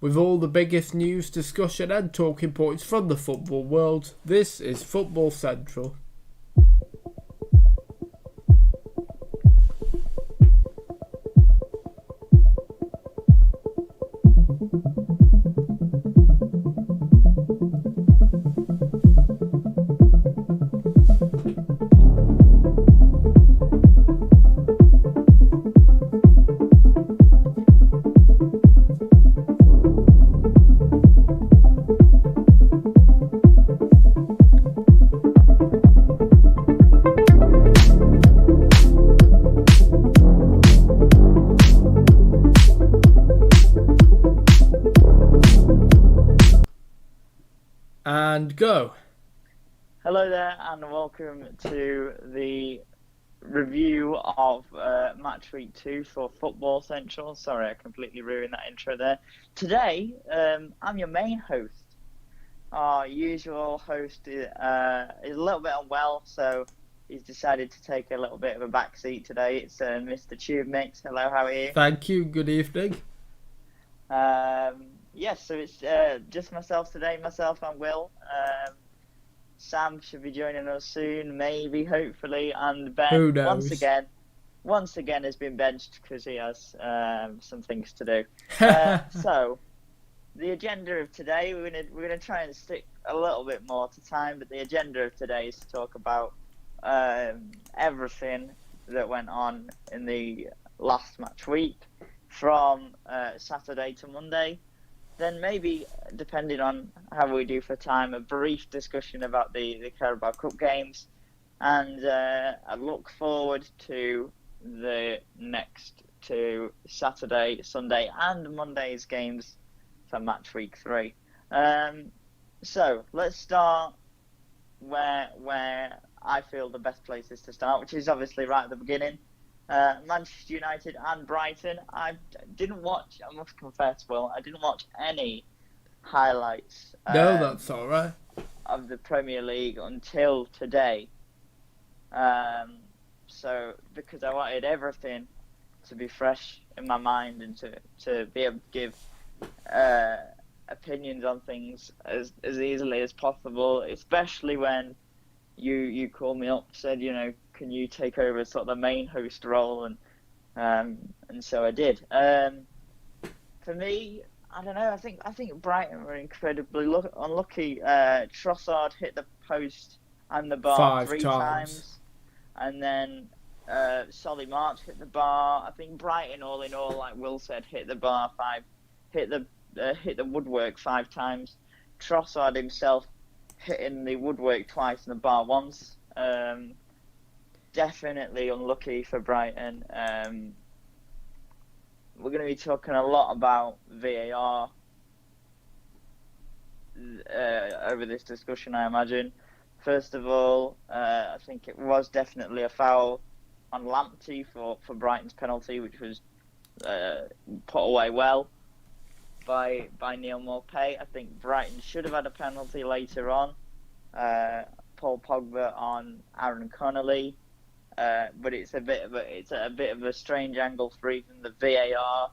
With all the biggest news, discussion and talking points from the football world, this is Football Central. And go. Hello there, and welcome to the review of match week 2 for Football Central. Sorry, I completely ruined that intro there. Today, I'm your main host. Our usual host is a little bit unwell, so he's decided to take a little bit of a back seat today. It's Mr. Tube Mix. Hello, how are you? Thank you, good evening. Yes, so it's just myself today, myself and Will. Sam should be joining us soon, maybe, hopefully, and Ben Who knows? once again has been benched because he has some things to do. So, the agenda of today, we're gonna try and stick a little bit more to time, but the agenda of today is to talk about everything that went on in the last match week, from Saturday to Monday. Then maybe, depending on how we do for time, a brief discussion about the Carabao Cup games, and a look forward to the next two Saturday, Sunday, and Monday's games for match week 3. So let's start where I feel the best place is to start, which is obviously right at the beginning. Manchester United and Brighton. I didn't watch, I must confess, Will, I didn't watch any highlights No, that's alright. of the Premier League until today. So, because I wanted everything to be fresh in my mind and to be able to give opinions on things as easily as possible, especially when you called me up, said, can you take over sort of the main host role, and so I did. For me, I don't know. I think Brighton were incredibly unlucky. Trossard hit the post and the bar 5 3 times, and then Solly March hit the bar. I think Brighton, all in all, like Will said, hit the bar 5, hit the woodwork 5 times. Trossard himself hitting the woodwork twice and the bar once. Definitely unlucky for Brighton. We're going to be talking a lot about VAR over this discussion, I imagine. First of all, I think it was definitely a foul on Lamptey for Brighton's penalty, which was put away well by Neil Maupay. I think Brighton should have had a penalty later on. Paul Pogba on Aaron Connolly. But it's a bit of a strange angle for even the VAR,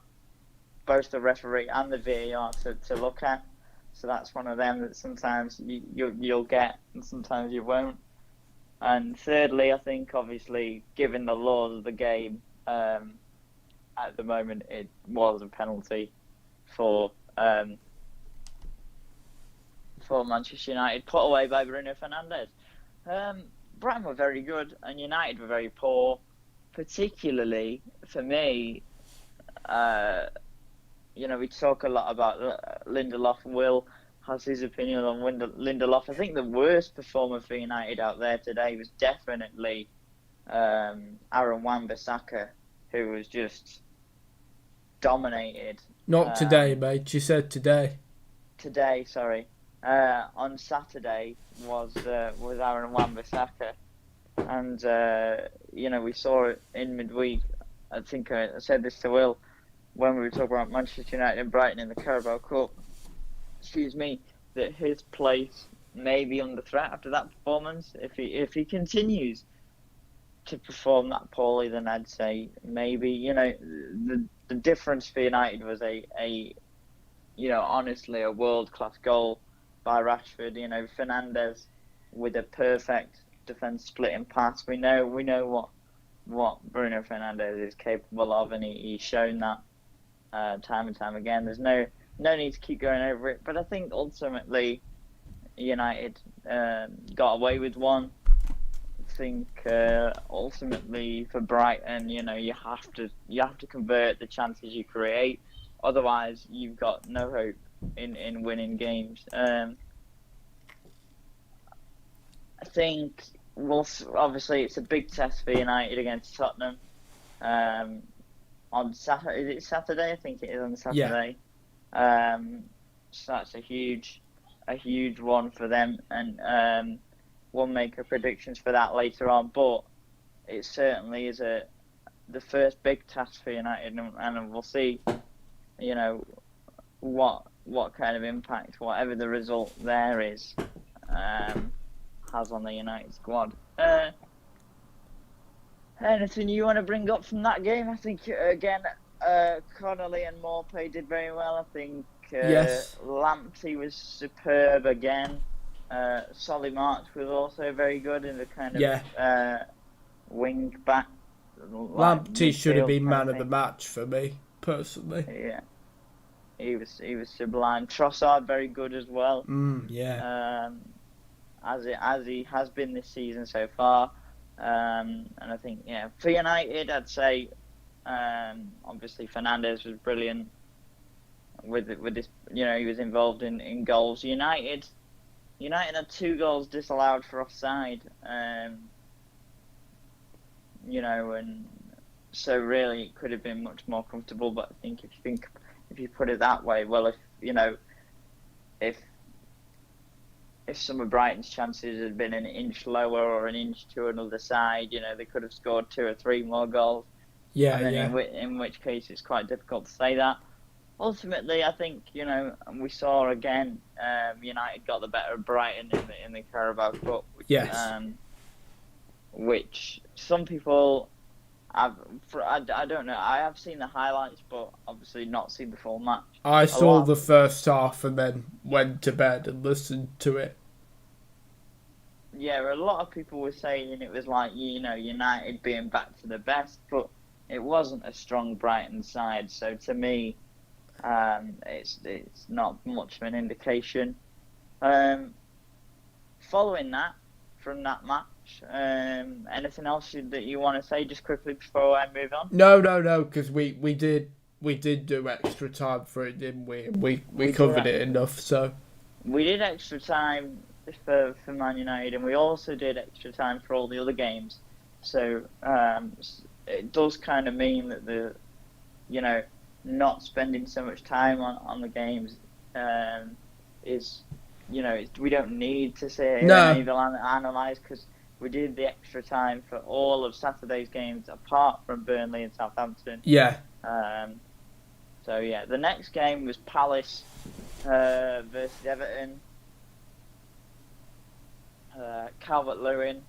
both the referee and the VAR to look at. So that's one of them that sometimes you'll get and sometimes you won't. And thirdly, I think obviously given the laws of the game, at the moment it was a penalty for Manchester United, put away by Bruno Fernandes. Brighton were very good and United were very poor, particularly for me. We talk a lot about Lindelof. Will has his opinion on Lindelof. I think the worst performer for United out there today was definitely Aaron Wan-Bissaka, who was just dominated. Not today, mate. You said today. Today, sorry. On Saturday was Aaron Wan-Bissaka, and we saw it in midweek. I think I said this to Will when we were talking about Manchester United and Brighton in the Carabao Cup. That his place may be under threat after that performance. If he continues to perform that poorly, then I'd say maybe the difference for United was a honestly, a world-class goal by Rashford. Fernandes with a perfect defense splitting pass. We know what Bruno Fernandes is capable of, and he's shown that time and time again. There's no need to keep going over it, but I think ultimately United got away with one. I think ultimately for Brighton, you have to convert the chances you create. Otherwise, you've got no hope in winning games. I think obviously it's a big test for United against Tottenham on Saturday. Is it Saturday? I think it is on Saturday. Yeah. So that's a huge one for them, and we'll make our predictions for that later on. But it certainly is the first big task for United, and we'll see, what kind of impact whatever the result there is has on the United squad. Anything you want to bring up from that game? I think again, Connolly and Maupay did very well. I think yes. Lamptey was superb again. Solly March was also very good in the kind of wing back. Lamptey should have been man of the match for me personally. Yeah, he was sublime. Trossard very good as well. As he has been this season so far. And I think for United, I'd say obviously Fernandes was brilliant with this. He was involved in goals. United had 2 goals disallowed for offside. And so really it could have been much more comfortable. But I think if you put it that way, well, if some of Brighton's chances had been an inch lower or an inch to another side, they could have scored 2 or 3 more goals. In which case it's quite difficult to say that. Ultimately, I think, we saw again, United got the better of Brighton in the Carabao Cup. Which some people I don't know. I have seen the highlights, but obviously not seen the full match. I saw the first half and then went to bed and listened to it. Yeah, a lot of people were saying it was like, United being back to the best, but it wasn't a strong Brighton side. So to me, it's not much of an indication. Following that, from that match, anything else that you want to say just quickly before I move on? No, because we did do extra time for it, didn't we? We covered it enough, so we did extra time for Man United, and we also did extra time for all the other games. So it does kind of mean that not spending so much time on the games is, we don't need to sit here and even analyse, because we did the extra time for all of Saturday's games apart from Burnley and Southampton. Yeah. So the next game was Palace versus Everton. Calvert-Lewin,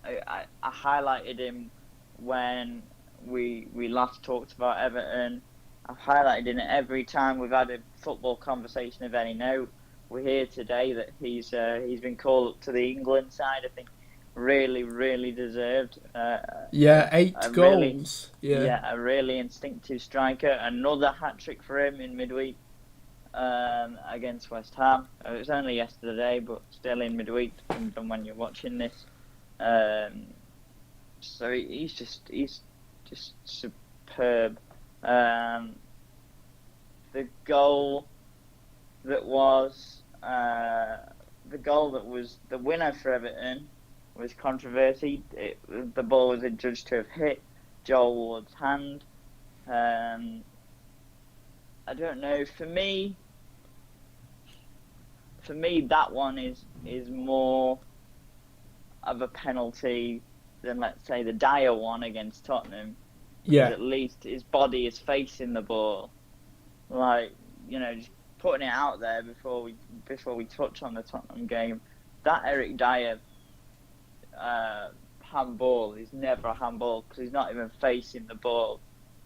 I highlighted him when we last talked about Everton. I've highlighted him every time we've had a football conversation of any note. We're here today that he's been called up to the England side. I think really, really deserved. 8 goals. A really instinctive striker. Another hat-trick for him in midweek against West Ham. It was only yesterday, but still in midweek from when you're watching this. So he's just superb. The goal that was the winner for Everton was controversy. The ball was adjudged to have hit Joel Ward's hand. I don't know. For me, that one is more of a penalty than, let's say, the Dyer one against Tottenham. Yeah. At least his body is facing the ball. Just putting it out there before we touch on the Tottenham game. That Eric Dyer handball is never a handball because he's not even facing the ball.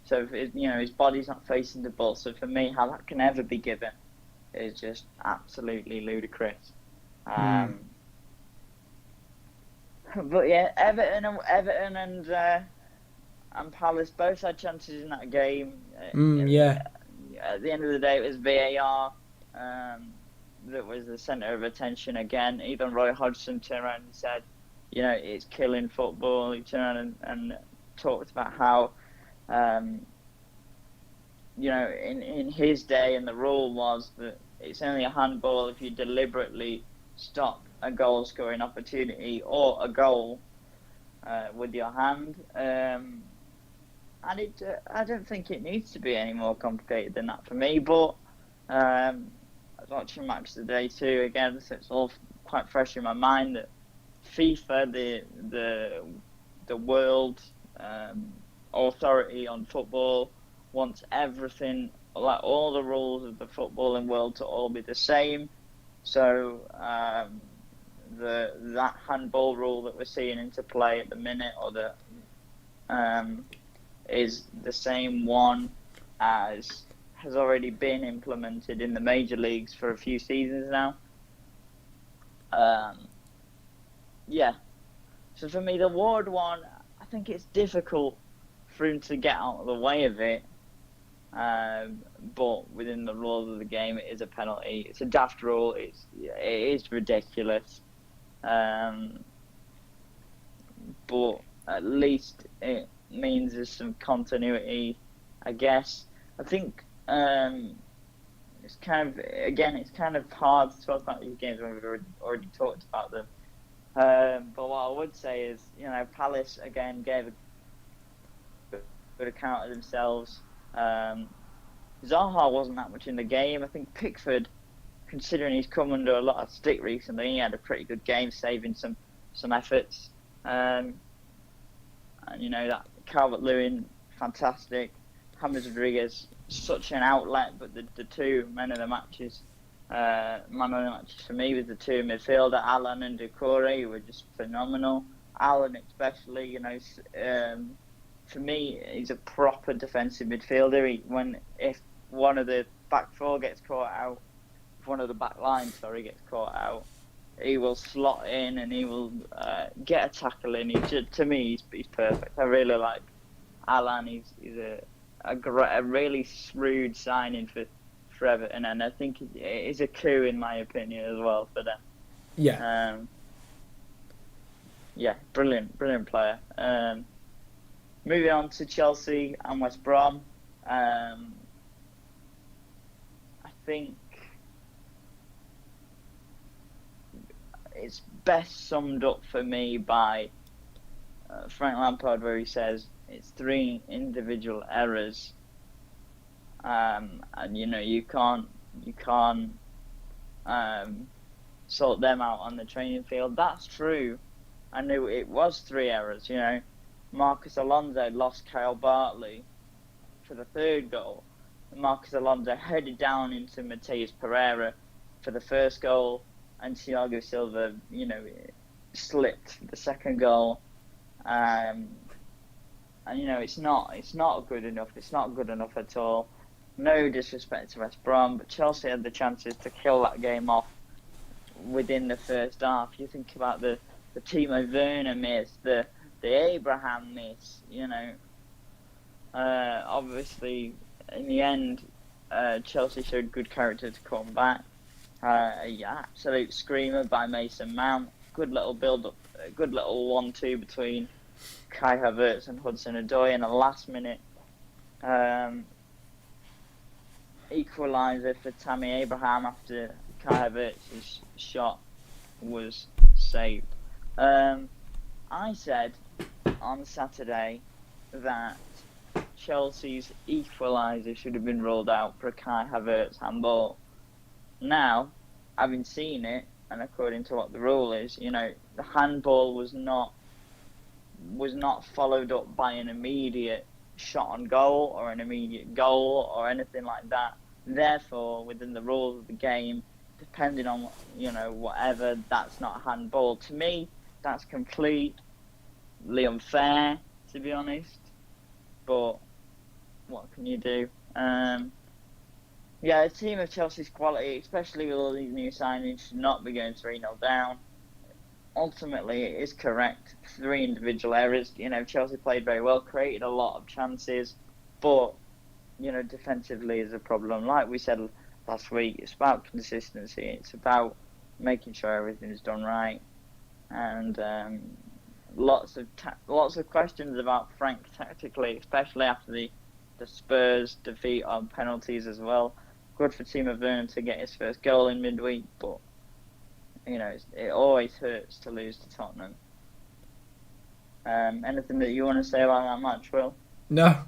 So his body's not facing the ball. So for me, how that can ever be given is just absolutely ludicrous. But yeah, Everton and Palace both had chances in that game. Yeah. At the end of the day, it was VAR that was the centre of attention again. Even Roy Hodgson turned around and said, it's killing football. He turned around and talked about how, in his day, and the rule was that it's only a handball if you deliberately stop a goal scoring opportunity or a goal with your hand. And I don't think it needs to be any more complicated than that for me. But I was watching Match Today too again, so it's all quite fresh in my mind that FIFA, the world authority on football, wants everything, like all the rules of the footballing world, to all be the same. So that handball rule that we're seeing into play at the minute, or is the same one as has already been implemented in the major leagues for a few seasons now. So for me, the Ward one, I think it's difficult for him to get out of the way of it. But within the rules of the game, it is a penalty. It's a daft rule. It is ridiculous. But at least it means there's some continuity, I guess. I think it's kind of hard to talk about these games when we've already talked about them. But what I would say is, Palace again gave a good account of themselves. Zaha wasn't that much in the game. I think Pickford, considering he's come under a lot of stick recently, he had a pretty good game, saving some efforts. And that Calvert-Lewin, fantastic. James Rodriguez, such an outlet, but the two man of the matches for me was the two midfielder, Alan and Doucouré, who were just phenomenal. Alan especially, for me, he's a proper defensive midfielder. If one of the back four gets caught out, if one of the back line, gets caught out, he will slot in and he will get a tackle in. To me, he's perfect. I really like Alan. He's a really shrewd signing for Everton, and I think it is a coup in my opinion as well for them. Brilliant player. Moving on to Chelsea and West Brom, I think it's best summed up for me by Frank Lampard, where he says it's 3 individual errors, and you can't sort them out on the training field. That's true. I knew it was 3 errors. Marcus Alonso lost Kyle Bartley for the 3rd goal. Marcus Alonso headed down into Mateus Pereira for the 1st goal, and Thiago Silva, slipped for the 2nd goal. And it's not good enough. It's not good enough at all. No disrespect to West Brom, but Chelsea had the chances to kill that game off within the first half. You think about the Timo Werner miss, the Abraham miss. Obviously, in the end, Chelsea showed good character to come back. Absolute screamer by Mason Mount. Good little build-up, good little 1-2 between Kai Havertz and Hudson-Odoi in the last minute. Equaliser for Tammy Abraham after Kai Havertz's shot was saved. I said on Saturday that Chelsea's equaliser should have been ruled out for a Kai Havertz handball. Now, having seen it, and according to what the rule is, the handball was not followed up by an immediate shot on goal or an immediate goal or anything like that. Therefore, within the rules of the game, depending on whatever, that's not a handball. To me, that's completely unfair, to be honest. But what can you do? Yeah, a team of Chelsea's quality, especially with all these new signings, should not be going 3-0 down. Ultimately, it is correct. 3 individual errors. Chelsea played very well, created a lot of chances, but defensively is a problem. Like we said last week, it's about consistency. It's about making sure everything is done right, and lots of questions about Frank tactically, especially after the Spurs defeat on penalties as well. Good for Timo Werner to get his first goal in midweek, but it always hurts to lose to Tottenham. Anything that you want to say about that match, Will? No.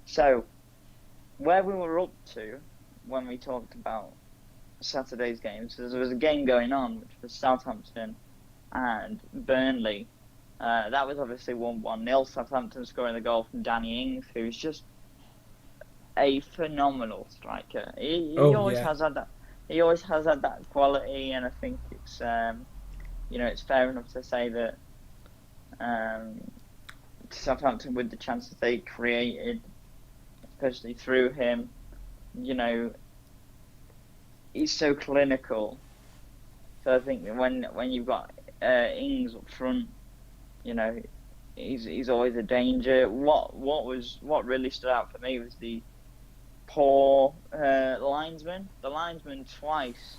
So, where we were up to when we talked about Saturday's games, there was a game going on, which was Southampton and Burnley. That was obviously 1-1-0. Southampton scoring the goal from Danny Ings, who's just a phenomenal striker. He always has had that. He always has had that quality, and I think it's it's fair enough to say that Southampton, with the chances they created, especially through him, he's so clinical. So I think when you've got Ings up front, he's always a danger. What really stood out for me was the poor linesman. The linesman twice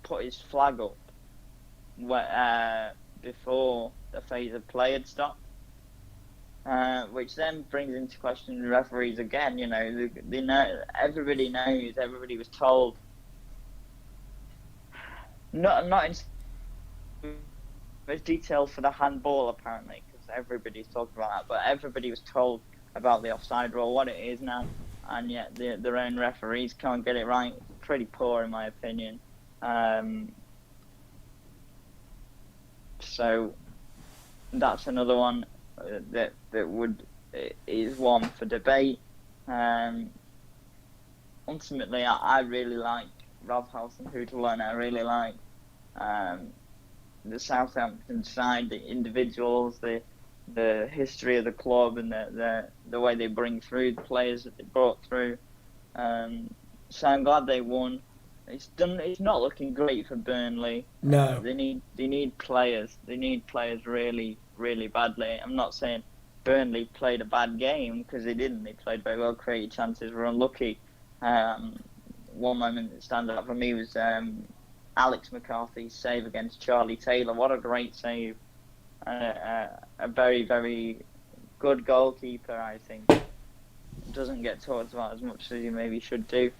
put his flag up before the phase of play had stopped, which then brings into question the referees again. They know, everybody knows, everybody was told. Not in detail for the handball apparently, because everybody's talking about that, but everybody was told about the offside rule, what it is now, and yet their own referees can't get it right. Pretty poor, in my opinion. So that's another one that is one for debate. Ultimately, I really like Ralph Hasenhüttl, I really like the Southampton side, the individuals, the history of the club, and the way they bring through the players that they brought through. So I'm glad they won. It's not looking great for Burnley. No. They need players. They need players really, really badly. I'm not saying Burnley played a bad game, because they didn't. They played very well, created chances, were unlucky. One moment that stands out for me was Alex McCarthy's save against Charlie Taylor. What a great save. A very, very good goalkeeper, I think. Doesn't get talked about as much as he maybe should do.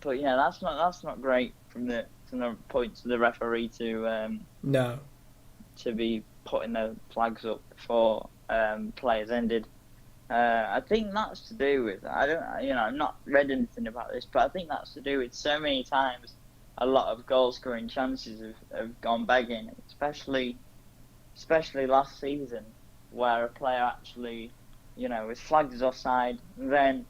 But yeah, that's not great from the point to the referee to be putting the flags up before players ended. I think that's to do with, I've not read anything about this, but I think that's to do with so many times a lot of goal scoring chances have gone begging, especially last season, where a player actually, was flagged as offside, then,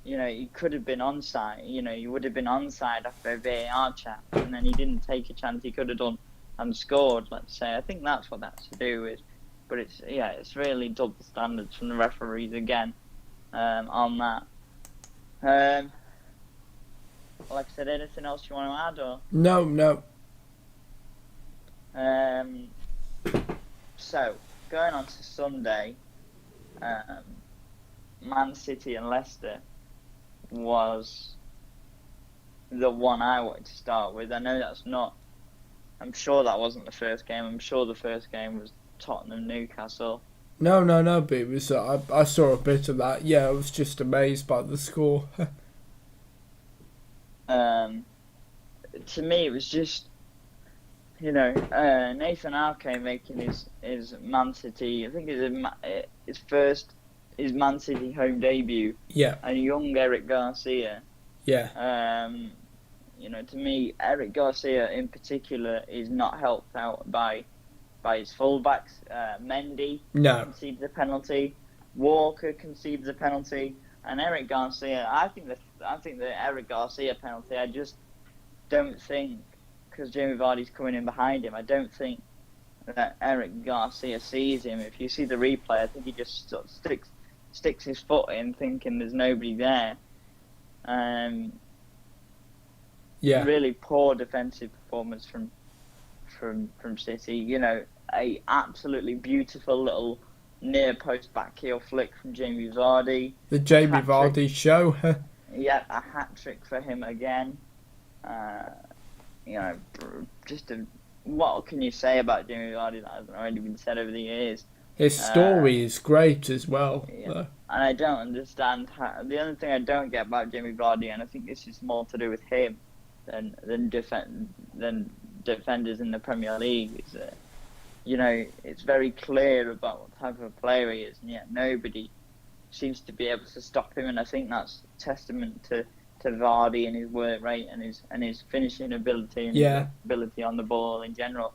he could have been onside, he would have been onside after a VAR check, and then he didn't take a chance he could have done and scored, let's say. I think that's what that's to do with. But it's really double standards from the referees again on that. Like I said, anything else you want to add? Or? No. So, going on to Sunday, Man City and Leicester was the one I wanted to start with. I know I'm sure that wasn't the first game. I'm sure the first game was Tottenham-Newcastle. No, but it was, I saw a bit of that. Yeah, I was just amazed by the score. To me, it was just, Nathan Ake making his Man City, I think his Man City home debut. Yeah. And young Eric Garcia. Yeah. To me, Eric Garcia in particular is not helped out by his fullbacks. Mendy concedes a penalty, Walker concedes a penalty, and Eric Garcia. I think the Eric Garcia penalty, I just don't think, because Jamie Vardy's coming in behind him, I don't think that Eric Garcia sees him. If you see the replay, I think he just sort of sticks his foot in, thinking there's nobody there. Really poor defensive performance from City. You know, a absolutely beautiful little near post back heel flick from Jamie Vardy. The Jamie Vardy show. Yeah, a hat trick for him again. You know, what can you say about Jamie Vardy that hasn't already been said over the years? His story is great as well. Yeah. And I don't understand how. The only thing I don't get about Jamie Vardy, and I think this is more to do with him than defenders in the Premier League, is that, you know, it's very clear about what type of player he is, and yet nobody seems to be able to stop him. And I think that's testament to Vardy and his work rate and his finishing ability and his ability on the ball in general.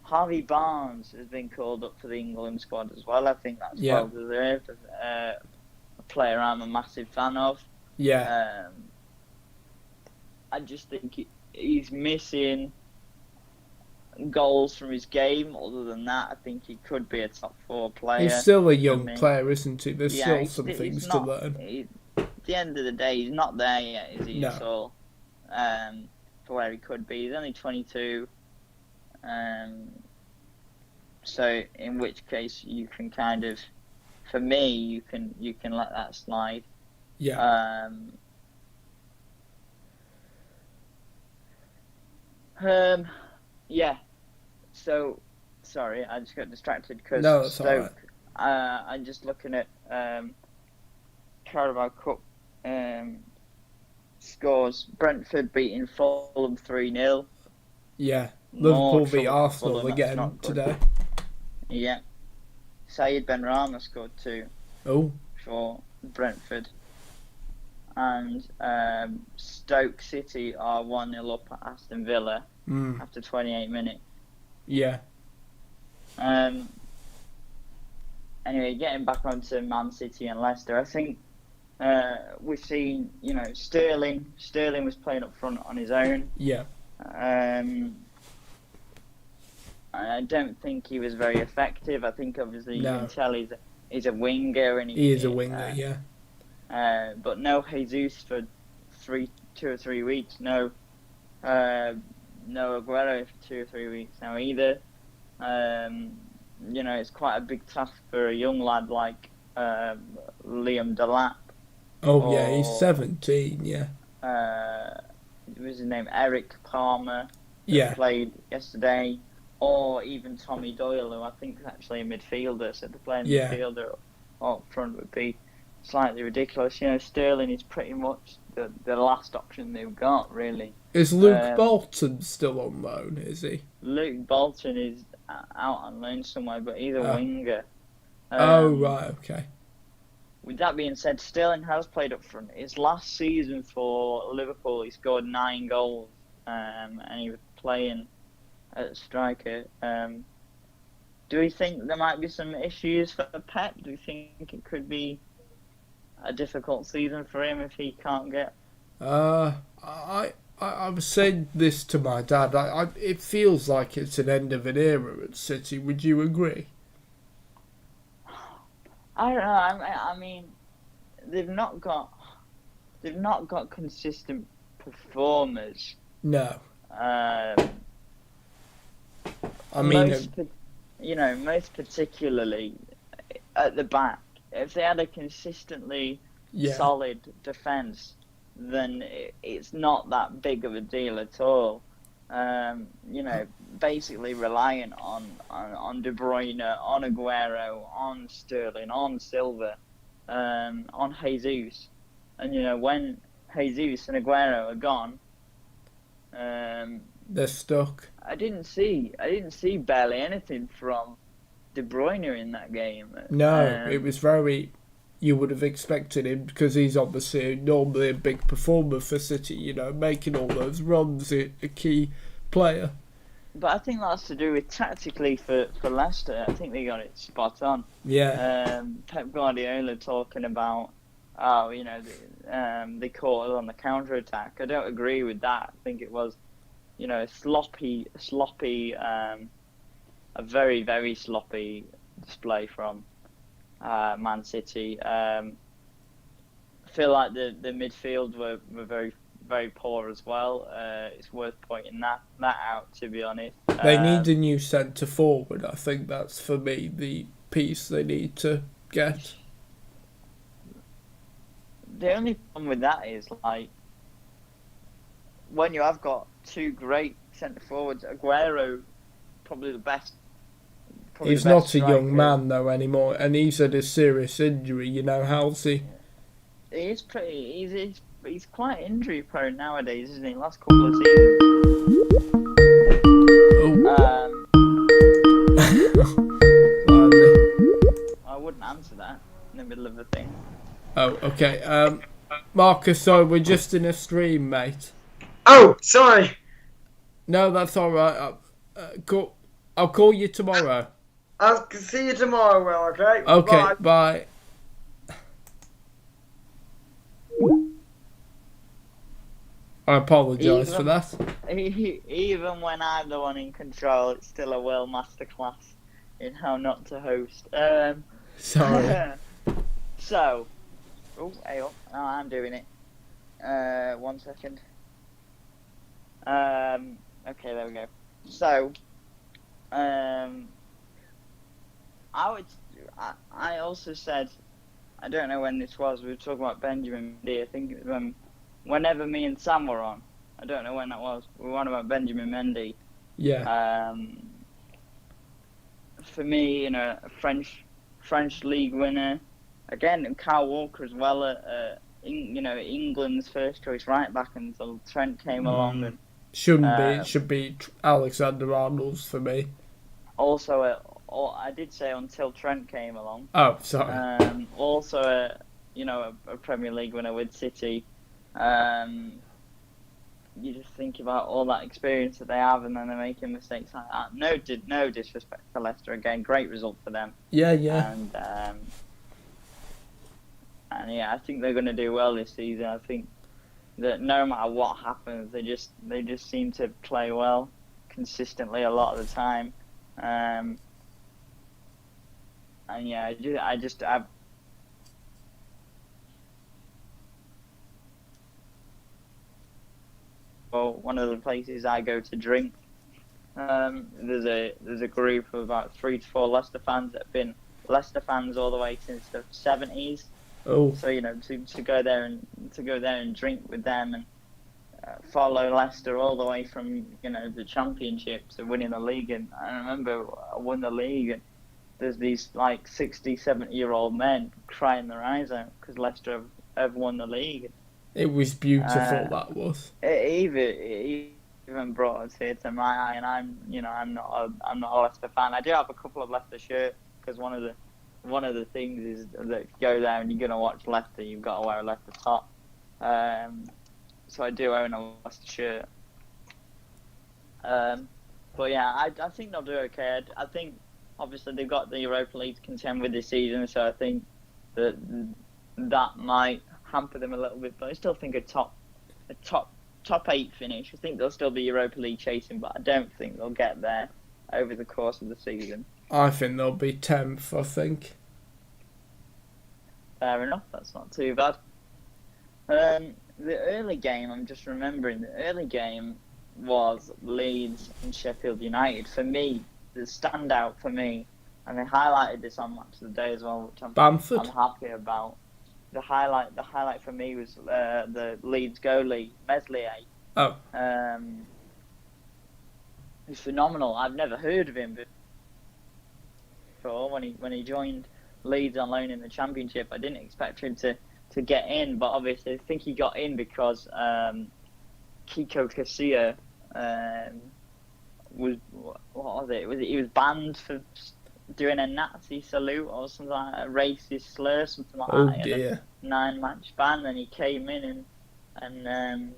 Harvey Barnes has been called up for the England squad as well. I think that's well deserved. A player I'm a massive fan of. Yeah. I just think he's missing goals from his game. Other than that, I think he could be a top 4 player. He's still a young player, isn't he? There's still some things to learn. At the end of the day, he's not there yet, is he? No. So, for where he could be. He's only 22. So in which case you can kind of, for me, you can let that slide. Yeah. Yeah. So, sorry, I just got distracted because Stoke. Right. I'm just looking at Carabao Cup scores. Brentford beating Fulham 3-0. Yeah. Liverpool beat Arsenal again today. Yeah. Saeed Benrahma scored 2 for Brentford. And Stoke City are 1-0 up at Aston Villa after 28 minutes. Yeah. Anyway, getting back onto Man City and Leicester, I think we've seen, you know, Sterling was playing up front on his own. Yeah. I don't think he was very effective. I think obviously you can tell he's a winger, and he is a winger, yeah. But no Jesus for 2 or 3 weeks. No Aguero for 2 or 3 weeks now either. You know, it's quite a big task for a young lad like Liam Delap. Oh yeah, he's 17. Yeah. What was his name? Eric Palmer. Yeah. Played yesterday. Or even Tommy Doyle, who I think is actually a midfielder, so to play a midfielder up front would be slightly ridiculous. You know, Sterling is pretty much the last option they've got, really. Is Luke Bolton still on loan, is he? Luke Bolton is out on loan somewhere, but he's a winger. Right, okay. With that being said, Sterling has played up front. His last season for Liverpool, he scored 9 goals, and he was playing at striker. Do we think there might be some issues for Pep? Do you think it could be a difficult season for him if he can't get? I was saying this to my dad. It feels like it's an end of an era at City. Would you agree? I don't know. I mean, they've not got consistent performers. No. I mean, most particularly at the back, if they had a consistently solid defence, then it's not that big of a deal at all. You know, basically reliant on De Bruyne, on Aguero, on Sterling, on Silva, on Jesus, and you know, when Jesus and Aguero are gone, they're stuck. I didn't see barely anything from De Bruyne in that game. No, it was very. You would have expected him, because he's obviously normally a big performer for City. You know, making all those runs, a key player. But I think that's to do with tactically for Leicester. I think they got it spot on. Yeah. Pep Guardiola talking about, you know, they caught us on the counter attack. I don't agree with that. I think it was, you know, a sloppy a very, very sloppy display from Man City. I feel like the midfield were very, very poor as well. It's worth pointing that out, to be honest. They need a new centre forward. I think that's, for me, the piece they need to get. The only problem with that is, like, when you have got two great centre forwards, Aguero, probably the best. He's not a young man though anymore, and he's had a serious injury. You know, how's he? He's pretty. He's quite injury prone nowadays, isn't he? Last couple of seasons. I wouldn't answer that in the middle of the thing. Oh, okay. Marcus, sorry, we're just in a stream, mate. Oh, sorry. No, that's all right. I'll call you tomorrow. I'll see you tomorrow, Will, okay? Okay, bye. I apologise for that. Even when I'm the one in control, it's still a Will masterclass in how not to host. Sorry. So, hey up. No, I'm doing it. 1 second. Okay, there we go. So, I also said, I don't know when this was, we were talking about Benjamin Mendy. I think it was whenever me and Sam were on. I don't know when that was. We were on about Benjamin Mendy. Yeah. For me, you know, a French league winner. Again, Kyle Walker as well. You know, England's first choice right back until Trent came along. And shouldn't be. It should be Alexander Arnold's for me. Also, I did say until Trent came along. Oh, sorry. Also, a Premier League winner with City. You just think about all that experience that they have, and then they're making mistakes like that. No disrespect to Leicester. Again, great result for them. Yeah. And yeah, I think they're going to do well this season. I think that no matter what happens, they just seem to play well consistently a lot of the time. And yeah, I well, one of the places I go to drink, there's a group of about 3 to 4 Leicester fans that have been Leicester fans all the way since the 70s. Oh. So to go there and drink with them and follow Leicester all the way from the Championship to winning the league. And I remember I won the league, and there's these like 60, 70-year-old men crying their eyes out because Leicester have won the league. It was beautiful. That was. It even brought a tear to my eye, and I'm not a Leicester fan. I do have a couple of Leicester shirts because one of the things is that if you go there and you're gonna watch Leicester, you've got to wear a Leicester top. So I do own a Leicester shirt. But yeah, I think they'll do okay. I think obviously they've got the Europa League to contend with this season, so I think that might hamper them a little bit. But I still think a top 8 finish. I think they'll still be Europa League chasing, but I don't think they'll get there over the course of the season. I think they'll be 10th, I think. Fair enough, that's not too bad. The early game, I'm just remembering, the early game was Leeds and Sheffield United. For me, the standout for me, and they highlighted this on Match of the Day as well, which I'm happy about. The highlight for me was the Leeds goalie, Meslier. Oh. He's phenomenal. I've never heard of him before. When he joined Leeds on loan in the Championship, I didn't expect him to get in, but obviously I think he got in because Kiko Casilla was, what was it? He was banned for doing a Nazi salute or something like a racist slur, something like that. Oh dear. 9-match ban, and he came in and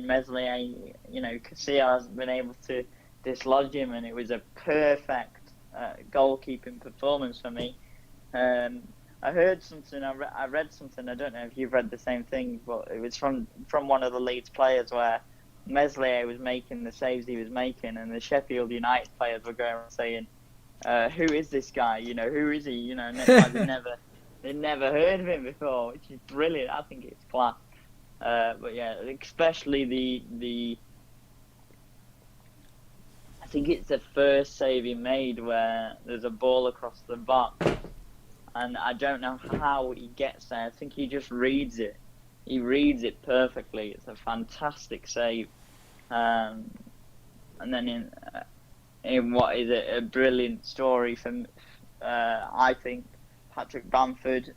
Meslier, Casilla hasn't been able to dislodge him, and it was a perfect goalkeeping performance for me. I heard something, I read something, I don't know if you've read the same thing, but it was from one of the Leeds players where Meslier was making the saves he was making, and the Sheffield United players were going around saying, "Who is this guy? You know, who is he? You know," and it's like they'd never heard of him before, which is brilliant. I think it's class. But yeah, especially the I think it's the first save he made where there's a ball across the box, and I don't know how he gets there. I think he just reads it. He reads it perfectly. It's a fantastic save. And then in what is a brilliant story from, I think, Patrick Bamford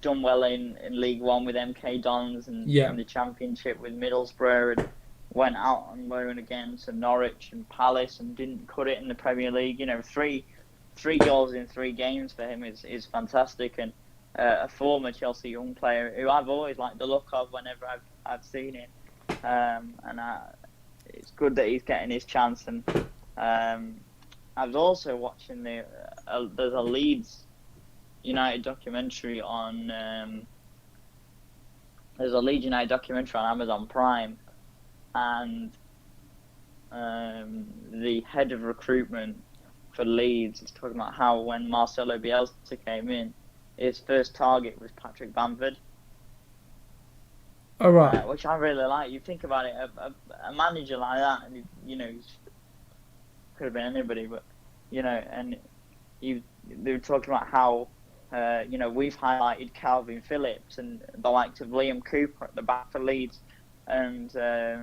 done well in League One with MK Dons and in the Championship with Middlesbrough, and went out on loan again to Norwich and Palace and didn't cut it in the Premier League. You know, three goals in 3 games for him is fantastic, and a former Chelsea young player who I've always liked the look of whenever I've seen him, and it's good that he's getting his chance. And I was also watching there's a Leeds United documentary on Amazon Prime, and the head of recruitment for Leeds is talking about how when Marcelo Bielsa came in, his first target was Patrick Bamford. All right. Which I really like. You think about it, a manager like that, and you know, could have been anybody, but you know, and they were talking about how you know, we've highlighted Calvin Phillips and the likes of Liam Cooper at the back for Leeds, and they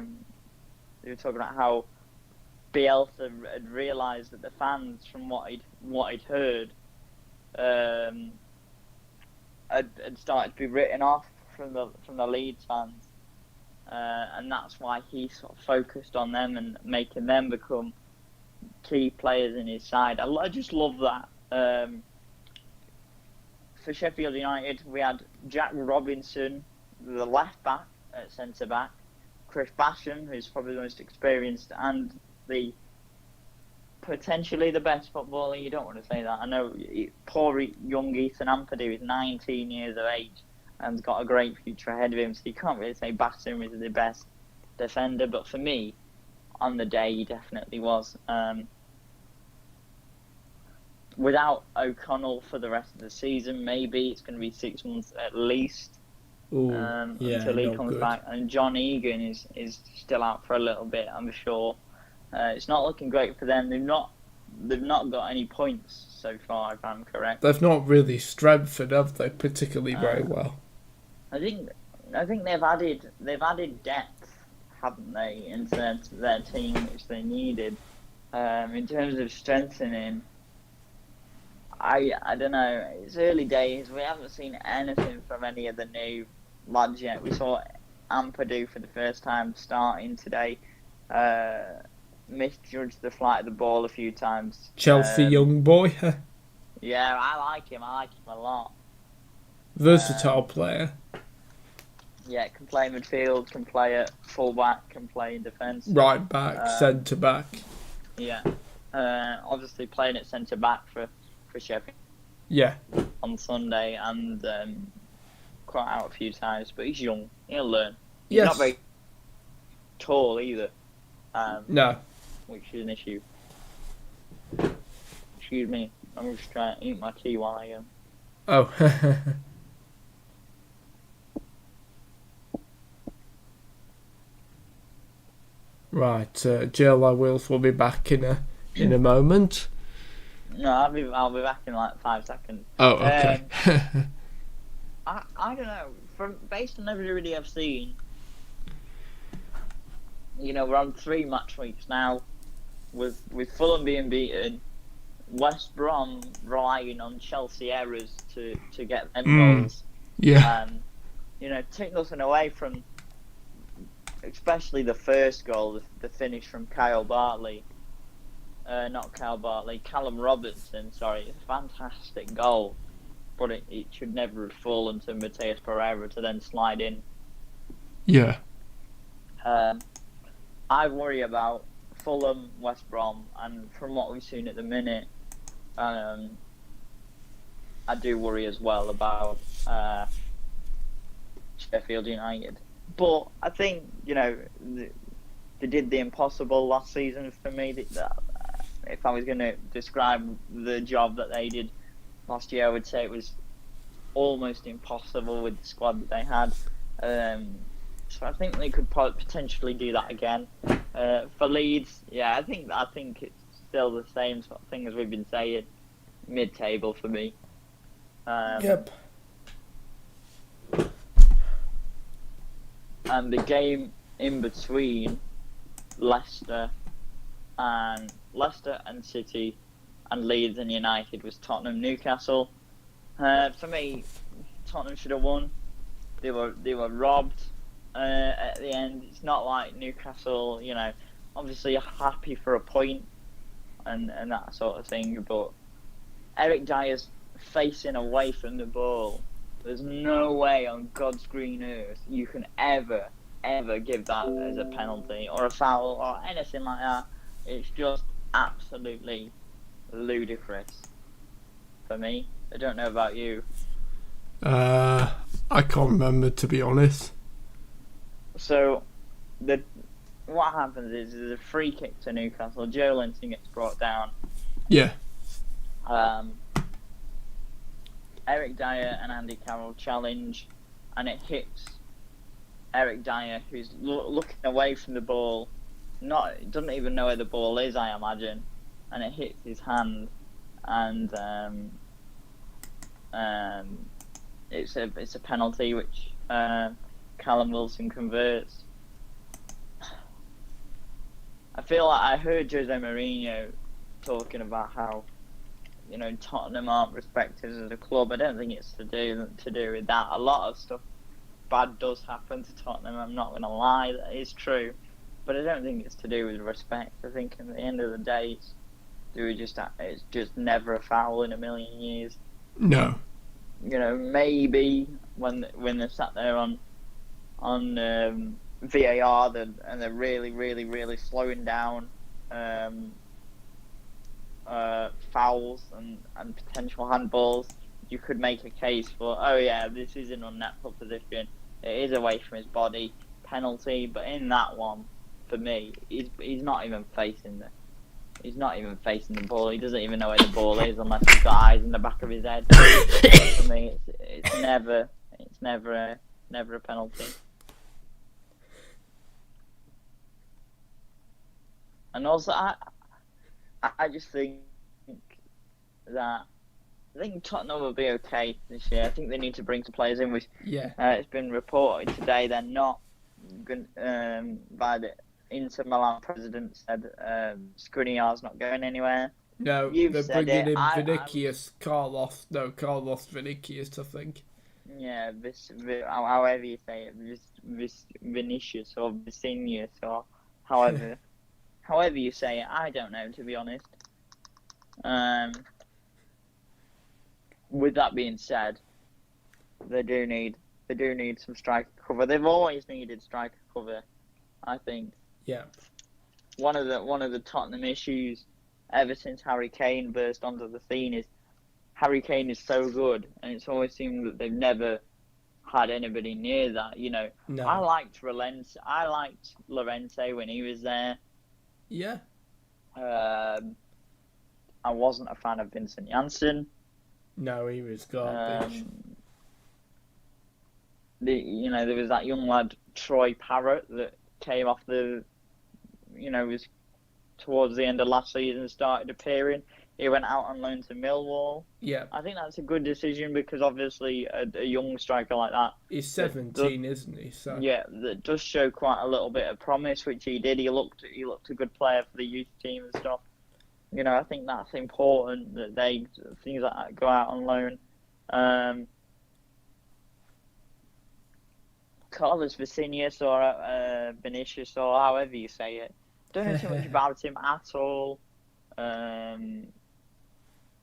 were talking about how Bielsa had realised that the fans, from what he'd heard, had started to be written off from the Leeds fans, and that's why he sort of focused on them and making them become key players in his side. I just love that. For Sheffield United, we had Jack Robinson, the left back at centre back, Chris Basham, who's probably the most experienced and potentially the best footballer. You don't want to say that. I know poor young Ethan Ampadu is 19 years of age and's got a great future ahead of him, so you can't really say Basham is the best defender, but for me, on the day, he definitely was. Without O'Connell for the rest of the season, maybe it's going to be 6 months at least until he comes back. And John Egan is still out for a little bit, I'm sure. It's not looking great for them. They've not got any points so far, if I'm correct. They've not really strengthened, have they, particularly very well? I think they've added depth, haven't they, into their team, which they needed. In terms of strengthening, I don't know. It's early days. We haven't seen anything from any of the new lads yet. We saw Ampadu for the first time starting today. Misjudged the flight of the ball a few times. Chelsea young boy. Yeah, I like him a lot. Versatile player. Yeah, can play midfield, can play at full back, can play in defence. Right back, centre back. Yeah. Obviously playing at centre back for Sheffield. Yeah. On Sunday, and quite out a few times, but he's young. He'll learn. He's Yes. not very tall either. No. Which is an issue. Excuse me. I'm just trying to eat my tea while I go. Oh. Right. JLI Wheels will be back in a moment. No, I'll be back in like 5 seconds. Oh, okay. I don't know. Based on everybody I've seen, you know, we're on 3 match weeks now, with Fulham being beaten, West Brom relying on Chelsea errors to get them goals. Yeah. You know, take nothing away from, especially the first goal, the finish from Callum Robertson. Sorry, it's a fantastic goal, but it should never have fallen to Mateus Pereira to then slide in. Yeah. I worry about Fulham, West Brom, and from what we've seen at the minute, I do worry as well about Sheffield United. But I think, they did the impossible last season for me. If I was going to describe the job that they did last year, I would say it was almost impossible with the squad that they had. So I think they could potentially do that again. For Leeds, yeah, I think it's still the same sort of thing as we've been saying. Mid-table for me. Yep. And the game in between Leicester and City and Leeds and United was Tottenham Newcastle. For me, Tottenham should have won. They were robbed at the end. It's not like Newcastle, obviously happy for a point and that sort of thing, but Eric Dyer's facing away from the ball. There's no way on God's green earth you can ever give that as a penalty or a foul or anything like that. It's just absolutely ludicrous for me. I don't know about you. I can't remember, to be honest. So, what happens is there's a free kick to Newcastle. Joe Linton gets brought down. Yeah. Eric Dyer and Andy Carroll challenge, and it hits Eric Dyer, who's looking away from the ball. Doesn't even know where the ball is, I imagine, and it hits his hand, and it's a penalty which Callum Wilson converts. I feel like I heard Jose Mourinho talking about how Tottenham aren't respected as a club. I don't think it's to do with that. A lot of stuff bad does happen to Tottenham. I'm not going to lie, that is true, but I don't think it's to do with respect. I think at the end of the day, it's just never a foul in a million years. No. Maybe when they're sat there on VAR and they're really, really, really slowing down fouls and potential handballs, you could make a case for, oh yeah, this is an unnatural position, it is away from his body, penalty. But in that one, for me, he's not even facing the ball. He doesn't even know where the ball is unless he's got eyes in the back of his head. For me, it's never a penalty. And also, I just think that Tottenham will be okay this year. I think they need to bring some players in. Which it's been reported today they're not going. By the Inter Milan president said Skriniar's not going anywhere. No, they're bringing in Carlos Vinicius, I think. Yeah, however you say it, Vinicius or Vicinius or however you say it, I don't know, to be honest. With that being said, they do need some striker cover. They've always needed striker cover, I think. Yeah. One of the Tottenham issues ever since Harry Kane burst onto the scene is Harry Kane is so good, and it's always seemed that they've never had anybody near that. No. I liked Llorente when he was there. Yeah. I wasn't a fan of Vincent Janssen. No, he was garbage. There was that young lad Troy Parrott that came off was towards the end of last season, started appearing. He went out on loan to Millwall. Yeah. I think that's a good decision because obviously a young striker like that. He's 17, isn't he? So. Yeah, that does show quite a little bit of promise, which he did. He looked a good player for the youth team and stuff. I think that's important that things like that go out on loan. Carlos Vicinius or Vinicius or however you say it. Don't know too much about him at all.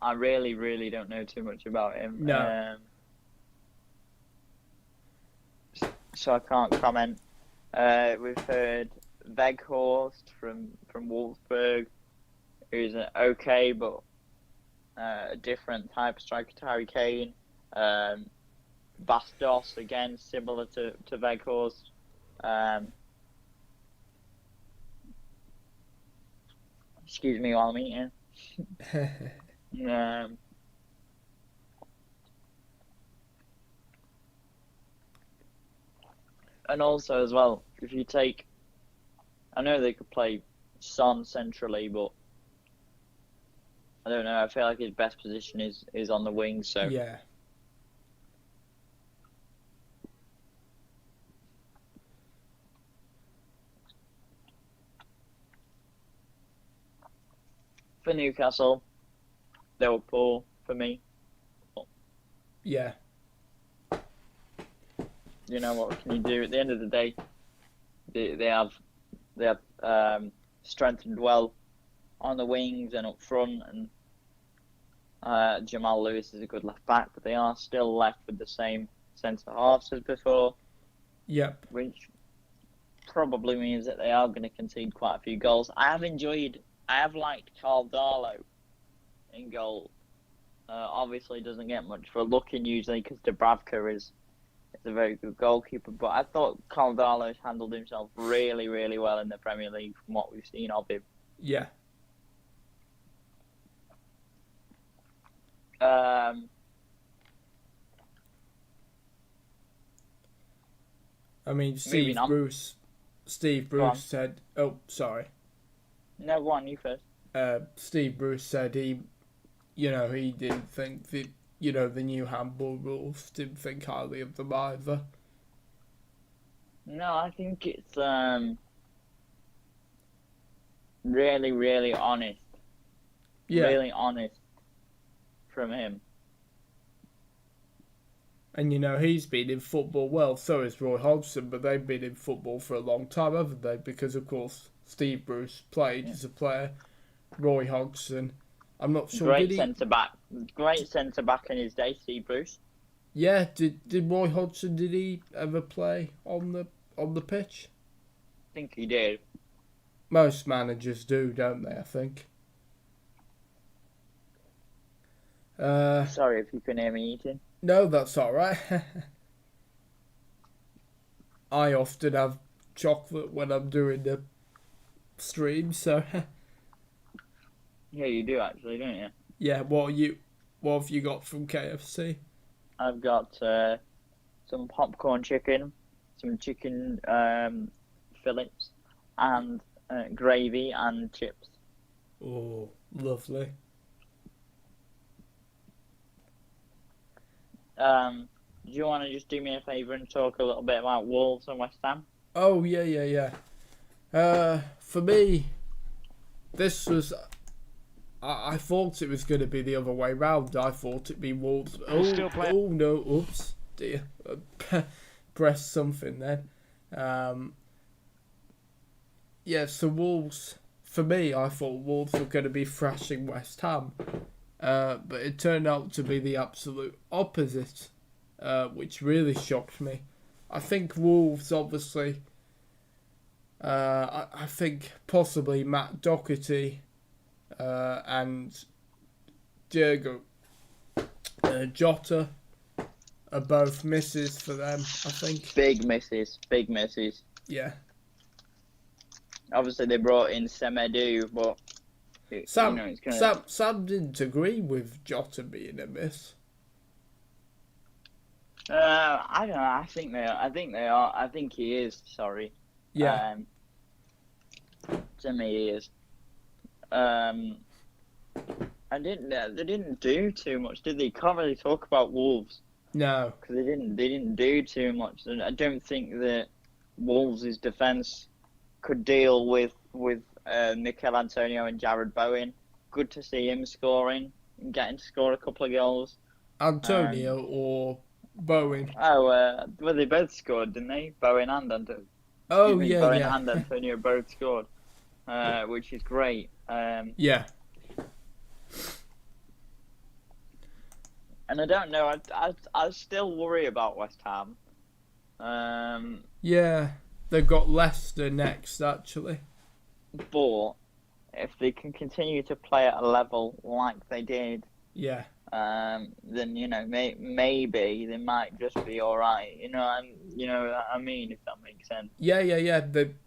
I really, really don't know too much about him. No. So I can't comment. We've heard Weghorst from Wolfsburg, who's an okay but a different type of striker to Harry Kane. Bastos, again, similar to Weghorst. Excuse me while I'm eating. Um, and also as well, if you take, I know they could play Son centrally, but I don't know. I feel like his best position is on the wing. So Yeah. for Newcastle, they were poor for me. Yeah. You know, what can you do? At the end of the day, they have strengthened well on the wings and up front, and Jamal Lewis is a good left back, but they are still left with the same centre halves as before, Yep. which probably means that they are going to concede quite a few goals. I have liked Carl Darlow in goal. Obviously, doesn't get much for looking usually because Dubravka is a very good goalkeeper, but I thought Carl Darlow's handled himself really, really well in the Premier League from what we've seen of him. Yeah. I mean, Steve Bruce said, oh, sorry. No, go on, you first. Steve Bruce said he didn't think that, the new handball rules, didn't think highly of them either. No, I think it's really, really honest. Yeah. Really honest from him. And, he's been in football, well, so is Roy Hodgson, but they've been in football for a long time, haven't they? Because, of course, Steve Bruce played as a player. Roy Hodgson, I'm not sure. Great centre-back in his day, Steve Bruce. Yeah, did Roy Hodgson, did he ever play on the pitch? I think he did. Most managers do, don't they, I think. Sorry if you can hear me eating. No, that's alright. I often have chocolate when I'm doing the stream, so... Yeah, you do actually, don't you? Yeah, what have you got from KFC? I've got some popcorn chicken, some chicken fillets, and gravy and chips. Oh, lovely. Do you want to just do me a favour and talk a little bit about Wolves and West Ham? Oh, yeah. For me, this was... I thought it was going to be the other way round. I thought it'd be Wolves. Oh no, oops, dear. Press something then. Yeah, so Wolves, for me, I thought Wolves were going to be thrashing West Ham. But it turned out to be the absolute opposite, which really shocked me. I think Wolves, obviously, I think possibly Matt Doherty and Diego Jota are both misses for them, I think. Big misses. Yeah. Obviously, they brought in Semedo, but Sam didn't agree with Jota being a miss. I don't know. I think they are. I think he is. Sorry. Yeah. To me, he is. They didn't do too much, did they? Can't really talk about Wolves. No. Because they didn't do too much. And I don't think that Wolves' defence could deal with Mikel Antonio and Jared Bowen. Good to see him scoring and getting to score a couple of goals. Antonio or Bowen? Well, they both scored, didn't they? Bowen and Antonio. Bowen and Antonio both scored, which is great. Yeah. And I don't know. I still worry about West Ham. Yeah, they've got Leicester next, actually. But if they can continue to play at a level like they did, yeah, then maybe they might just be all right. What I mean, if that makes sense. Yeah.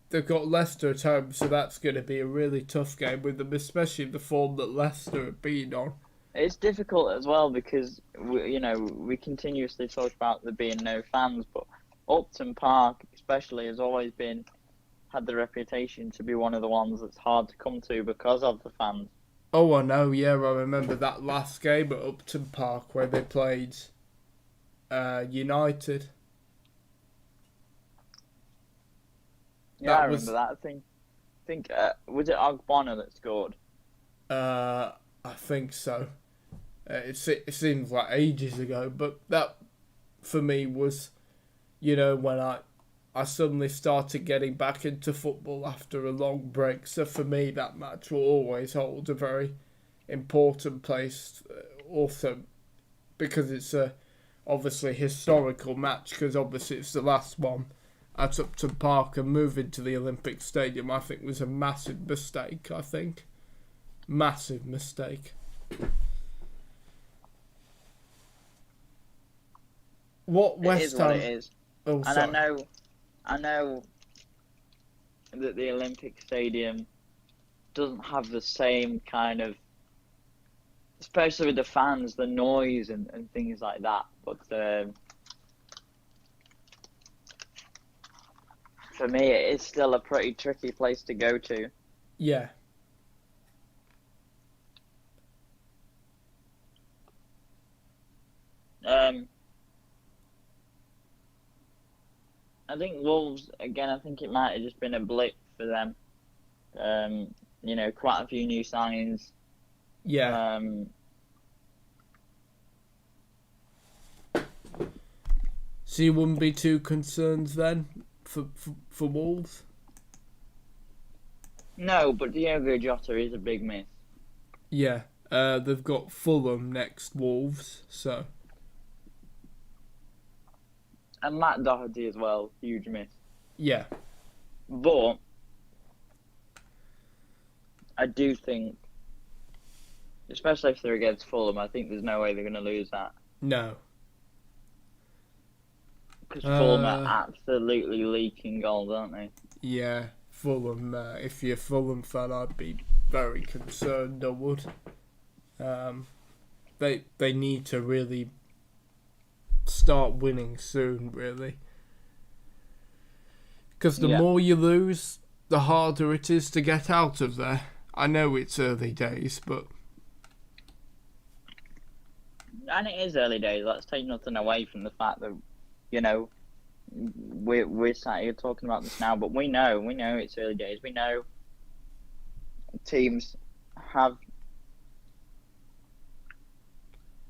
They've got Leicester at home, so that's going to be a really tough game with them, especially the form that Leicester have been on. It's difficult as well because we continuously talk about there being no fans, but Upton Park especially has always had the reputation to be one of the ones that's hard to come to because of the fans. Oh, I know, yeah, I remember that last game at Upton Park where they played United. Yeah, I remember that. I think was it Ogbonna that scored? I think so. It seems like ages ago, but that, for me, was, when I suddenly started getting back into football after a long break. So for me, that match will always hold a very important place. Also, because it's a obviously historical match, because obviously it's the last one at Upton Park, and moving to the Olympic Stadium, I think was a massive mistake. Massive mistake. What West Ham? It is. Oh, and sorry. I know that the Olympic Stadium doesn't have the same kind of, especially with the fans, the noise and things like that. But for me, it is still a pretty tricky place to go to. Yeah. I think Wolves, again, I think it might have just been a blip for them. Quite a few new signings. Yeah. So you wouldn't be too concerned then for Wolves? No, but Diogo Jota is a big miss. Yeah. They've got Fulham next, Wolves, so... And Matt Doherty as well, huge miss. Yeah. But I do think, especially if they're against Fulham, I think there's no way they're going to lose that. No. Because Fulham are absolutely leaking goals, aren't they? Yeah, Fulham. If you're a Fulham fan, I'd be very concerned. I would. They need to really start winning soon, really. Because the more you lose, the harder it is to get out of there. I know it's early days, but... And it is early days. Let's take nothing away from the fact that, we're sat here talking about this now, but we know it's early days. We know teams have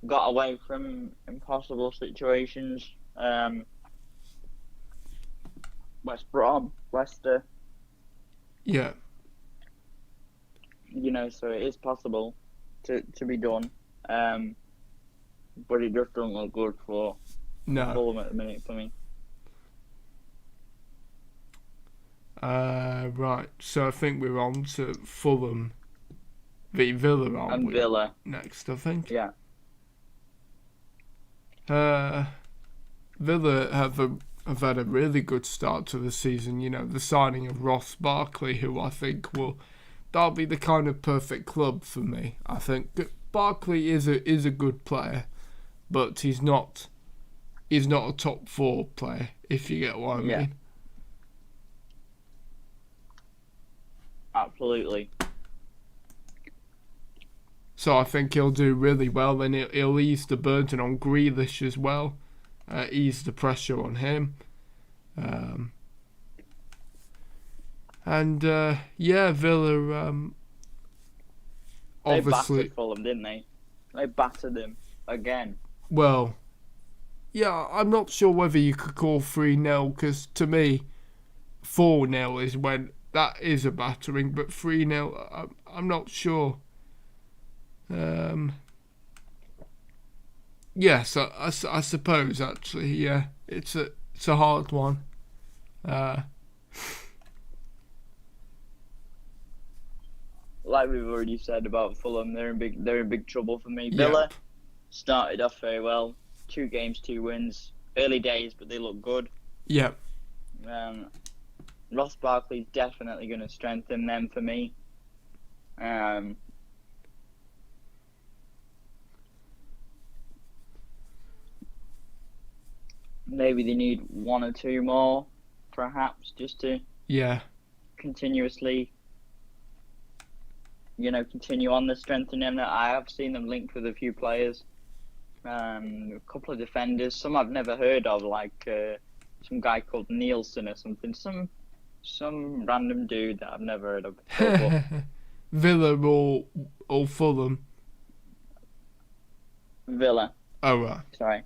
got away from impossible situations. West Brom, Leicester. Yeah. So it is possible to be done. But it just doesn't look good for Fulham at the minute for me. Right, so I think we're on to Fulham v Villa, aren't and we? Villa. Next, I think. Yeah. Villa have had a really good start to the season. The signing of Ross Barkley, who I think that'll be the kind of perfect club for me. I think Barkley is a good player, but he's not a top 4 player, if you get what I mean. Absolutely. So I think he'll do really well, and he'll ease the burden on Grealish as well, ease the pressure on him. Villa, obviously... They battered Fulham, didn't they? They battered him again. Well, yeah, I'm not sure whether you could call 3-0, because to me, 4-0 is when that is a battering, but 3-0, I'm not sure. Yes, I suppose actually, yeah, it's a hard one. Like we've already said about Fulham, they're in big trouble for me. Villa, started off very well. 2 games, 2 wins. Early days, but they look good. Yeah. Ross Barkley's definitely going to strengthen them for me. Maybe they need 1 or 2 more, perhaps, just to continuously, continue on the strengthening. I have seen them linked with a few players, a couple of defenders, some I've never heard of, like some guy called Nielsen or something, some random dude that I've never heard of before. Villa or Fulham? Villa. Oh, right. Sorry.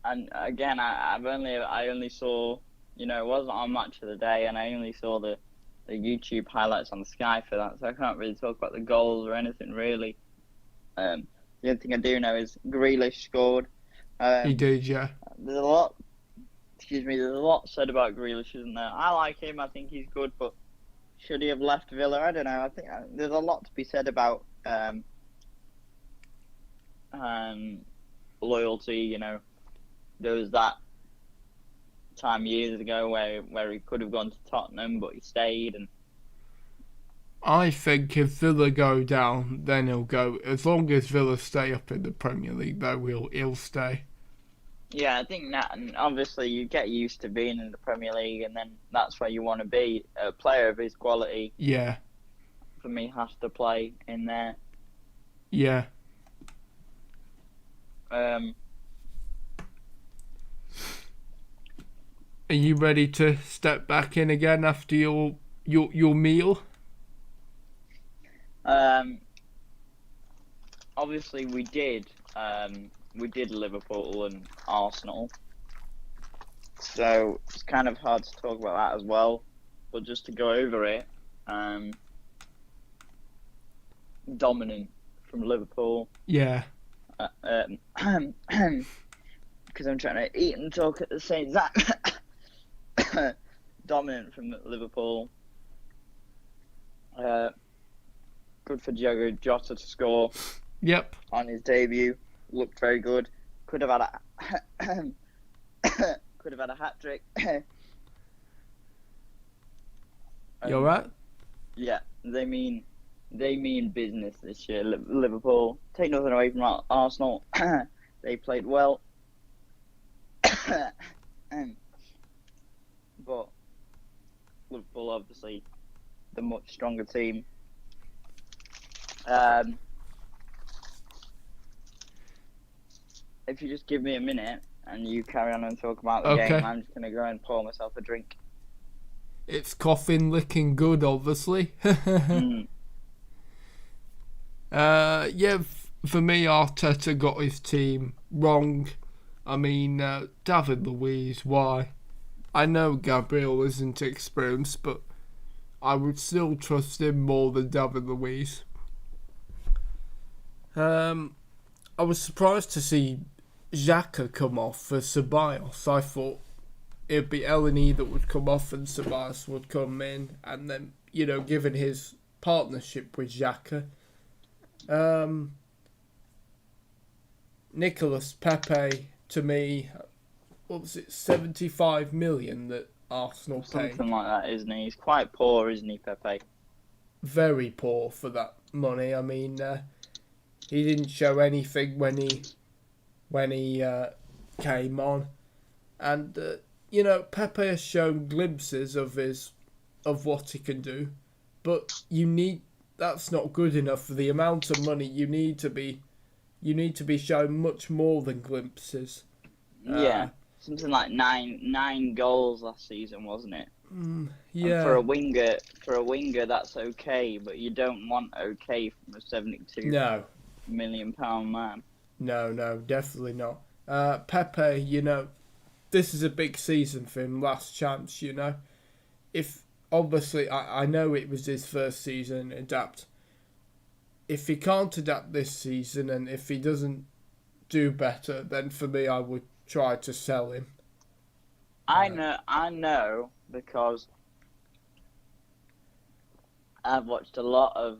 And again, I only saw, it wasn't on Match of the Day, and I only saw the YouTube highlights on Sky for that, so I can't really talk about the goals or anything really. The only thing I do know is Grealish scored. He did, yeah. There's a lot said about Grealish, isn't there? I like him. I think he's good, but should he have left Villa? I don't know. I think there's a lot to be said about loyalty. There was that time years ago where he could have gone to Tottenham, but he stayed. And I think if Villa go down, then he'll go. As long as Villa stay up in the Premier League, though, he'll stay. Yeah, I think that, and obviously you get used to being in the Premier League, and then that's where you want to be. A player of his quality, for me, has to play in there. Yeah. Are you ready to step back in again after your meal? Obviously we did Liverpool and Arsenal, so it's kind of hard to talk about that as well. But just to go over it, dominant from Liverpool. Yeah. Because I'm trying to eat and talk at the same time. Dominant from Liverpool. Good for Diogo Jota to score. Yep. On his debut, looked very good. Could have had a hat trick. You alright? Yeah, they mean business this year. Liverpool, take nothing away from Arsenal. They played well. But Liverpool, obviously, the much stronger team. If you just give me a minute and you carry on and talk about the game, I'm just going to go and pour myself a drink. It's coughing licking good, obviously. Yeah, for me, Arteta got his team wrong. I mean, David Luiz, why? I know Gabriel isn't experienced, but I would still trust him more than David Luiz. I was surprised to see Xhaka come off for Ceballos. I thought it'd be Elneny that would come off and Ceballos would come in, and then, given his partnership with Xhaka. Nicolas Pepe, to me, what was it, 75 million that Arsenal paid? Something like that, isn't he? He's quite poor, isn't he, Pepe? Very poor for that money. I mean, he didn't show anything when he came on, and Pepe has shown glimpses of what he can do, but that's not good enough for the amount of money. You need to be shown much more than glimpses. Yeah, something like nine goals last season, wasn't it? Yeah. And for a winger, that's okay, but you don't want okay from a 72 million pound man. No, definitely not. Pepe, this is a big season for him. Last chance, If obviously, I know it was his first season. Adapt. If he can't adapt this season, and if he doesn't do better, then for me, I would try to sell him. I know, because I've watched a lot of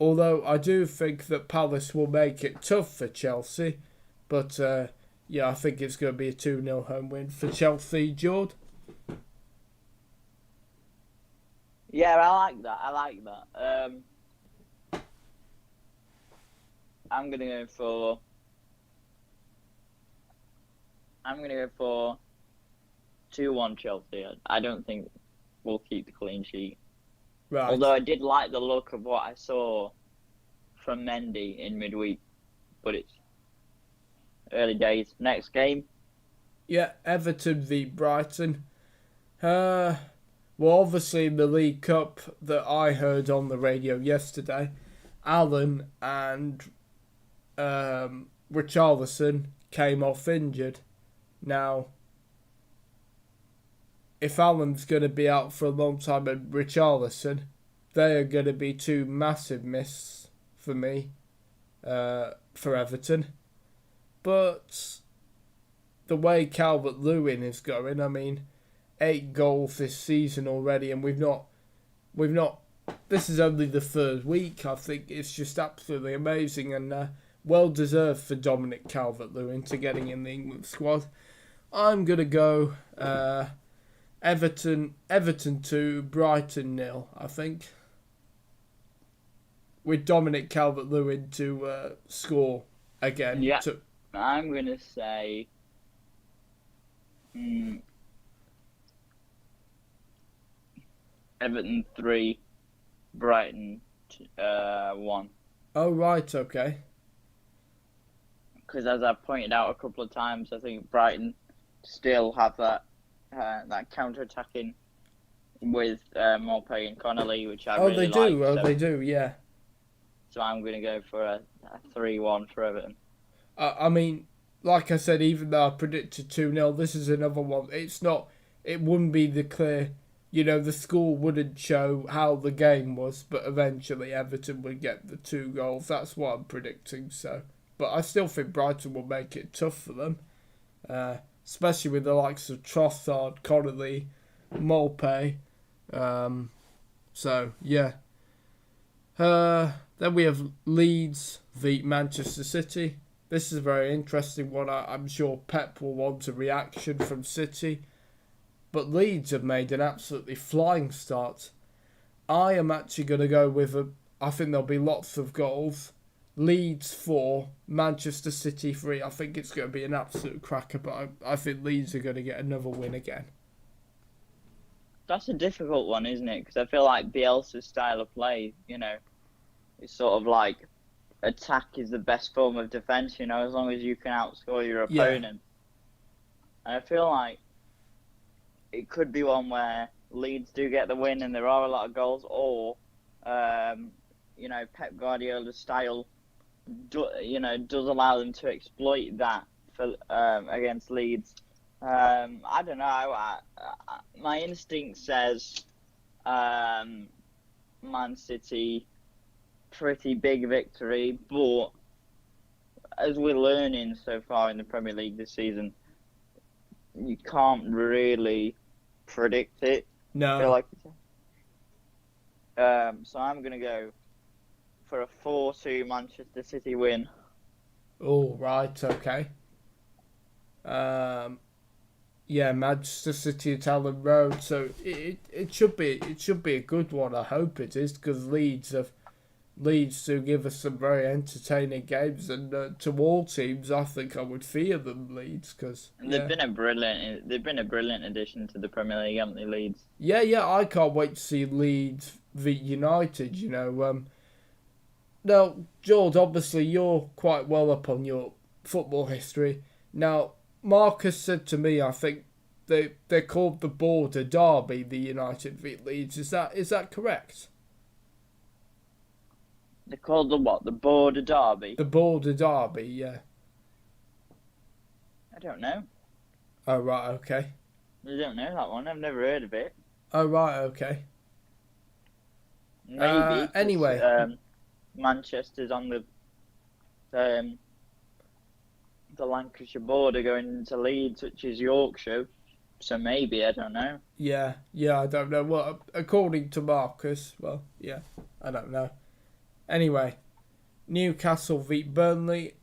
Although I do think that Palace will make it tough for Chelsea. But, yeah, I think it's going to be a 2-0 home win for Chelsea, Jord. Yeah, I like that. I'm gonna go for 2-1 Chelsea. I don't think we'll keep the clean sheet. Right. Although I did like the look of what I saw from Mendy in midweek, but it's early days. Next game. Yeah, Everton v Brighton. Well, obviously in the League Cup that I heard on the radio yesterday, Allen and Richarlison came off injured. Now, if Allen's going to be out for a long time and Richarlison, they are going to be two massive misses for me, for Everton. But the way Calvert-Lewin is going, I mean, 8 goals this season already, and we've not. This is only the third week. I think it's just absolutely amazing and well deserved for Dominic Calvert-Lewin to getting in the England squad. I'm gonna go Everton 2, Brighton 0. I think, with Dominic Calvert-Lewin to score again. Yeah, I'm gonna say. Everton 3, Brighton 1. Oh, right, okay. Because as I've pointed out a couple of times, I think Brighton still have that counter-attacking with Maupay and Connolly, which I really like. They do, yeah. So I'm going to go for a 3-1 for Everton. I mean, like I said, even though I predicted 2-0, this is another one. It wouldn't be the clear... the score wouldn't show how the game was, but eventually Everton would get the 2 goals. That's what I'm predicting. So, but I still think Brighton will make it tough for them, especially with the likes of Trossard, Connolly, Maupay. So yeah. Then we have Leeds v Manchester City. This is a very interesting one. I'm sure Pep will want a reaction from City. But Leeds have made an absolutely flying start. I am actually going to go with I think there'll be lots of goals. Leeds 4, Manchester City 3. I think it's going to be an absolute cracker, but I think Leeds are going to get another win again. That's a difficult one, isn't it? Because I feel like Bielsa's style of play, it's sort of like attack is the best form of defence, as long as you can outscore your opponent. Yeah. And I feel like it could be one where Leeds do get the win and there are a lot of goals, or, Pep Guardiola's style, does allow them to exploit that for against Leeds. I don't know. My instinct says Man City, pretty big victory, but as we're learning so far in the Premier League this season, you can't really predict it. No. I feel like so I'm going to go for a 4-2 Manchester City win. Oh, right, okay. Yeah, Manchester City at Ellen Road, so it should be a good one. I hope it is, because Leeds do give us some very entertaining games, and to all teams, I think I would fear them, Leeds, because they've been a brilliant addition to the Premier League, haven't they, Leeds? Yeah, I can't wait to see Leeds v United. Now, George, obviously you're quite well up on your football history. Now, Marcus said to me, I think they're called the Border Derby, the United v Leeds. Is that correct? They're called the what? The Border Derby? The Border Derby, yeah. I don't know. Oh, right, okay. I don't know that one. I've never heard of it. Oh, right, okay. Maybe. Anyway. Manchester's on the Lancashire border going into Leeds, which is Yorkshire. So maybe, I don't know. Yeah, I don't know. Well, according to Marcus, well, yeah, I don't know. Anyway, Newcastle beat Burnley.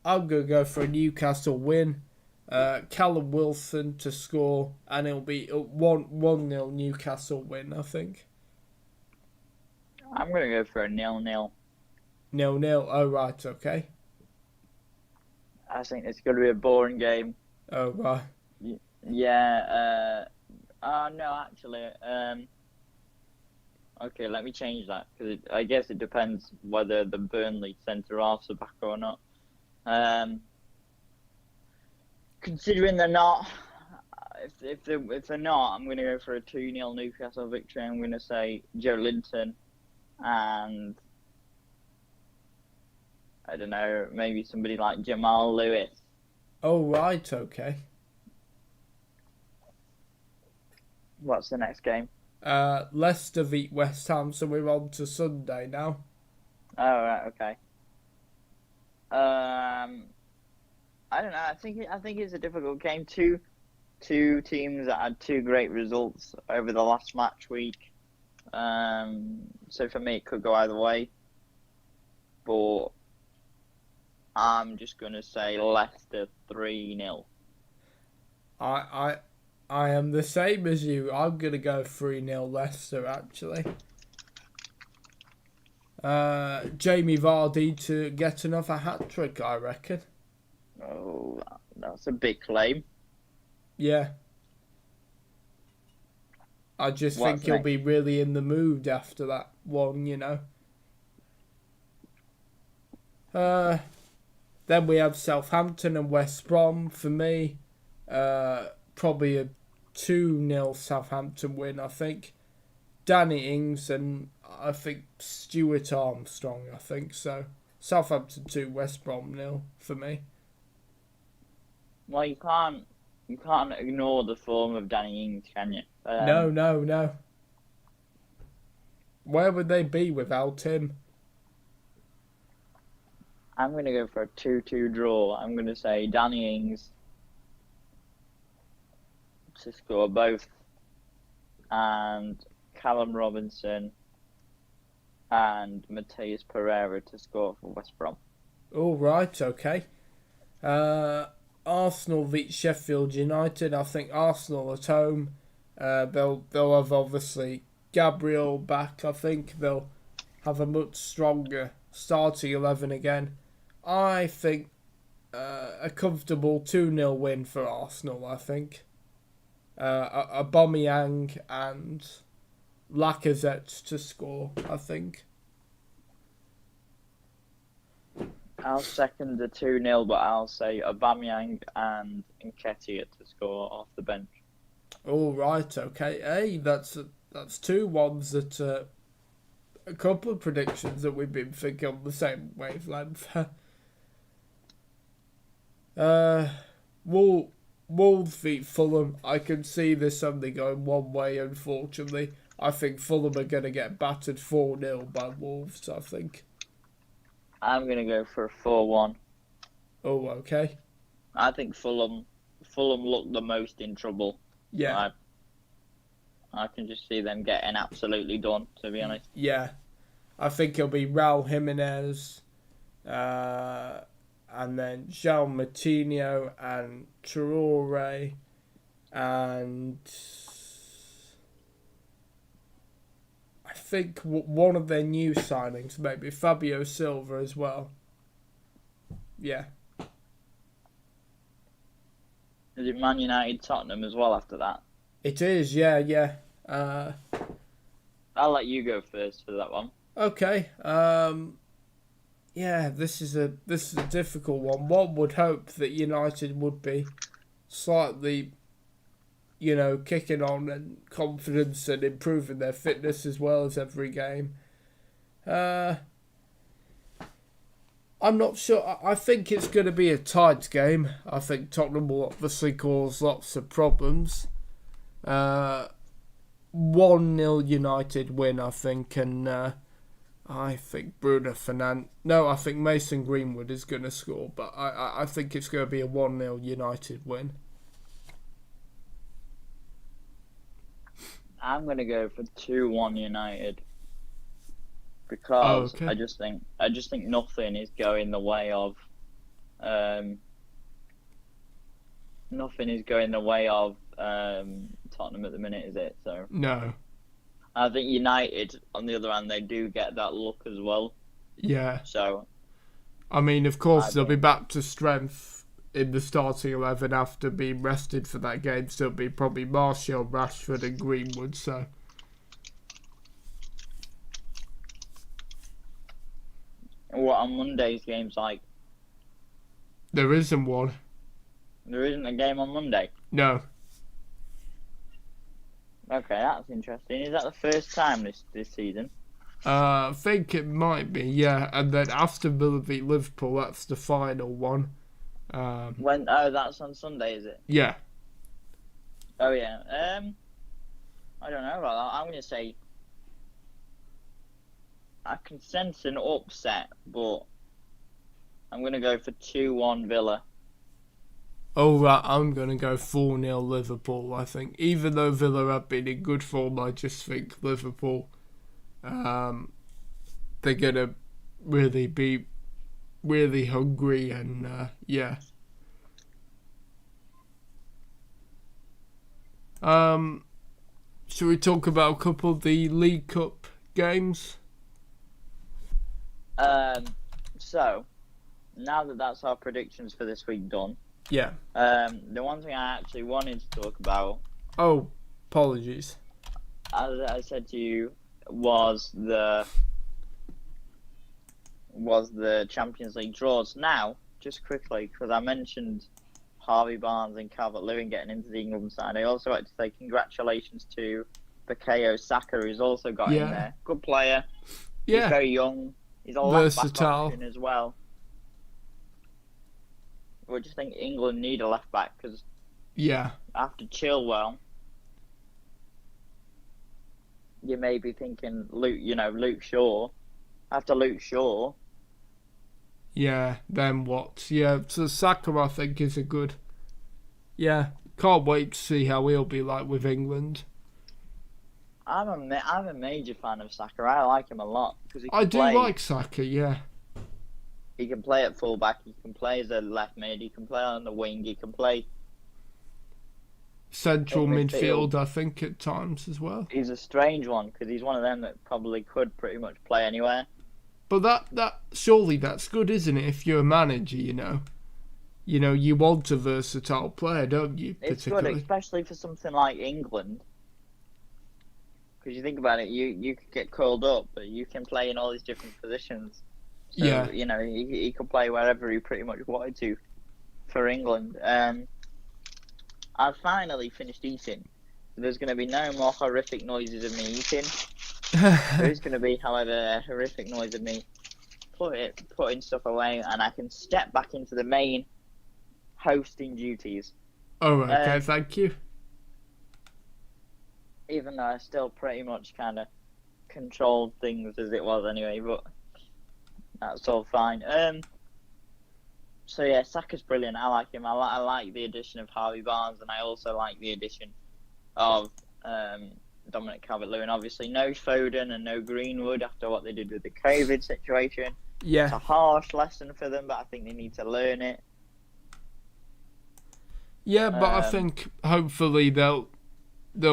I'm going to go for a Newcastle win. Callum Wilson to score, and it'll be a 1-0 Newcastle win, I think. I'm going to go for a 0-0. 0-0, oh right, okay. I think it's going to be a boring game. Oh right. Yeah, no, actually, okay, let me change that, because I guess it depends whether the Burnley centre-halves are back or not. Considering they're not, if they're not, I'm going to go for a 2-0 Newcastle victory. I'm going to say Joe Linton and, I don't know, maybe somebody like Jamal Lewis. Oh right, okay. What's the next game? Leicester beat West Ham, so we're on to Sunday now. Oh, right, okay. I don't know. I think it's a difficult game. Two teams that had two great results over the last match week. So for me, it could go either way. But I'm just gonna say Leicester 3-0. I am the same as you. I'm gonna go 3-0 Leicester actually. Jamie Vardy to get another hat trick, I reckon. Oh, that's a big claim. Yeah. I just think he'll be really in the mood after that one, you know. Then we have Southampton and West Brom. For me, probably a 2-0 Southampton win, I think. Danny Ings and I think Stuart Armstrong, I think so. Southampton 2, West Brom 0 for me. Well, you can't ignore the form of Danny Ings, can you? No. Where would they be without him? I'm going to go for a 2-2 draw. I'm going to say Danny Ings to score both, and Callum Robinson and Mateus Pereira to score for West Brom. All right, okay. Arsenal beat Sheffield United. I think Arsenal at home. They'll have obviously Gabriel back. I think they'll have a much stronger starting 11 again. I think a comfortable 2-0 win for Arsenal, I think. Aubameyang and Lacazette to score, I think. I'll second the 2-0, but I'll say Aubameyang and Nketiah to score off the bench. All right, okay. Hey, that's 2 ones that a couple of predictions that we've been thinking on the same wavelength. Wolves beat Fulham. I can see this only going one way, unfortunately. I think Fulham are going to get battered 4-0 by Wolves, I think. I'm going to go for a 4-1. Oh, okay. I think Fulham look the most in trouble. Yeah. I can just see them getting absolutely done, to be honest. Yeah. I think it'll be Raul Jimenez, and then João Moutinho and Traoré, and I think one of their new signings, maybe Fabio Silva as well. Yeah. Is it Man United Tottenham as well after that? It is, yeah. I'll let you go first for that one. Okay. Yeah, this is a difficult one. One would hope that United would be slightly, kicking on and confidence and improving their fitness as well as every game. I'm not sure. I think it's going to be a tight game. I think Tottenham will obviously cause lots of problems. 1-0 United win, I think, and I think Bruno Fernandes. No, I think Mason Greenwood is going to score, but I think it's going to be a 1-0 United win. I'm going to go for 2-1 United. because okay. I just think nothing is going the way of Tottenham at the minute, is it? So No. I think United, on the other hand, they do get that look as well. Yeah. So I mean, of course, I they'll be think- back to strength in the starting 11 after being rested for that game. So it'll be probably Martial, Rashford, and Greenwood. So what are Monday's games like? there isn't one. There isn't a game on Monday. No. Okay, that's interesting. Is that the first time this season? I think it might be, yeah. And then Aston Villa v Liverpool, that's the final one. That's on Sunday, is it? Yeah. Oh yeah. I don't know about that. I'm gonna say I can sense an upset, but I'm gonna go for 2-1 Villa. Oh, right, I'm going to go 4-0 Liverpool, I think. Even though Villa have been in good form, I just think Liverpool, they're going to really be really hungry and, yeah. Should we talk about a couple of the League Cup games? So, now that that's our predictions for this week done, Yeah. the one thing I actually wanted to talk about, Oh, apologies. as I said to you, was the Champions League draws. Now, just quickly, because I mentioned Harvey Barnes and Calvert-Lewin getting into the England side, I also like to say congratulations to Bukayo Saka, who's also got in there. Good player. He's Yeah. very young. He's a left-back Versatile. option as well. I just think England need a left-back because Yeah. after Chilwell, you may be thinking Luke Shaw. After Luke Shaw, Yeah, then what? Yeah, so Saka, I think, is a good... Yeah, can't wait to see how he'll be like with England. I'm a major fan of Saka. I like him a lot because I do like Saka, yeah. He can play at fullback. He can play as a left mid. He can play on the wing. He can play Central in midfield, midfield. I think, at times as well. He's a strange one because he's one of them that probably could pretty much play anywhere. But that surely that's good, isn't it? If you're a manager, you want a versatile player, don't you? It's Particularly. good, especially for something like England. Because you think about it, you could get called up, but you can play in all these different positions. So, Yeah. He could play wherever he pretty much wanted to for England. I finally finished eating. There's going to be no more horrific noises of me eating. There is going to be, however, a horrific noise of me putting stuff away, and I can step back into the main hosting duties. Oh, okay, thank you. Even though I still pretty much kind of controlled things as it was anyway, but that's all fine. So yeah, Saka's brilliant. I like him. I like the addition of Harvey Barnes, and I also like the addition of Dominic Calvert-Lewin. Obviously, no Foden and no Greenwood after what they did with the COVID situation. It's Yeah. a harsh lesson for them, but I think they need to learn it. Yeah, but I Um, think hopefully they'll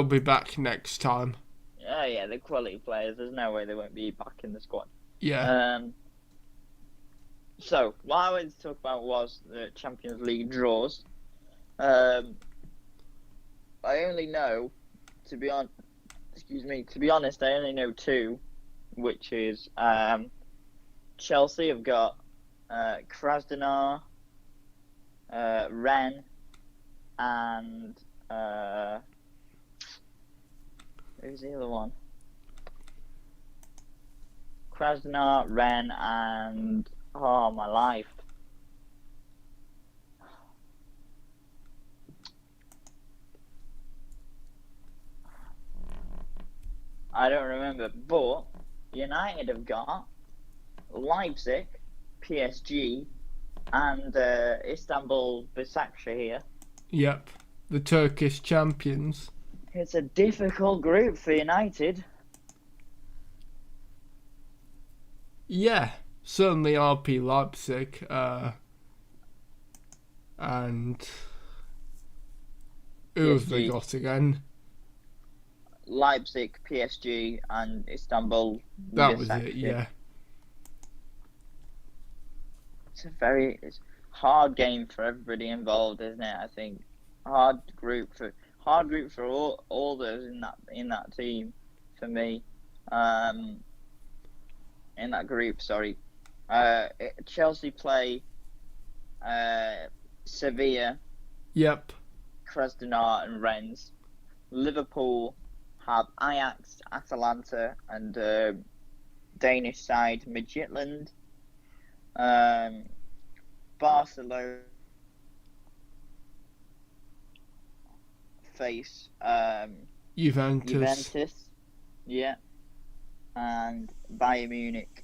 be back next time. Yeah, they're quality players. There's no way they won't be back in the squad. Yeah. So, what I wanted to talk about was the Champions League draws. I only know, to be honest, I only know two, which is Chelsea have got Krasnodar, Rennes, and who's the other one? Krasnodar, Rennes, and oh my life. I don't remember, but United have got Leipzig, PSG, and Istanbul Başakşehir. Yep. The Turkish champions. It's a difficult group for United. Yeah, certainly RB Leipzig, and who have they PSG. got again? Leipzig, PSG, and Istanbul. That was it, Başakşehir. yeah. It's a hard game for everybody involved, isn't it? I think hard group for all those in that team for me. In that group, sorry. Chelsea play Sevilla, Yep. Krasnodar, and Rennes. Liverpool have Ajax, Atalanta, and Danish side Midtjylland. Barcelona face Juventus, yeah, and Bayern Munich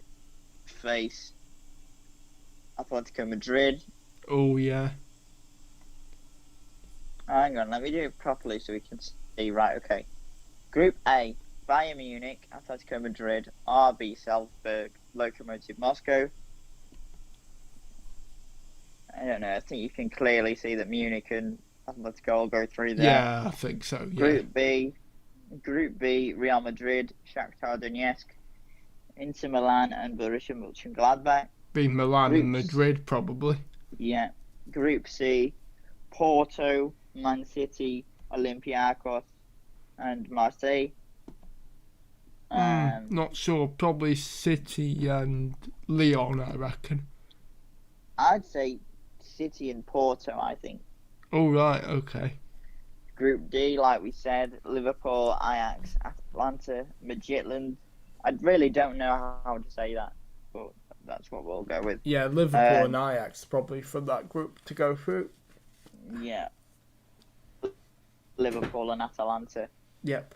face Atletico Madrid. Oh, yeah. Hang on, let me do it properly so we can see. Right, okay. Group A: Bayern Munich, Atletico Madrid, RB Salzburg, Lokomotiv Moscow. I don't know. I think you can clearly see that Munich and Atletico will go through there. Yeah, I think so, yeah. Group B: Real Madrid, Shakhtar Donetsk, Inter Milan, and Borussia Mönchengladbach. Be Milan and Madrid, probably. Yeah. Group C: Porto, Man City, Olympiacos, and Marseille. Not sure. Probably City and Lyon, I reckon. I'd say City and Porto, I think. Oh, right, okay. Group D, like we said, Liverpool, Ajax, Atalanta, Midtjylland. I really don't know how to say that, but that's what we'll go with. Yeah, Liverpool and Ajax probably from that group to go through. Yeah. Liverpool and Atalanta. Yep.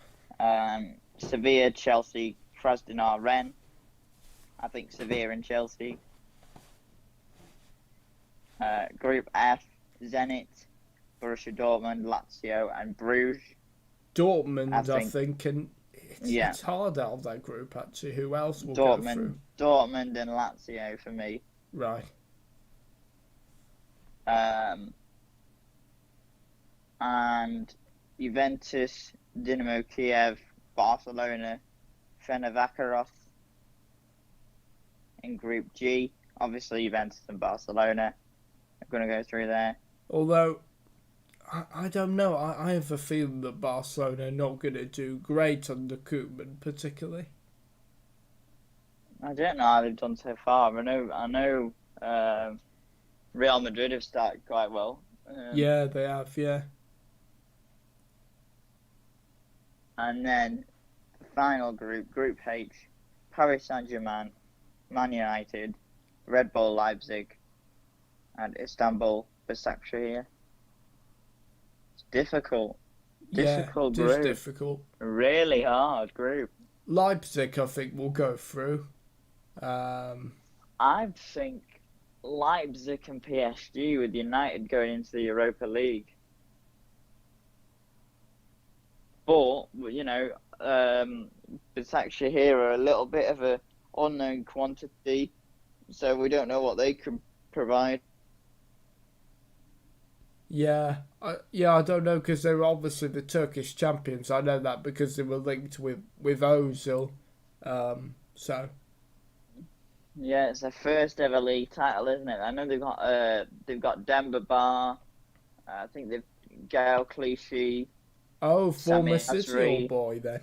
Sevilla, Chelsea, Krasnodar, Rennes. I think Sevilla and Chelsea. Group F, Zenit, Borussia Dortmund, Lazio, and Bruges. Dortmund, I think, and it's hard out of that group, actually. Who else will go through? Dortmund and Lazio for me. Right. And Juventus, Dynamo Kiev, Barcelona, Fenerbahce in Group G. Obviously, Juventus and Barcelona are going to go through there. Although, I don't know. I have a feeling that Barcelona are not going to do great under Koeman, particularly. I don't know how they've done so far. I know. Real Madrid have started quite well. Yeah, they have. Yeah. And then the final group, Group H, Paris Saint-Germain, Man United, Red Bull Leipzig, and Istanbul Başakşehir. It's difficult. Difficult group. It is difficult. Really hard group. Leipzig, I think, will go through. I think Leipzig and PSG with United going into the Europa League. But, you know, Başakşehir are a little bit of an unknown quantity, so we don't know what they can provide. Yeah, I don't know, because they're obviously the Turkish champions. I know that because they were linked with Ozil. So. Yeah, it's their first ever league title, isn't it? I know they've got Demba Ba. I think they've Gael Clichy. Oh, former Samir City Nasri. old boy then.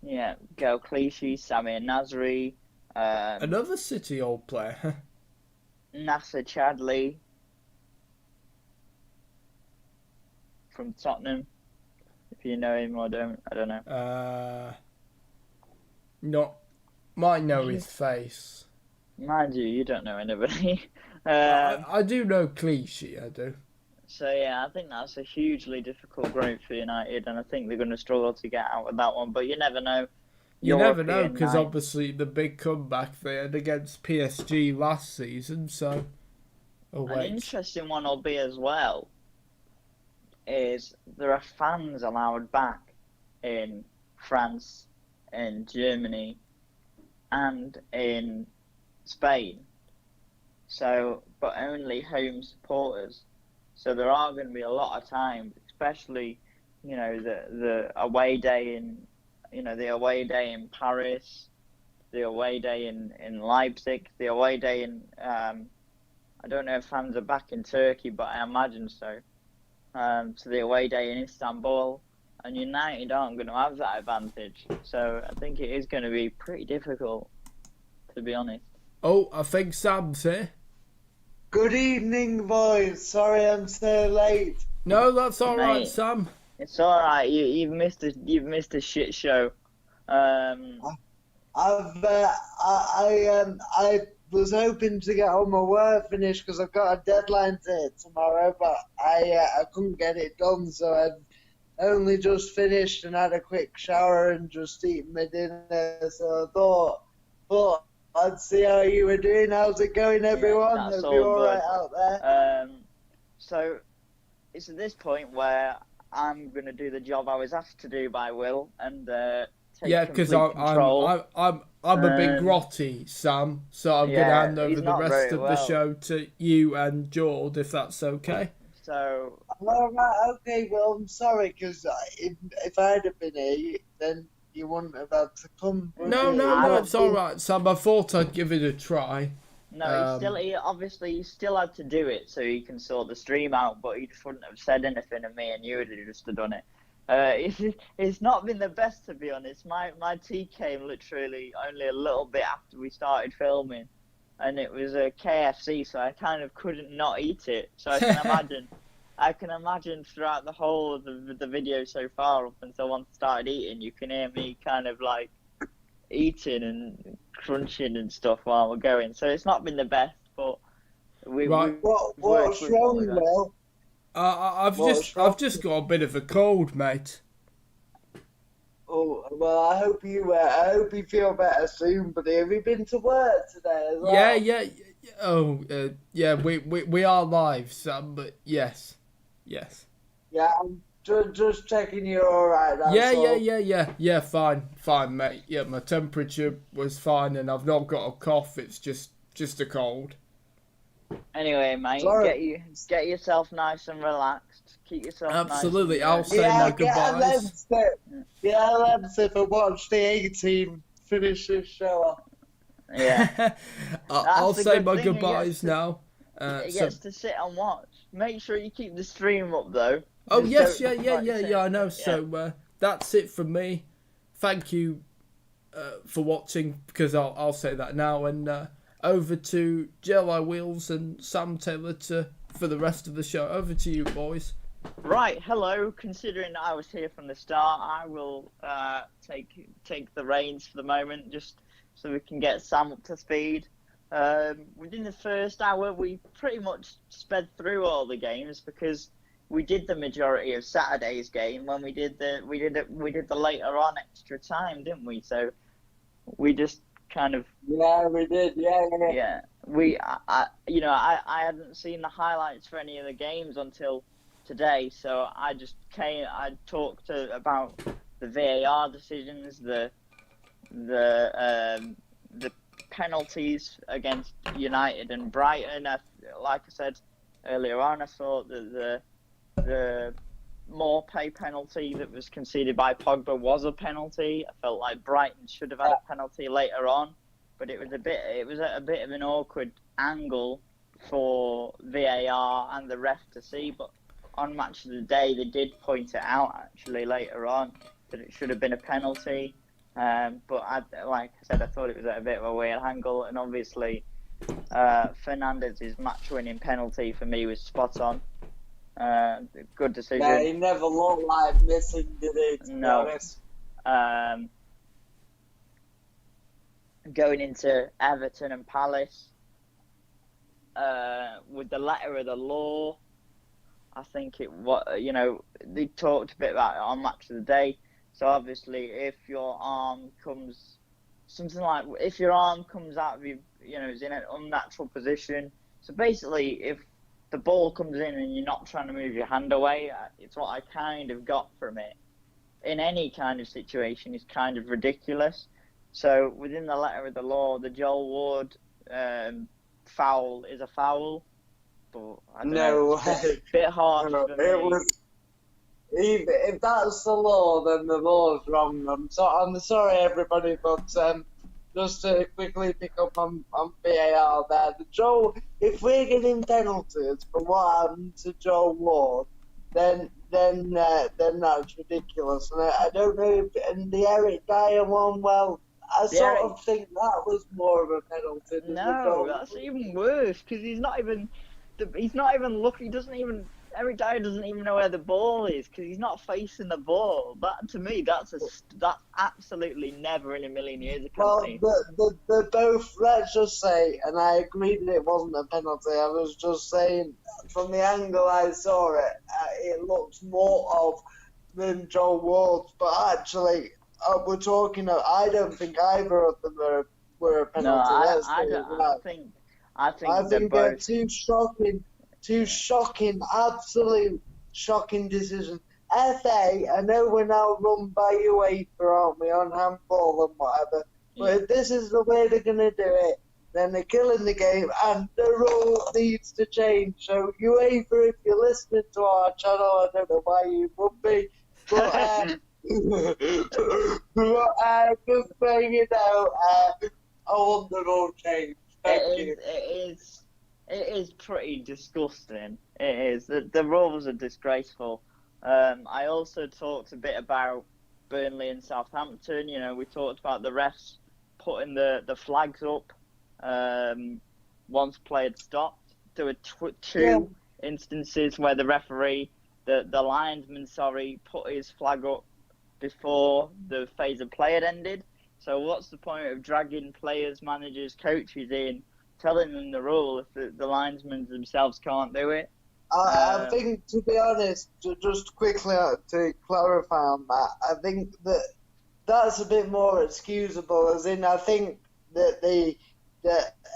Yeah, Gael Clichy, Samir Nasri. Another City old player. Nasser Chadli from Tottenham. If you know him or don't, I don't know. Might know his face. Mind you don't know anybody. I do know Clichy, I do. So yeah, I think that's a hugely difficult group for United, and I think they're going to struggle to get out with that one. But you never know. You never know, because obviously the big comeback they had against PSG last season. So, an interesting one will be as well is there are fans allowed back in France and Germany and in Spain. So, but only home supporters. So there are going to be a lot of times, especially, the away day the away day in Paris, the away day in Leipzig, the away day in I don't know if fans are back in Turkey, but I imagine so. So the away day in Istanbul, and United aren't going to have that advantage. So I think it is going to be pretty difficult, to be honest. Oh, I think Sam's here. Good evening, boys. Sorry I'm so late. No, that's all right, Mate. Sam. It's all right. You've missed a shit show. I was hoping to get all my work finished because I've got a deadline to hit tomorrow, but I couldn't get it done, so I've only just finished and had a quick shower and just eaten my dinner. So I thought I'd see how you were doing. How's it going, everyone? That's Hope you're all all good. right out there. So it's at this point where I'm gonna do the job I was asked to do by Will and take Because complete control. I'm a bit grotty, Sam. So I'm gonna hand over he's the not rest very of the well. show to you and Jord, if that's okay. So All right, okay, well, I'm sorry, because if I'd have been here, then you wouldn't have had to come. would No, you? no, it's all right, Sam. I thought I'd give it a try. no, he still had to do it so he can sort the stream out, but he just wouldn't have said anything to me, and you would have just have done it. It's not been the best, to be honest. My tea came literally only a little bit after we started filming, and it was a KFC, so I kind of couldn't not eat it. So I can imagine throughout the whole of the video so far, up until once I started eating, you can hear me kind of like eating and crunching and stuff while we're going. So it's not been the best, but Right. What's wrong, Will? I've just got a bit of a cold, mate. Oh, well, I hope you feel better soon, buddy. Have you been to work today as well? Yeah. Oh, yeah. We are live, Sam. But yes. Yeah, I'm just checking you're all right. Yeah. Fine, mate. Yeah, my temperature was fine, and I've not got a cough. It's just a cold. Anyway, mate, Sorry. get yourself nice and relaxed. Keep yourself Absolutely. Nice and I'll say my goodbyes. Let's if I watch the A-Team finish this show off. Yeah. I'll the say good my thing, he goodbyes gets to- now. He So- gets to sit and watch. Make sure you keep the stream up, though. Oh Just yes, don't- yeah. I know. Yeah. So that's it from me. Thank you for watching. Because I'll say that now. And over to Jello Wheels and Sam Taylor for the rest of the show. Over to you, boys. Right, hello. Considering I was here from the start, I will take the reins for the moment, just so we can get Sam up to speed. Within the first hour, we pretty much sped through all the games because we did the majority of Saturday's game when we did the later on extra time, didn't we? So we just kind of Yeah, we did. Yeah. I hadn't seen the highlights for any of the games until today, so I talked about the VAR decisions, the penalties against United and Brighton. Like I said earlier on, I thought that the Morpay penalty that was conceded by Pogba was a penalty. I felt like Brighton should have had a penalty later on, but it was a bit of an awkward angle for VAR and the ref to see. But on Match of the Day, they did point it out actually later on that it should have been a penalty. But like I said, I thought it was at a bit of a weird angle, and obviously Fernandez's match-winning penalty for me was spot on. Good decision. Yeah, he never looked like missing, did he? To be honest. Going into Everton and Palace, with the letter of the law, I think they talked a bit about it on Match of the Day. So obviously, if your arm comes out of you, is in an unnatural position. So basically, if the ball comes in and you're not trying to move your hand away, it's what I kind of got from it. In any kind of situation is kind of ridiculous. So within the letter of the law, the Joel Ward foul is a foul, but I don't know, it's a bit harsh No, for it me. was. If that's the law, then the law's wrong. I'm sorry, everybody, but just to quickly pick up on VAR there, if we're getting penalties for what happened to Joe Ward, then that's ridiculous. And I don't know if and the Eric Dyer one, well, I sort of think that was more of a penalty than the Joe. That's even worse because he's not even looking. He doesn't even. Eric Dyer doesn't even know where the ball is because he's not facing the ball. That to me, that's absolutely never in a million years a penalty. Well, they're both. Let's just say, and I agree that it wasn't a penalty. I was just saying, from the angle I saw it, it looks more of than Joe Ward's. But actually, we're talking. I don't think either of them were a penalty. No, I think they're two shocking, absolute shocking decisions. FA, I know we're now run by UEFA, aren't we, on handball and whatever, but if this is the way they're going to do it, then they're killing the game, and the rule needs to change. So UEFA, if you're listening to our channel, I don't know why you would be, but just saying it out, I want the rule changed. Thank you. It is pretty disgusting. It is. The rules are disgraceful. I also talked a bit about Burnley and Southampton. You know, we talked about the refs putting the flags up once play had stopped. There were two instances where the referee, the linesman, put his flag up before the phase of play had ended. So what's the point of dragging players, managers, coaches in, telling them the rule if the linesmen themselves can't do it? I think, to be honest, just quickly to clarify on that, I think that's a bit more excusable. As in, I think that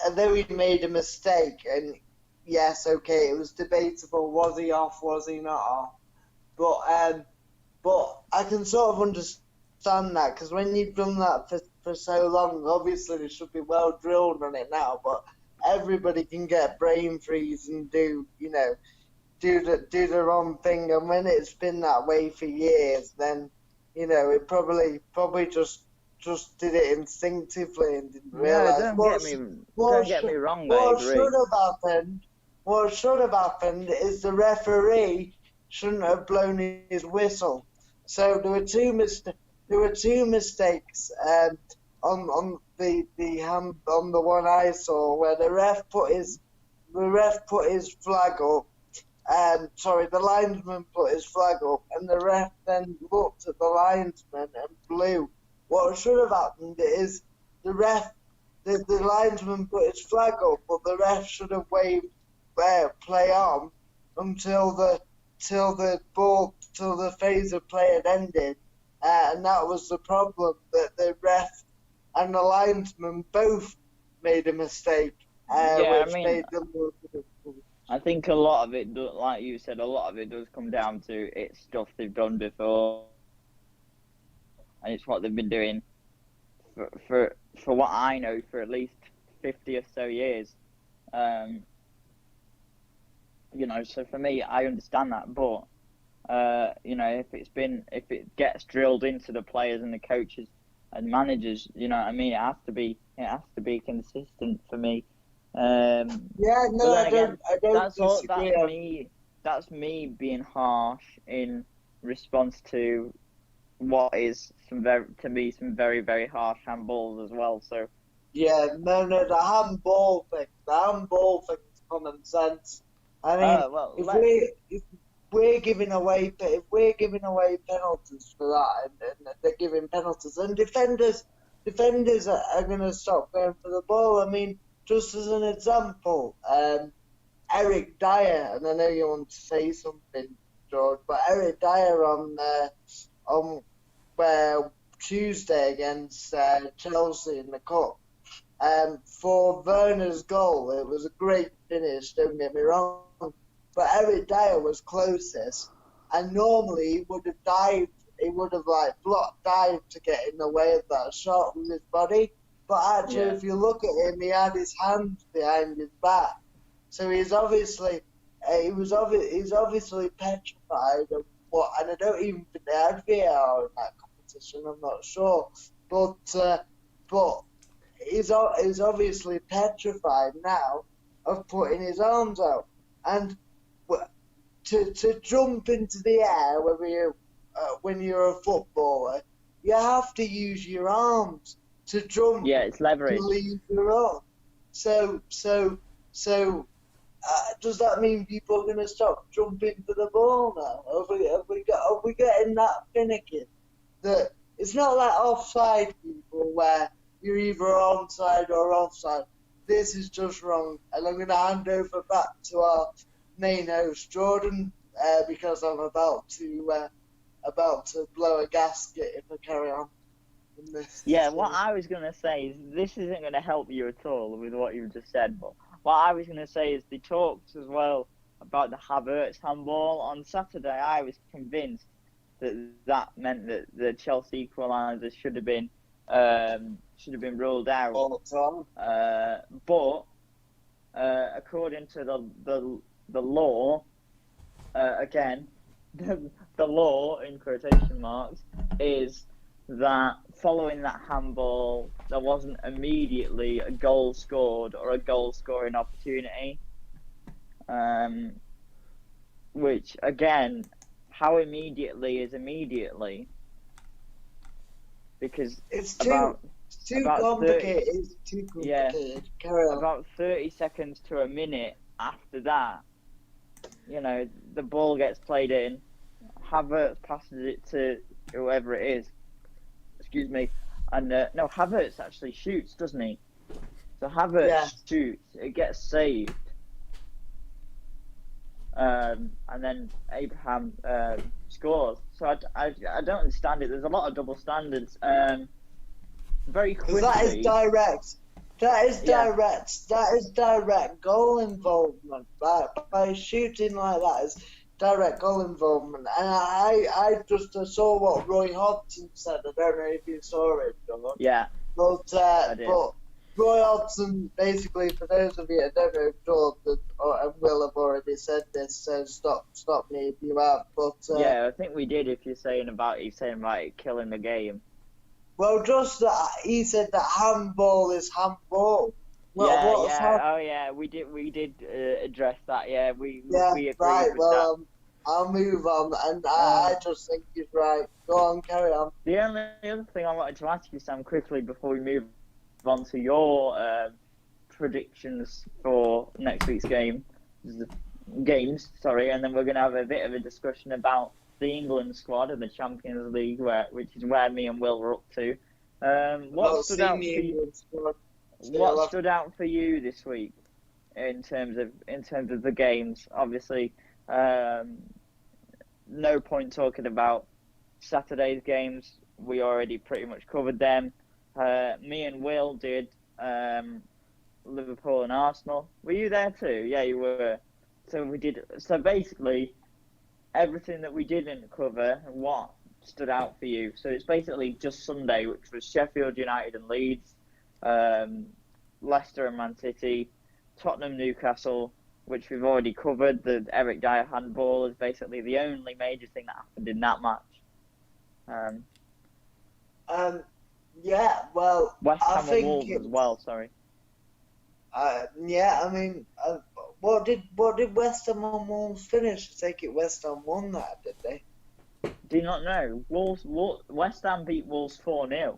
although he made a mistake, and yes, okay, it was debatable. Was he off? Was he not off? But I can sort of understand that, because when you've done that for so long, obviously they should be well drilled on it now. But everybody can get brain freeze and do the wrong thing, and when it's been that way for years, then it probably just did it instinctively and didn't realise. Don't get me wrong. What should have happened is the referee shouldn't have blown his whistle. So there were two mistakes on the one I saw, where the ref put his flag up. The linesman put his flag up, and the ref then looked at the linesman and blew. What should have happened is the linesman put his flag up, but the ref should have waved play on until the phase of play had ended, and that was the problem, that the ref and the linesman both made a mistake, made them more difficult. I think a lot of it, like you said, does come down to it's stuff they've done before, and it's what they've been doing for what I know for at least 50 or so years. So for me, I understand that, but if it gets drilled into the players and the coaches and managers, it has to be consistent for me. I don't disagree. That's me being harsh in response to what is some very, very harsh handballs as well. So the handball thing is common sense. I mean, if we're giving away penalties for that, and they're giving penalties, and defenders are going to stop going for the ball. I mean, just as an example, Eric Dyer, and I know you want to say something, George, but Eric Dyer on Tuesday against Chelsea in the cup, for Werner's goal, it was a great finish, don't get me wrong, but Eric Dyer was closest, and normally he would have dived like blocked dive to get in the way of that shot with his body. But actually, if you look at him, he had his hands behind his back, so he's obviously he's obviously petrified of what. And I don't even think they had VAR in that competition. I'm not sure, but he's obviously petrified now of putting his arms out. And to jump into the air when you're a footballer, you have to use your arms to jump. Yeah, it's leverage. To leave your arm. So does that mean people are going to stop jumping for the ball now? Are we getting that finicky? That it's not like offside people where you're either onside or offside. This is just wrong, and I'm going to hand over back to our main host, Jordan, because I'm about to blow a gasket if I carry on. Yeah, what I was going to say is this isn't going to help you at all with what you just said, but what I was going to say is they talked as well about the Havertz handball. On Saturday, I was convinced that meant that the Chelsea equaliser should have been ruled out. But according to the law, again, the law in quotation marks is that following that handball, there wasn't immediately a goal scored or a goal scoring opportunity. Which again, how immediately is immediately? Because it's too complicated. It's too complicated. Yeah, carry on. About 30 seconds to a minute after that, the ball gets played in. Havertz passes it to whoever it is. Excuse me. And no, Havertz actually shoots, doesn't he? So Havertz shoots, it gets saved. And then Abraham scores. So I don't understand it. There's a lot of double standards. Very quickly. That is direct. That is direct goal involvement. By shooting like that is direct goal involvement. And I just saw what Roy Hodgson said. I don't know if you saw it, John. Yeah. But Roy Hodgson, basically, for those of you, I don't know if Jordan or Will have already said this, so stop me if you have. But yeah, I think we did. If you're saying about it killing the game. Well, just that he said that handball is handball. Well, we did address that. Yeah, we agreed right. with that. I'll move on, and I just think he's right. Go on, carry on. The only other thing I wanted to ask you, Sam, quickly before we move on to your predictions for next week's games, and then we're going to have a bit of a discussion about the England squad and the Champions League, which is where me and Will are up to. What stood out for you this week in terms of the games? Obviously, no point talking about Saturday's games. We already pretty much covered them. Me and Will did Liverpool and Arsenal. Were you there too? Yeah, you were. So we did. So basically, everything that we didn't cover, what stood out for you? So it's basically just Sunday, which was Sheffield United and Leeds, Leicester and Man City, Tottenham, Newcastle, which we've already covered. The Eric Dyer handball is basically the only major thing that happened in that match. Yeah, well, West Ham I think and Wolves as well. Sorry. Yeah, I mean, what did West Ham and Wolves finish? I take it West Ham won that, did they? Do you not know? West Ham beat Wolves 4-0.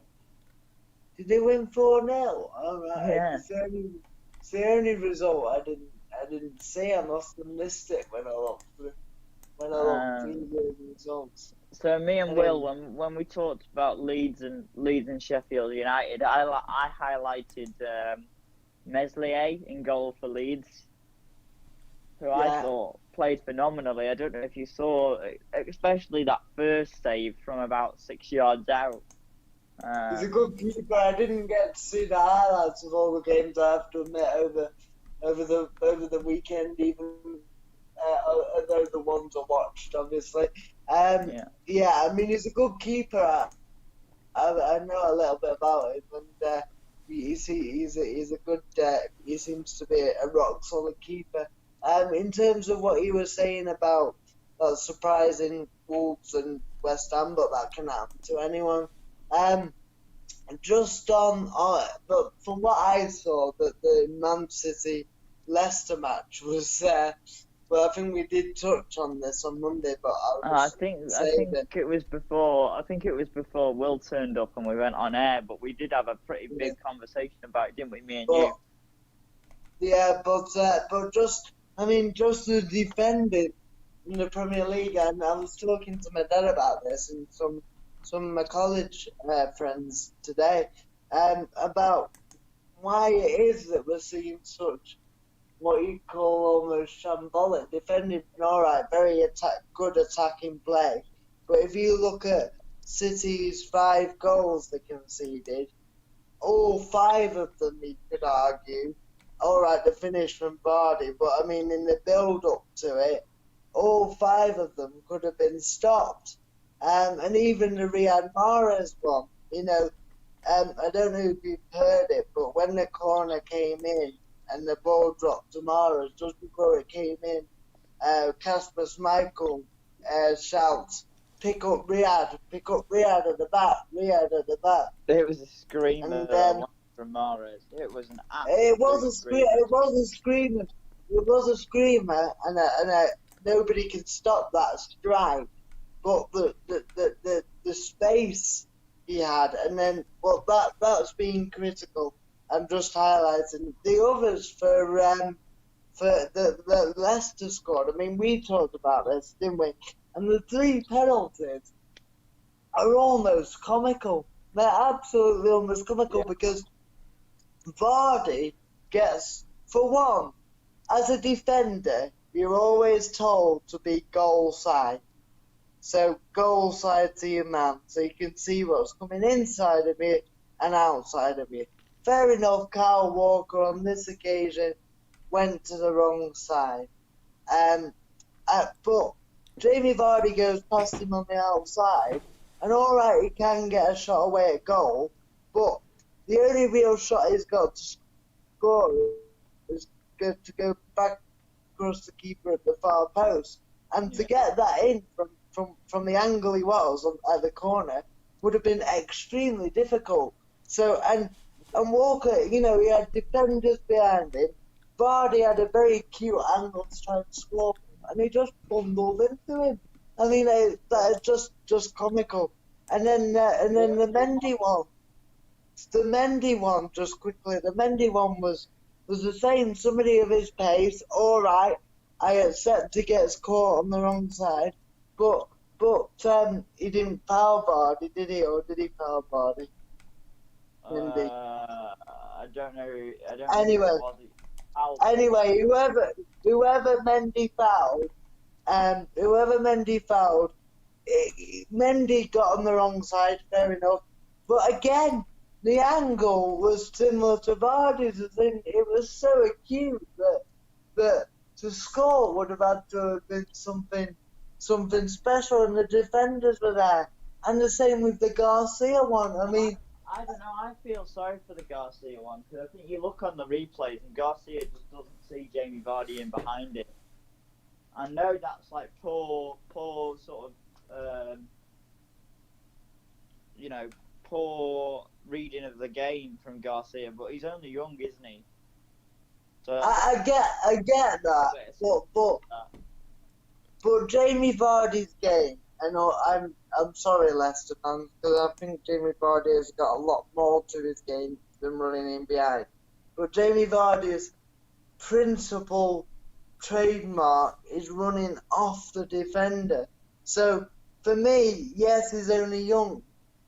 Did they win 4-0? All right. Yeah. It's the only result I didn't see. I must have missed it when I looked through the results. So me and Will, when we talked about Leeds and Sheffield United, I highlighted Meslier in goal for Leeds, who I thought played phenomenally. I don't know if you saw, especially that first save from about 6 yards out. He's a good keeper. I didn't get to see the highlights of all the games, I have to admit, over the weekend, even are the ones I watched, obviously. Yeah. I mean, he's a good keeper. I know a little bit about him, and he's a good. He seems to be a rock solid keeper. In terms of what he was saying about surprising Wolves and West Ham, but that can happen to anyone. Just but from what I saw, that the Man City Leicester match was. Well, I think we did touch on this on Monday, but I think it was before. I think it was before Will turned up and we went on air. But we did have a pretty big conversation about it, didn't we? Me and you. Yeah, but just the defending in the Premier League, and I was talking to my dad about this and some of my college friends today, about why it is that we're seeing such what you call almost shambolic defending. All right, very good attacking play, but if you look at City's 5 goals they conceded, all 5 of them, you could argue, all right, the finish from Vardy, but I mean in the build-up to it, all 5 of them could have been stopped, and even the Riyad Mahrez one, I don't know if you've heard it, but when the corner came in and the ball dropped to Mahrez just before it came in, Kasper Schmeichel shouts, pick up Riyad at the back, Riyad at the back. It was a screamer from Mahrez. It was an absolute It was a screamer, and nobody can stop that strike. But the space he had, and then that's being critical. I'm just highlighting the others for the Leicester squad. I mean, we talked about this, didn't we? And the 3 penalties are almost comical. They're absolutely almost comical because Vardy gets, for one, as a defender, you're always told to be goal side. So goal side to your man, so you can see what's coming inside of you and outside of you. Fair enough, Kyle Walker on this occasion went to the wrong side. But Jamie Vardy goes past him on the outside, and all right, he can get a shot away at goal, but the only real shot he's got to score is to go back across the keeper at the far post, and to get that in from the angle he was at the corner would have been extremely difficult. So and Walker, he had defenders behind him. Vardy had a very cute angle to try and score, and he just bundled into him. I mean, that is just comical. And then the Mendy one. The Mendy one, just quickly. The Mendy one was the same. Somebody of his pace. All right, I accept he gets caught on the wrong side, but he didn't foul Vardy, did he? Or did he foul Vardy? Mendy. I don't know. Anyway, whoever Mendy fouled, Mendy got on the wrong side, fair enough. But again, the angle was similar to Vardy's. It was so acute that to score would have had to have been something special, and the defenders were there. And the same with the Garcia one. I mean, I don't know. I feel sorry for the Garcia one because I think you look on the replays and Garcia just doesn't see Jamie Vardy in behind it. I know that's like poor sort of, poor reading of the game from Garcia, but he's only young, isn't he? So I get that, but Jamie Vardy's game, I'm sorry, Leicester fans, because I think Jamie Vardy has got a lot more to his game than running in behind. But Jamie Vardy's principal trademark is running off the defender. So for me, yes, he's only young,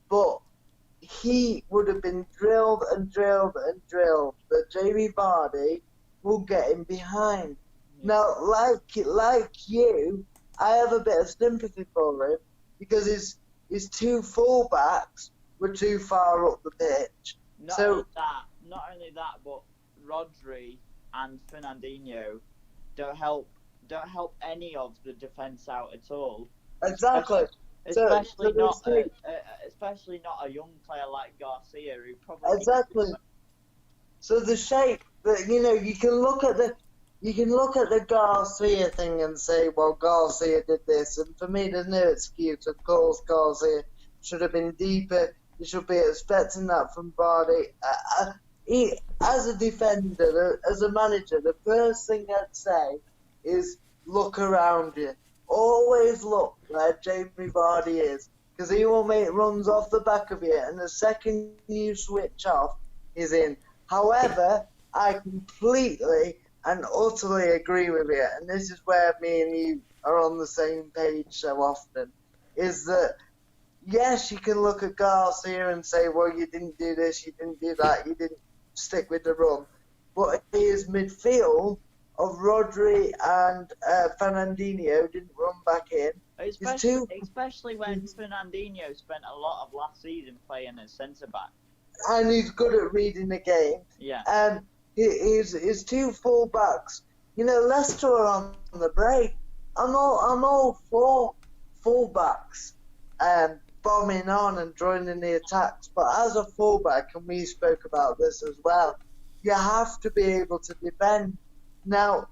but he would have been drilled and drilled and drilled that Jamie Vardy will get him behind. Yeah. Now, like you, I have a bit of sympathy for him because his 2 fullbacks were too far up the pitch. Not only that, but Rodri and Fernandinho don't help don't help any of the defense out at all. Exactly. Especially not so especially not a young player like Garcia, who probably exactly. So the shape that you can look at the Garcia thing and say, well, Garcia did this, and for me, there's no excuse. Of course, Garcia should have been deeper. You should be expecting that from Vardy. As a defender, as a manager, the first thing I'd say is look around you. Always look where Jamie Vardy is, because he will make runs off the back of you, and the second you switch off, he's in. However, I completely and utterly agree with you, and this is where me and you are on the same page so often, is that yes, you can look at Garcia and say, well, you didn't do this, you didn't do that, you didn't stick with the run. But his midfield of Rodri and Fernandinho didn't run back in. Especially when Fernandinho spent a lot of last season playing as centre-back. And he's good at reading the game. Yeah. His two full-backs. Leicester are on the break. I'm all for full-backs bombing on and joining the attacks. But as a full-back, and we spoke about this as well, you have to be able to defend. Now,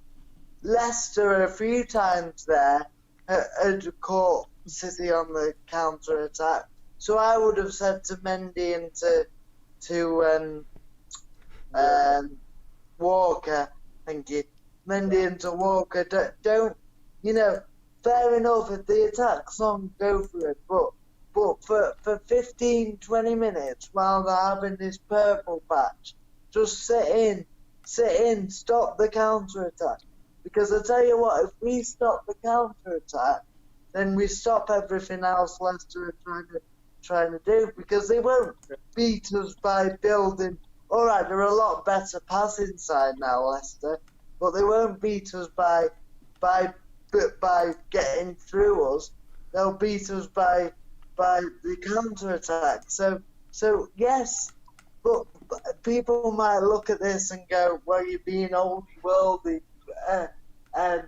Leicester a few times there had caught City on the counter-attack. So I would have said to Mendy and to Walker, thank you, Mendy and to Walker, don't, fair enough, if the attack's on, go for it, but for 15, 20 minutes while they're having this purple patch, just sit in, stop the counter-attack. Because I tell you what, if we stop the counter-attack, then we stop everything else Leicester are trying to do, because they won't beat us by building. All right, they're a lot better passing side now, Leicester, but they won't beat us by getting through us. They'll beat us by the counter attack. So yes, but people might look at this and go, well, you're being old worldly, and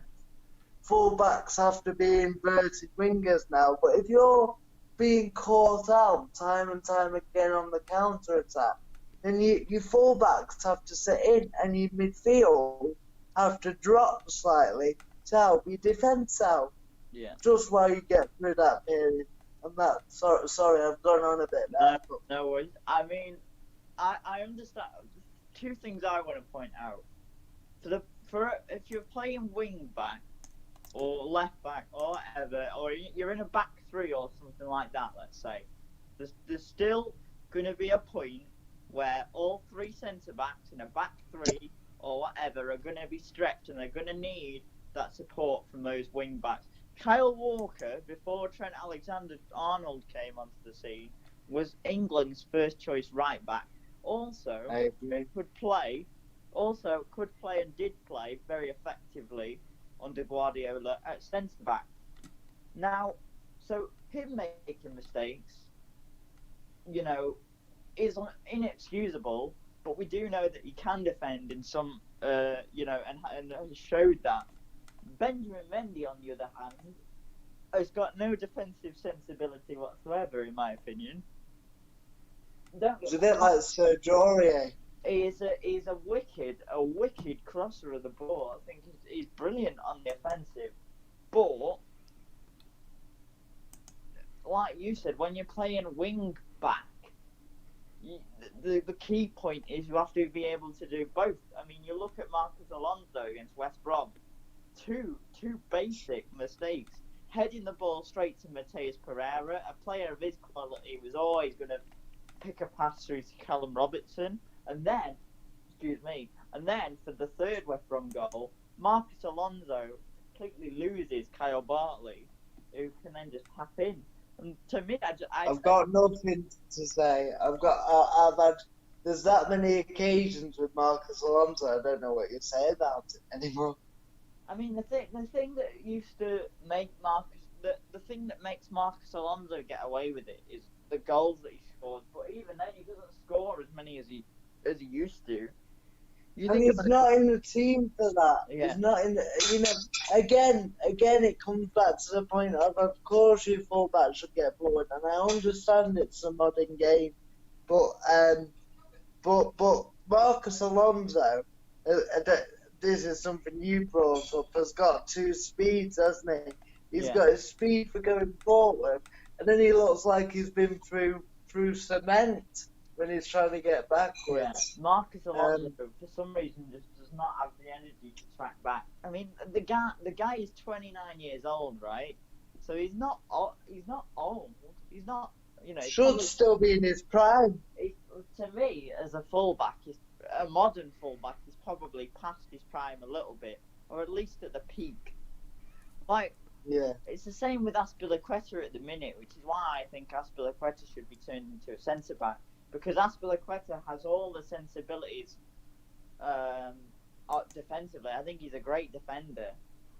fullbacks have to be inverted wingers now. But if you're being caught out time and time again on the counter attack, then your fullbacks have to sit in, and your midfield have to drop slightly to help your defence out. Yeah. Just while you get through that period. And that, sorry, I've gone on a bit there. No worries. I mean, I understand. Two things I want to point out. For if you're playing wing back or left back or whatever, or you're in a back three or something like that, let's say, there's still going to be a point where all three centre backs in a back three or whatever are going to be stretched, and they're going to need that support from those wing backs. Kyle Walker, before Trent Alexander-Arnold came onto the scene, was England's first choice right back. Also, could play and did play very effectively under Guardiola at centre back. Now, so him making mistakes, is inexcusable, but we do know that he can defend in some, and showed that. Benjamin Mendy, on the other hand, has got no defensive sensibility whatsoever, in my opinion. It's a bit like Serge Aurier. He's a wicked crosser of the ball. I think he's brilliant on the offensive, but like you said, when you're playing wing back, the key point is you have to be able to do both. I mean, you look at Marcos Alonso against West Brom. Two basic mistakes. Heading the ball straight to Mateus Pereira, a player of his quality was always going to pick a pass through to Callum Robertson. And then for the third West Brom goal, Marcos Alonso completely loses Kyle Bartley, who can then just tap in. And to me, I've got nothing to say. I've had. There's that many occasions with Marcos Alonso. I don't know what you say about it anymore. I mean, the thing that used to make the thing that makes Marcos Alonso get away with it is the goals that he scores. But even then, he doesn't score as many as he used to. You And think he's about not in the team for that. Yeah. He's not in the, again, it comes back to the point of course your fullback should get forward, and I understand it's a modern game, but Marcus Alonso, this is something you brought up, has got two speeds, hasn't he? He's got his speed for going forward, and then he looks like he's been through cement when he's trying to get backwards. Yeah, Marcus Alonso for some reason just does not have the energy to track back. I mean, the guy is 29 years old, right? So he's not old. He's not, should still be in his prime. To me, as a fullback, a modern fullback is probably past his prime a little bit, or at least at the peak. It's the same with Azpilicueta at the minute, which is why I think Azpilicueta should be turned into a centre back, because Azpilicueta has all the sensibilities defensively. I think he's a great defender,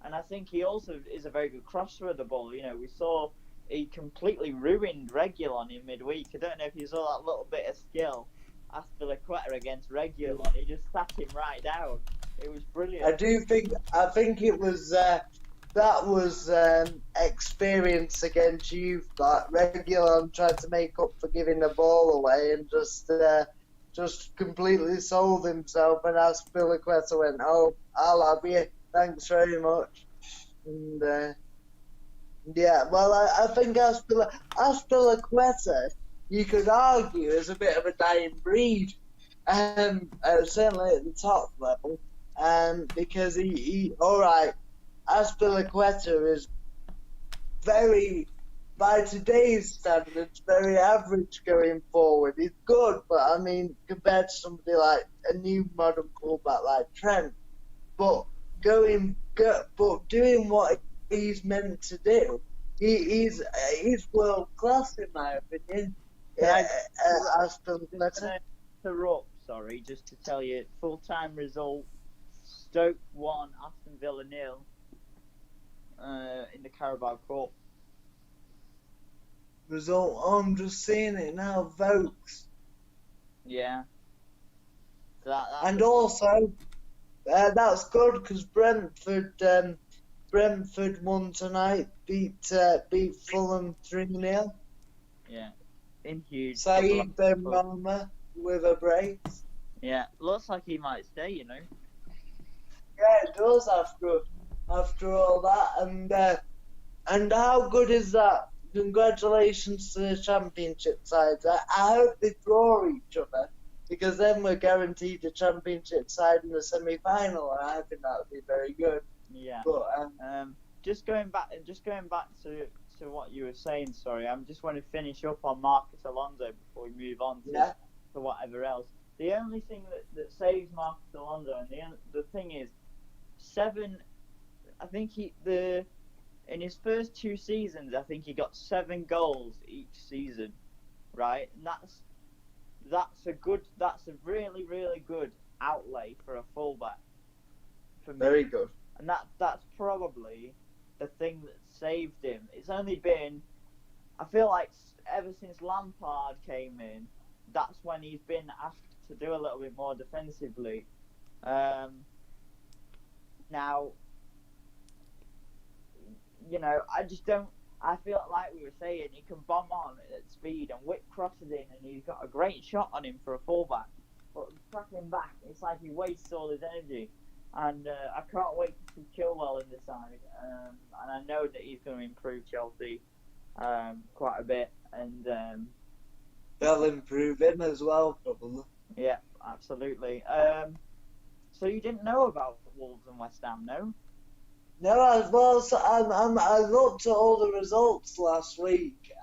and I think he also is a very good crosser of the ball. We saw he completely ruined Reguilon in midweek. I don't know if you saw that little bit of skill, Azpilicueta against Reguilon. He just sat him right down. It was brilliant. I think it was that was experience against youth. That Reguilon tried to make up for giving the ball away and just completely sold himself. And Azpilicueta went, "Oh, I'll have you. Thanks very much." And I think Azpilicueta, you could argue, is a bit of a dying breed. Certainly at the top level, because he all right. Azpilicueta is very, by today's standards, very average going forward. He's good, but I mean, compared to somebody like a new modern fullback like Trent, but doing what he's meant to do, he's world class in my opinion. Azpilicueta. Sorry, just to tell you, full-time result: Stoke 1, Aston Villa 0. In the Carabao Cup. Result, I'm just seeing it now, Vokes. Yeah. And also, that's good because Brentford won tonight, beat Fulham 3-0. Yeah. In huge. Saeed Benrahma with a brace. Yeah, looks like he might stay, Yeah, it does after all that, and how good is that? Congratulations to the championship sides. I hope they draw each other, because then we're guaranteed a championship side in the semi-final, and I think that would be very good. Yeah. But just going back to what you were saying. Sorry, I just want to finish up on Marcus Alonso before we move on to whatever else. The only thing that saves Marcus Alonso, and the thing is, I think in his first 2 seasons, I think he got 7 goals each season, right? And that's a really, really good outlay for a fullback. For me. Very good. And that's probably the thing that saved him. It's only been, I feel like ever since Lampard came in, that's when he's been asked to do a little bit more defensively. Now, I just don't. I feel like we were saying, he can bomb on at speed and whip crosses in, and he's got a great shot on him for a fullback. But tracking back, it's like he wastes all his energy. And I can't wait to see Chilwell in the side. And I know that he's going to improve Chelsea quite a bit. And they'll improve him as well, probably. Yeah, absolutely. So you didn't know about Wolves and West Ham, no? No, I looked at all the results last week,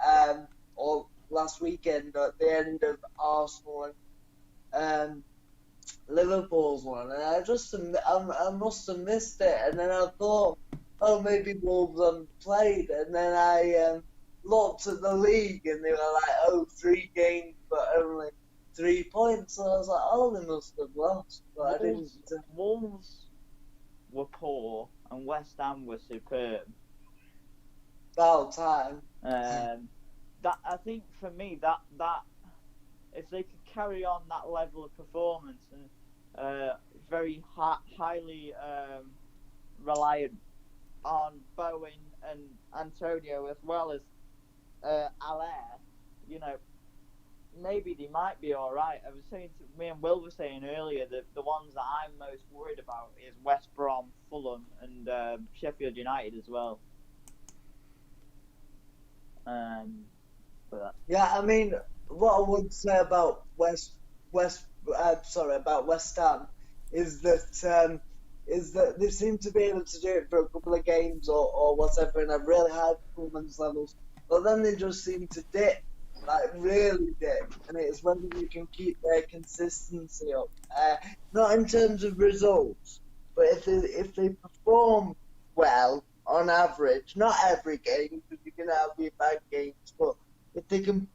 or last weekend at the end of Arsenal and Liverpool's one, and I must have missed it, and then I thought, oh, maybe Wolves played, and then I looked at the league, and they were like, 3 games, but only 3 points, so I was like, oh, they must have lost, but I didn't. Wolves were poor, and West Ham were superb. About time. That I think for me that if they could carry on that level of performance, and very highly reliant on Bowen and Antonio as well as Allaire, you know, maybe they might be all right. I was saying to me and Will were saying earlier that the ones that I'm most worried about is West Brom, Fulham, and Sheffield United as well. Yeah, I mean, what I would say about about West Ham is that they seem to be able to do it for a couple of games or whatever in a really high performance levels, but then they just seem to dip, like really dip, and it's whether they can keep their consistency up. Not in terms of results, but if they perform well on average, not every game, because you can have your bad games, but if they can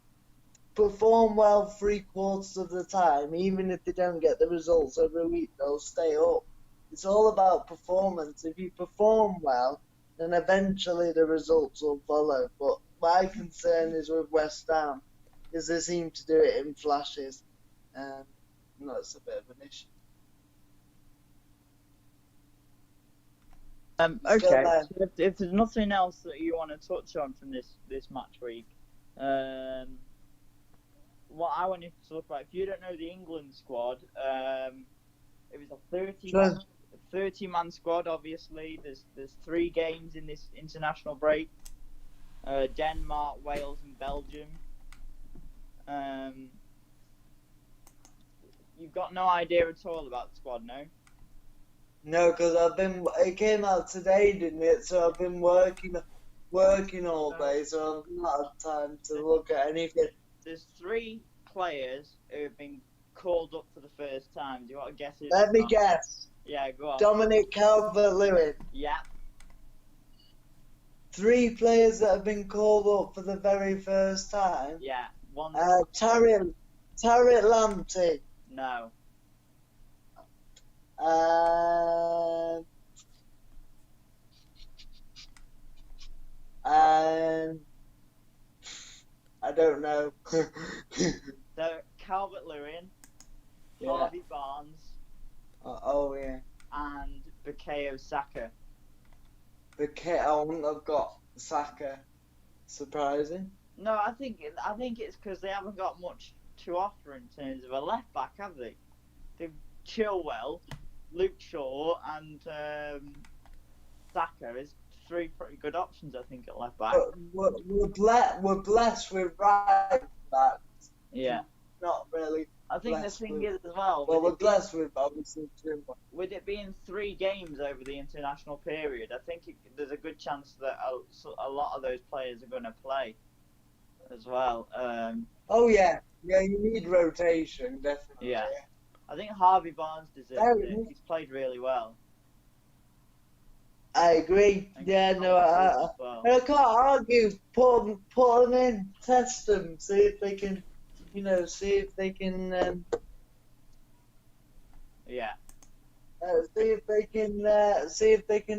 perform well 3/4 of the time, even if they don't get the results every week, they'll stay up. It's all about performance. If you perform well, then eventually the results will follow. But my concern is with West Ham, because they seem to do it in flashes, and that's a bit of an issue. Okay. So if there's nothing else that you want to touch on from this match week, what I wanted to talk about, if you don't know the England squad, it was a 30-man squad. Obviously, there's 3 games in this international break: Denmark, Wales, and Belgium. You've got no idea at all about the squad, no? No, because it came out today, didn't it? So I've been working all day, so I've not had time to look at anything. There's 3 players who have been called up for the first time. Do you want to guess it? Let me guess. Yeah, go on. Dominic Calvert-Lewin. Yeah. 3 players that have been called up for the very first time. Yeah. One. Tariq Lamptey. No. And I don't know. So Calvert-Lewin, Yeah. Harvey Barnes, Oh yeah. and Bukayo Saka. I wouldn't have got Saka. Surprising. No, I think it's because they haven't got much to offer in terms of a left back, have they? They've Chilwell, Luke Shaw, and Saka is 3 pretty good options, I think, at left back. But we're blessed with right backs. Yeah. Not really. I think the thing is as well. Well, we're blessed with obviously 2. With it being 3 games over the international period, I think there's a good chance that a lot of those players are going to play as well. Oh yeah, you need rotation, definitely. Yeah. I think Harvey Barnes deserves it. He's played really well. I agree. Yeah, no, I can't argue. Put them in, test them, see if they can, Yeah. see if they can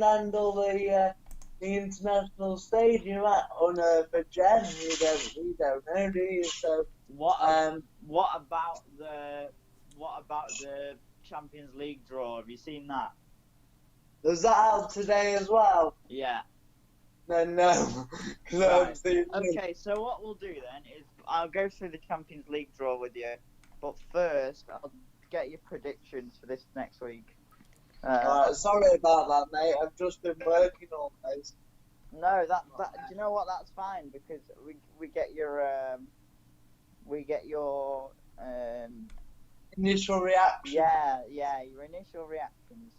handle the international stage. You might for Jen. You don't know, do you? So what about the Champions League draw? Have you seen that? Was that out today as well? Yeah. No. Right. Okay, so what we'll do then is I'll go through the Champions League draw with you, but first I'll get your predictions for this next week. Sorry about that, mate. I've just been working all day. No, that do you know what? That's fine because we get your initial reaction. Yeah, your initial reactions.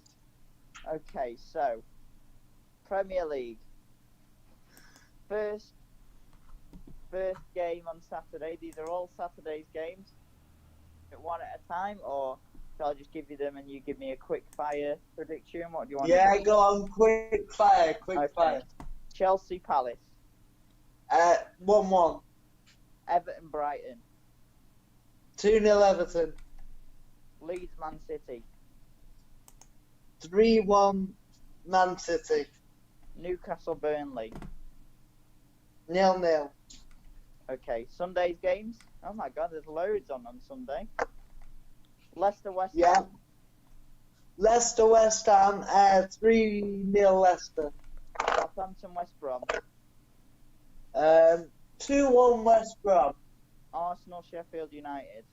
Okay, so Premier League. First game on Saturday. These are all Saturday's games. One at a time, or shall I just give you them and you give me a quick fire prediction? What do you want? Yeah, go on, quick fire. Fire. Chelsea Palace. 1-1. Everton Brighton. 2-0 Everton. Leeds Man City. 3-1 Man City. Newcastle Burnley. 0-0. Okay, Sunday's games. Oh my God, there's loads on Sunday. Leicester West Yeah. Ham. Leicester West Ham 3-0 Leicester. Southampton West Brom. 2-1 West Brom. Arsenal Sheffield United.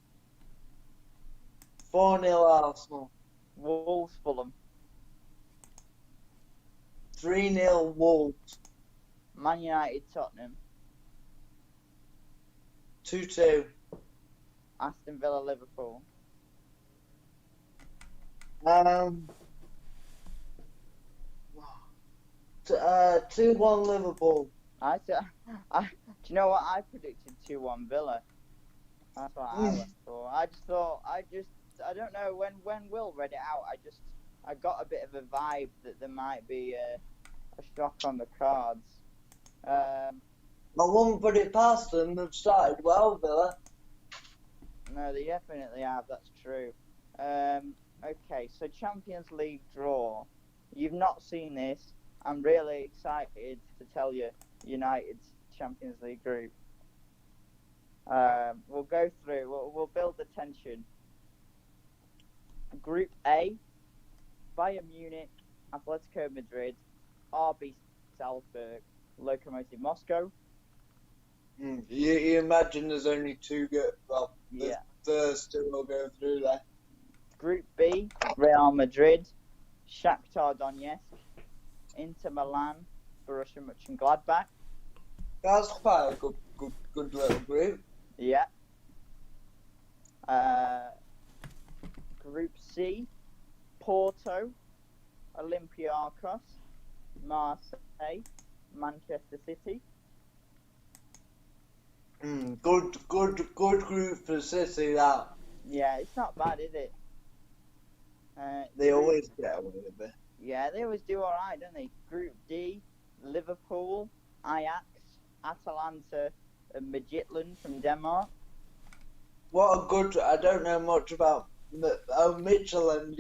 4-0 Arsenal. Wolves Fulham. 3-0 Wolves. Man United Tottenham. 2-2. Aston Villa Liverpool. 2-1 Liverpool. Do you know what I predicted? 2-1 Villa. That's what I went for. I don't know, when Will read it out, I got a bit of a vibe that there might be a shock on the cards. I won't put it past them. They've started well, Villa. No, they definitely have. That's true. Okay, so Champions League draw. You've not seen this. I'm really excited to tell you United's Champions League group. We'll go through. We'll build the tension. Group A: Bayern Munich, Atletico Madrid, RB Salzburg, Lokomotiv Moscow. You imagine there's only two good. Well, the first two will go through there. Group B: Real Madrid, Shakhtar Donetsk, Inter Milan, Borussia Mönchengladbach. That's quite a good little group. Yeah. Group C: Porto, Olympiacos, Marseille, Manchester City. Good group for City, that. Yeah, it's not bad, is it? They always get away with it. Yeah, they always do alright, don't they? Group D: Liverpool, Ajax, Atalanta, and Midtjylland from Denmark. What a good. I don't know much about Midtjylland,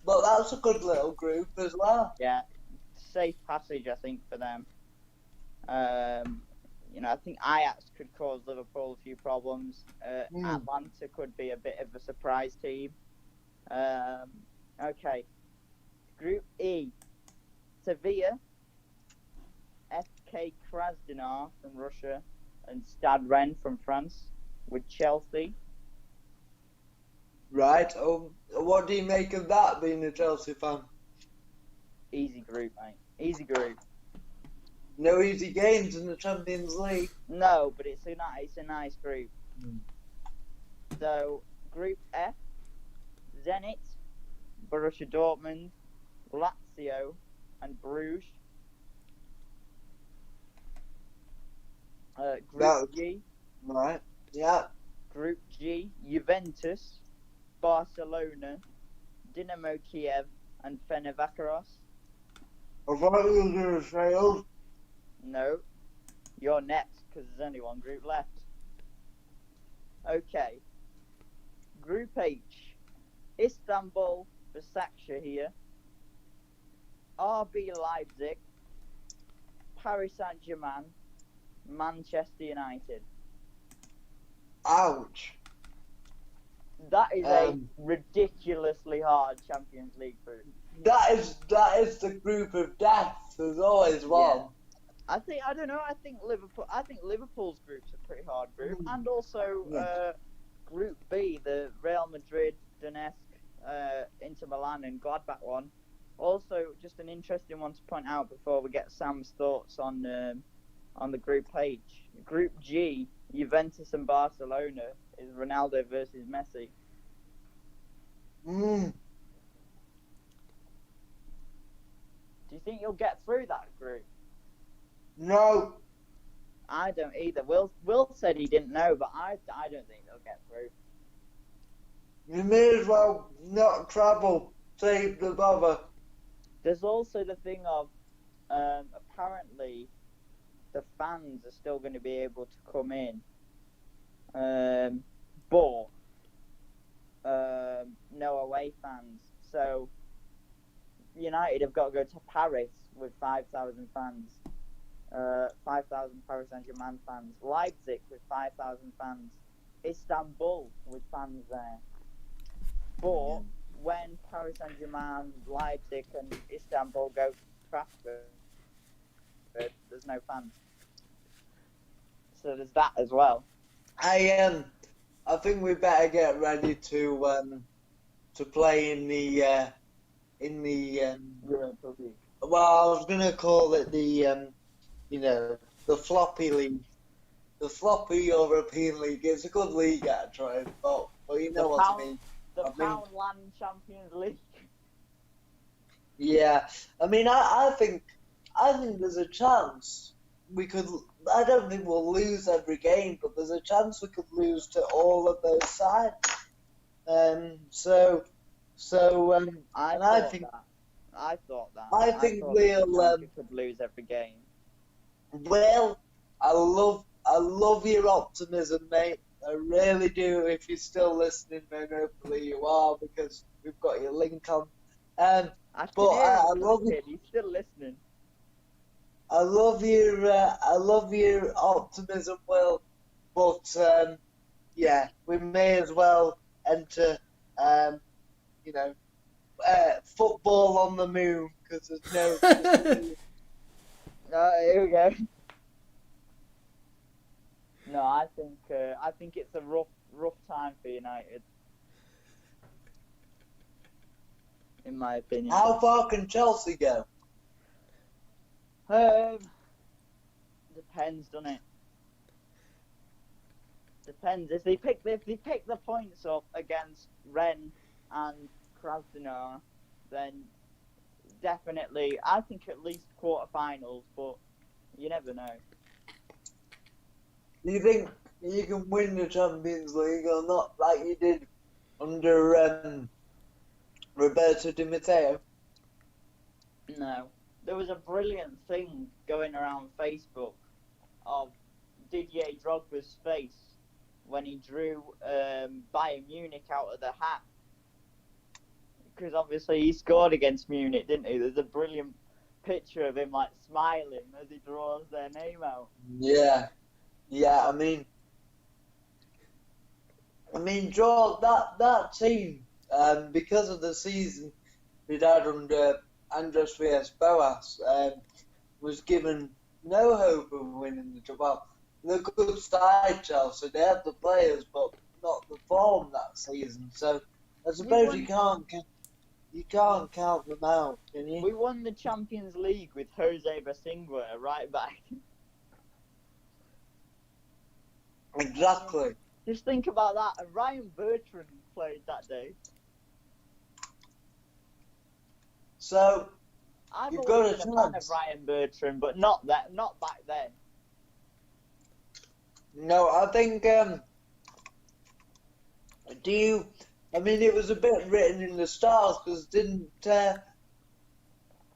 but that's a good little group as well. Yeah, safe passage, I think, for them. I think Ajax could cause Liverpool a few problems. Atlanta could be a bit of a surprise team. Okay. Group E: Sevilla, FK Krasnodar from Russia, and Stade Rennes from France, with Chelsea. Right. What do you make of that, being a Chelsea fan? Easy group, mate. Easy group. No easy games in the Champions League. No, but it's a nice group. So, Group F: Zenit, Borussia Dortmund, Lazio, and Bruges. Group G. Right. Yeah. Group G: Juventus, Barcelona, Dynamo Kiev, and Fenerbahce. I thought you were going to say us. No, you're next because there's only one group left. Okay. Group H: Istanbul, Başakşehir, RB Leipzig, Paris Saint-Germain, Manchester United. Ouch. That is a ridiculously hard Champions League group. That is the group of death. There's always one. Yeah. I think Liverpool's group's a pretty hard group, and also Group B, the Real Madrid, Donetsk, Inter Milan, and Gladbach one. Also, just an interesting one to point out before we get Sam's thoughts on the Group H. Group G, Juventus and Barcelona, is Ronaldo versus Messi. Do you think you'll get through that group? No. I don't either. Will said he didn't know, but I don't think they'll get through. You may as well not travel. Save the bother. There's also the thing of apparently the fans are still going to be able to come in, but no away fans. So United have got to go to Paris with 5,000 fans. 5,000 Paris Saint-Germain fans, Leipzig with 5,000 fans, Istanbul with fans there. But when Paris Saint-Germain, Leipzig, and Istanbul go to Trafford, there's no fans. So there's that as well. I think we better get ready to play in the Europa League. well, I was gonna call it the the floppy league, the floppy European League. It's a good league actually, but you know what I mean. The I mean, Poundland Champions League. Yeah, I mean, I think there's a chance we could. I don't think we'll lose every game, but there's a chance we could lose to all of those sides. I thought that. I think we could lose every game. Well, I love your optimism, mate. I really do. If you're still listening, then hopefully you are, because we've got your link on. I love it. He's still listening. I love your optimism, Will. But yeah, we may as well enter, football on the moon, because there's no. Here we go. No, I think it's a rough time for United, in my opinion. How far can Chelsea go? Depends, doesn't it? Depends. If they pick the points up against Rennes and Krasnodar, then definitely, I think at least quarterfinals, but you never know. Do you think you can win the Champions League or not, like you did under Roberto Di Matteo? No. There was a brilliant thing going around Facebook of Didier Drogba's face when he drew Bayern Munich out of the hat. Because obviously he scored against Munich, didn't he? There's a brilliant picture of him like smiling as he draws their name out. Yeah. I mean, George, that team, because of the season we'd had under Andres Villas-Boas, was given no hope of winning the job. Well, they're good side, Chelsea. They had the players, but not the form that season. So I suppose you can't count them out, can you? We won the Champions League with Jose Basingua right back. Exactly. Just think about that. And Ryan Bertrand played that day. So I've you've always got a been a fan chance. of Ryan Bertrand, but not back then. No, I think. I mean, it was a bit written in the stars, because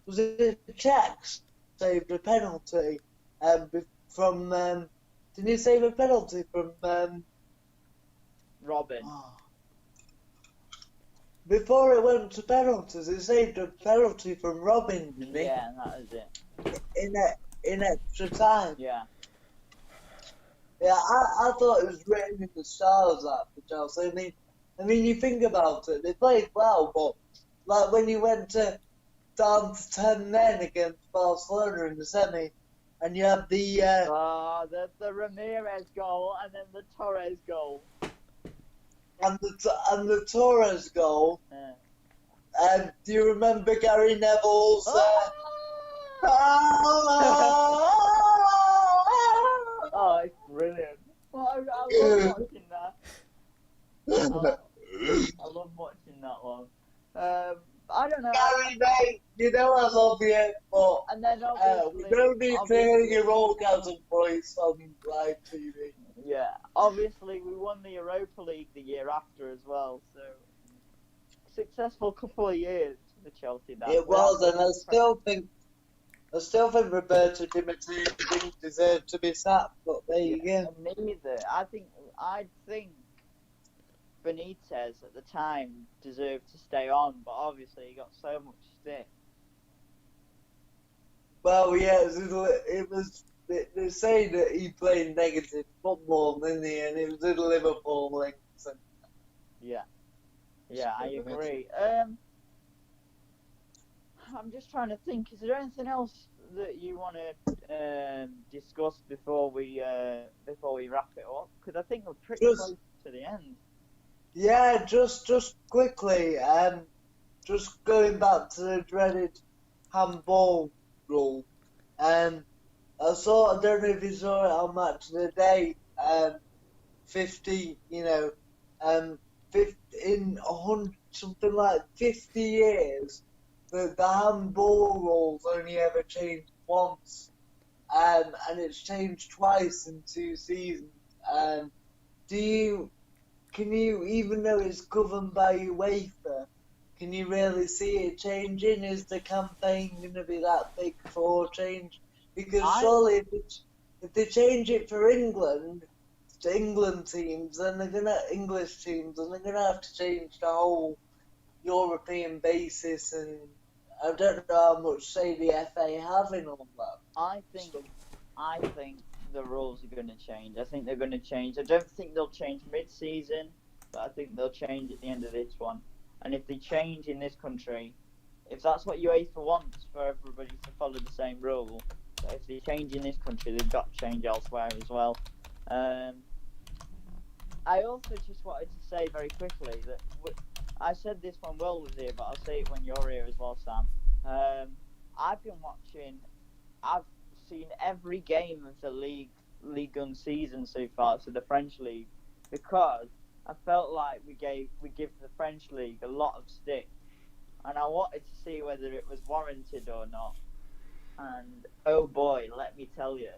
was it Czechs saved a penalty from? Didn't he save a penalty from? Robin. Before it went to penalties, he saved a penalty from Robin, didn't he? Yeah, that was it. In extra time. Yeah. Yeah, I thought it was written in the stars that for Chelsea. I mean, you think about it, they played well, but like when you went down to 10 men against Barcelona in the semi, and you had the Ramirez goal and then the Torres goal. And the Torres goal. Yeah. Do you remember Gary Neville's? Oh, it's brilliant. Well, I love watching that. I love watching that one. I don't know. Gary, mate, you know I love you, but and then we don't need to hear your orgasm voice on live TV. Yeah, obviously we won the Europa League the year after as well, so successful couple of years for Chelsea. It was, and I still think Roberto Di Matteo didn't deserve to be sacked, but there you go. Neither. I think Benitez at the time deserved to stay on, but obviously he got so much stick. Well, yeah, it was. They say that he played negative football, didn't he? And it was in Liverpool links. Yeah. Yeah, I agree. I'm just trying to think. Is there anything else that you want to discuss before we wrap it up? Because I think we're pretty Just close to the end. yeah, just quickly, just going back to the dreaded handball rule. I don't know if you saw it on Match of the Day. 50, um, 50, in 100, something like 50 years, the handball rules only ever changed once, and it's changed twice in 2 seasons. Do you, can you, even though it's governed by UEFA, can you really see it changing? Is the campaign going to be that big for change? Because I surely if they change it for England, to England teams, then English teams, and they're gonna have to change the whole European basis, and I don't know how much say the FA have in all that I think stuff. I think the rules are going to change. I think they're going to change. I don't think they'll change mid-season, but I think they'll change at the end of this one. And if they change in this country, if that's what UEFA wants for everybody to follow the same rule, but if they change in this country, they've got to change elsewhere as well. I also just wanted to say very quickly that I said this when Will was here, but I'll say it when you're here as well, Sam. I've been watching. I've seen every game of the Ligue 1 season so far, so the French league, because I felt like we give the French league a lot of stick, and I wanted to see whether it was warranted or not. And oh boy, let me tell you,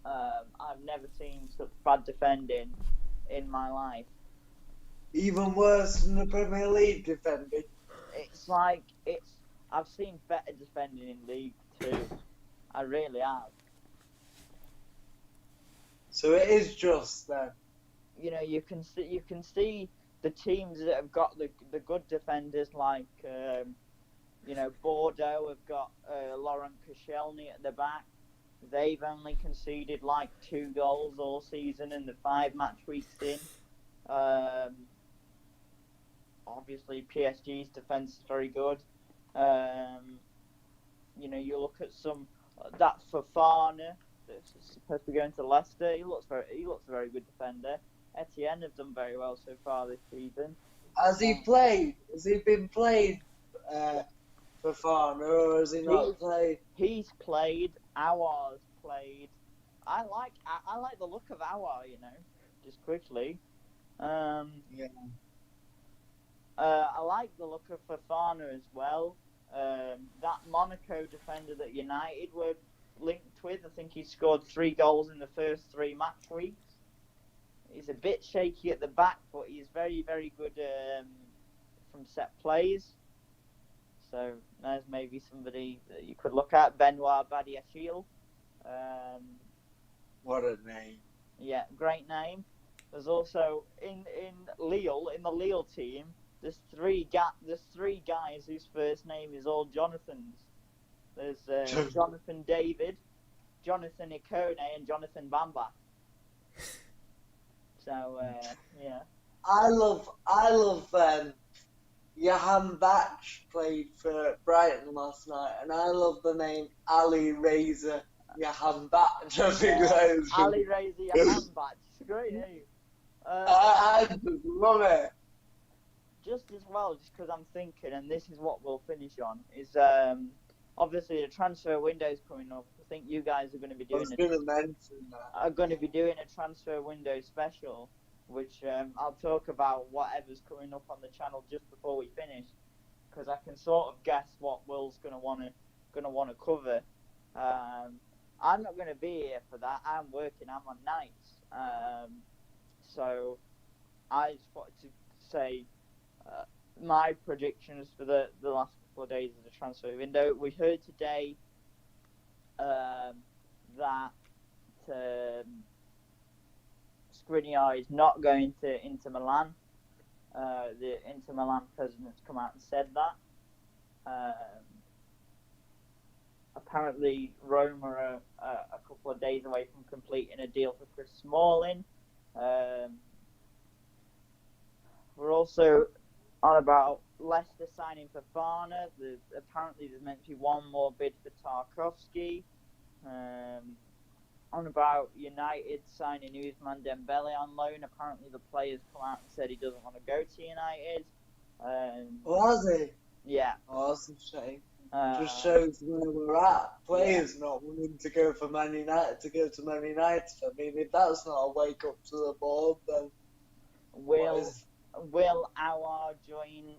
I've never seen such bad defending in my life. Even worse than the Premier League defending. It's like I've seen better defending in League 2. I really have. So it is just then. You can see the teams that have got the good defenders, like Bordeaux have got Laurent Koscielny at the back. They've only conceded like 2 goals all season in the 5 match weeks in. Obviously PSG's defense is very good. You look at that Fofana that's supposed to be going to Leicester. He looks a very good defender. Etienne have done very well so far this season. Has he played? Has he been played for Fofana, or has he not played? He's played. Aouar's played. I like the look of Aouar. Just quickly. Yeah. I like the look of Fofana as well. That Monaco defender that United were linked with, I think he scored 3 goals in the first 3 match weeks. He's a bit shaky at the back, but he's very, very good from set plays. So there's maybe somebody that you could look at. Benoit Badiashile. What a name. Yeah, great name. There's also in Lille, in the Lille team, there's 3 guys whose first name is all Jonathans. There's Jonathan David, Jonathan Ikone, and Jonathan Bamba. So yeah. I love Johan Bach played for Brighton last night, and I love the name Ali Reza Johan Bach. Ali Reza Johan Bach. It's a great name. I just love it. Just as well, just because I'm thinking, and this is what we'll finish on, is obviously the transfer window's coming up. I think you guys are going to be doing a transfer window special, which I'll talk about whatever's coming up on the channel just before we finish, because I can sort of guess what Will's going to want to cover. I'm not going to be here for that. I'm working. I'm on nights. So I just wanted to say my predictions for the last couple of days of the transfer window. We heard today that Skriniar is not going to Inter Milan. The Inter Milan president's come out and said that. Apparently, Roma are a couple of days away from completing a deal for Chris Smalling. We're also on about Leicester signing for Fafana. Apparently there's meant to be one more bid for Tarkowski. On about United signing Ousmane Dembele on loan. Apparently the player's come out and said he doesn't want to go to United. Was he? Yeah. Oh, that's a shame. Just shows where we're at. Players yeah. not wanting to go for Man United to go to Man United. I mean, if that's not a wake up to the board, then Will Aouar join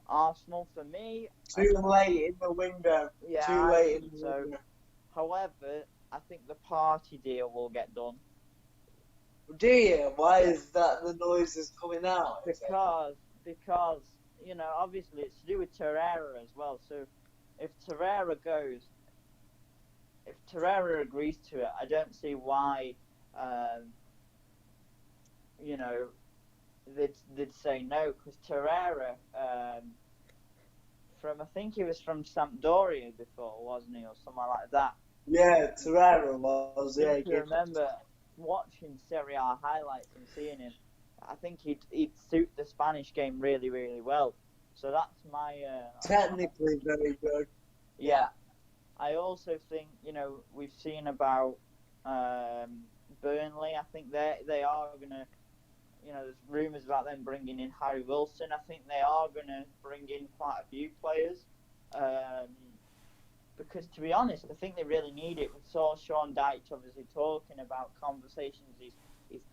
Arsenal? For me, too late in the window. Yeah, Too late in the window. However, I think the party deal will get done. Do you? Why is that the noise is coming out? Because you know, obviously it's to do with Torreira as well. So if Torreira agrees to it, I don't see why, you know, they'd say no. Because Torreira, I think he was from Sampdoria before, wasn't he, or something like that. Yeah, Torreira was. Yeah, I remember watching Serie A highlights and seeing him. I think he'd suit the Spanish game really, really well. So that's my... technically very good. Yeah. I also think, you know, we've seen about Burnley. I think they are going to... You know, there's rumours about them bringing in Harry Wilson. I think they are going to bring in quite a few players. Because, to be honest, I think they really need it. We saw Sean Dyche obviously talking about conversations he's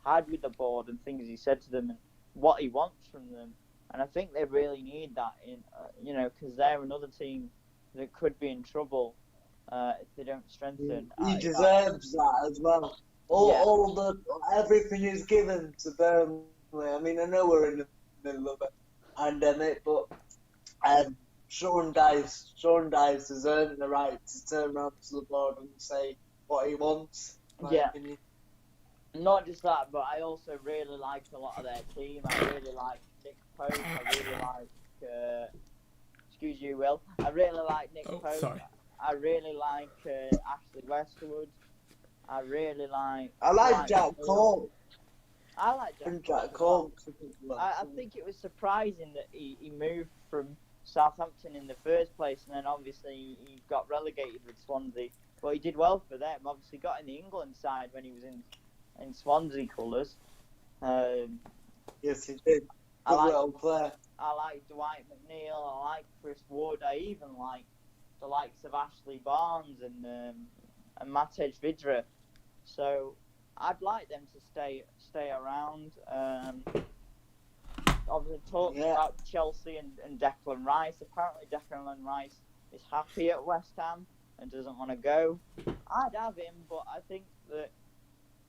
had with the board and things he said to them and what he wants from them. And I think they really need that, you know, because they're another team that could be in trouble if they don't strengthen. He deserves that as well. Everything is given to Burnley. I mean, I know we're in the middle of a pandemic, but Sean Dyche has earned the right to turn around to the board and say what he wants. Yeah. Not just that, but I also really like a lot of their team. I really like Nick Pope. I really like, excuse you, Will. I really like Nick Pope. Sorry. I really like Ashley Westwood. I like Jack Cole. I like Jack Cole. I think it was surprising that he moved from Southampton in the first place, and then obviously he got relegated with Swansea. But he did well for them. Obviously got in the England side when he was in Swansea colours. Yes, he did. I like Dwight McNeil. I like Chris Wood. I even like the likes of Ashley Barnes and Matej Vidra. So I'd like them to stay around. Obviously talking about Chelsea and Declan Rice. Apparently Declan Rice is happy at West Ham and doesn't want to go. I'd have him, but I think that,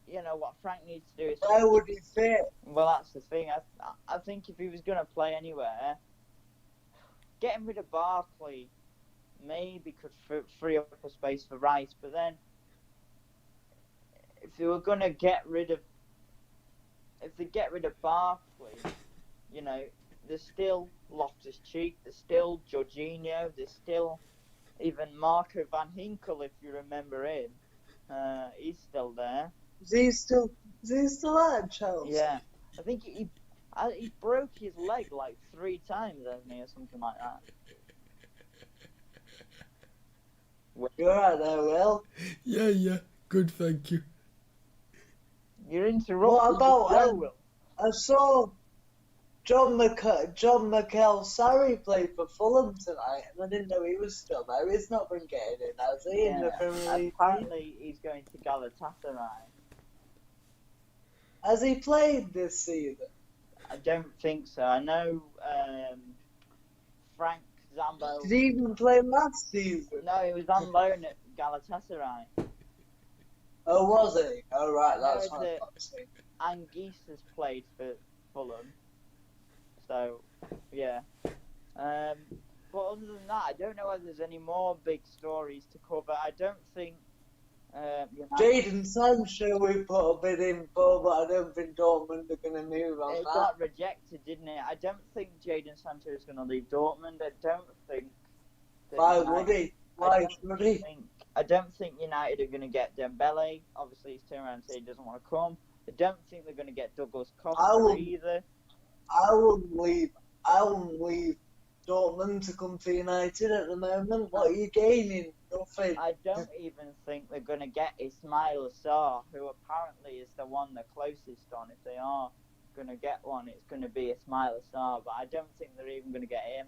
you know, what Frank needs to do is... Where would he fit? Well, that's the thing. I think if he was going to play anywhere, getting rid of Barkley maybe could free up a space for Rice, but then if they were going to get rid of Barkley, you know, there's still Loftus-Cheek, there's still Jorginho, there's still even Marco Van Ginkel, if you remember him. He's still there. Is he still at Chelsea? Yeah. I think he broke his leg like 3 times, hasn't he, or something like that. You're right there, Will. Yeah. Good, thank you. You're interrupting. What about Will? I saw John McKell Sarri played for Fulham tonight, and I didn't know he was still there. He's not been getting in, has he? In the Premier League. Apparently, he's going to Galatasaray. Has he played this season? I don't think so. I know Frank Zambo. Did he even play last season? No, he was on loan at Galatasaray. Oh, was he? Oh, right, that's what I thought. Anguisse has played for Fulham. So, yeah. But other than that, I don't know whether there's any more big stories to cover. I don't think... Jadon Sancho we put a bid in for, but I don't think Dortmund are going to move on that. It got rejected, didn't it? I don't think Jadon Sancho is going to leave Dortmund. I don't think... Why would he? I don't think United are going to get Dembele. Obviously, he's turned around and said he doesn't want to come. I don't think they're going to get Douglas Costa either. I wouldn't leave. I wouldn't leave Dortmund to come to United at the moment. What are you gaining? Nothing. I don't even think they're going to get Ismail Assar, who apparently is the one they're closest on. If they are going to get one, it's going to be Ismail Assar, but I don't think they're even going to get him.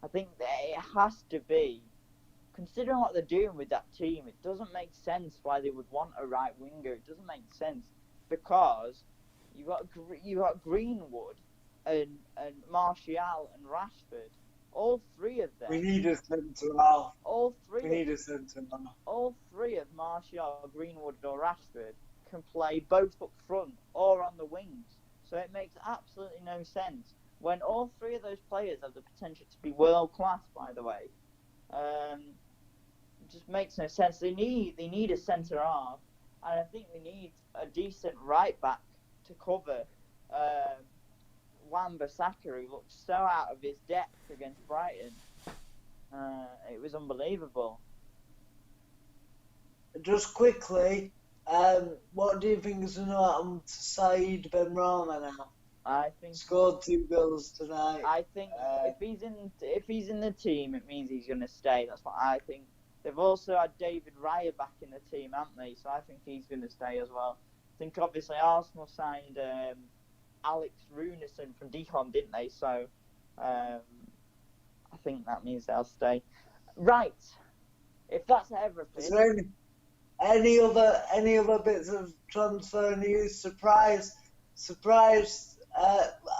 I think that it has to be, considering what they're doing with that team, it doesn't make sense why they would want a right winger. It doesn't make sense because you got Greenwood and Martial and Rashford. All three of them. We need a centre half. All three. We need a centre half. All three of Martial, Greenwood, or Rashford can play both up front or on the wings. So it makes absolutely no sense when all three of those players have the potential to be world class. By the way, it just makes no sense. They need a centre half, and I think they need a decent right back to cover Wan-Bissaka, who looked so out of his depth against Brighton. It was unbelievable. Just quickly, what do you think is going to happen to Said Benrahma now? I think Scored 2 goals tonight. I think if he's in the team, it means he's going to stay. That's what I think. They've also had David Raya back in the team, haven't they? So I think he's going to stay as well. I think obviously Arsenal signed Alex Runarsson from Dijon, didn't they? So I think that means they'll stay. Right. If that's everything. Is there any other bits of transfer news? Surprise.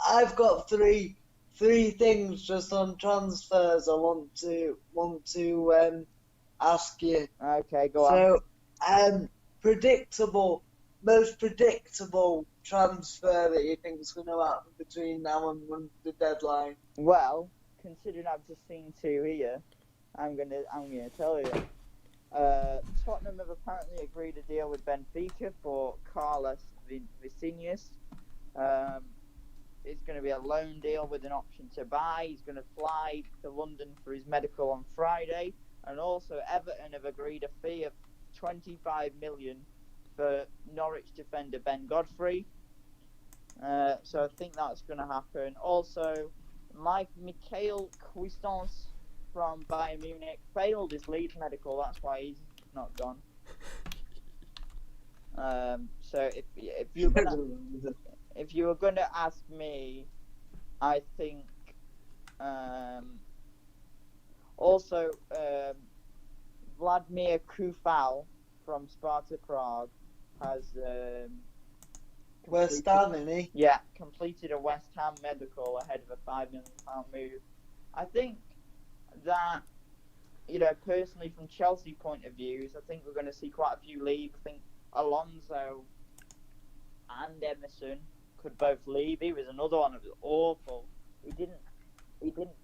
I've got three things just on transfers I want to ask you. Okay, go on. So, most predictable transfer that you think is going to happen between now and the deadline? Well, considering I've just seen two here, I'm gonna tell you. Tottenham have apparently agreed a deal with Benfica for Carlos Vicinius. It's going to be a loan deal with an option to buy. He's going to fly to London for his medical on Friday. And also Everton have agreed a fee of 25 million for Norwich defender Ben Godfrey. So I think that's going to happen. Also, Mikhail Cuisance from Bayern Munich failed his Leeds medical. That's why he's not gone. So if you were going to ask me, I think also Vladimir Kufal from Sparta Prague has West Ham, isn't he? Yeah, completed a West Ham medical ahead of a £5 million move. I think that, personally from Chelsea point of view, I think we're going to see quite a few leave. I think Alonso and Emerson could both leave. He was another one that was awful. He didn't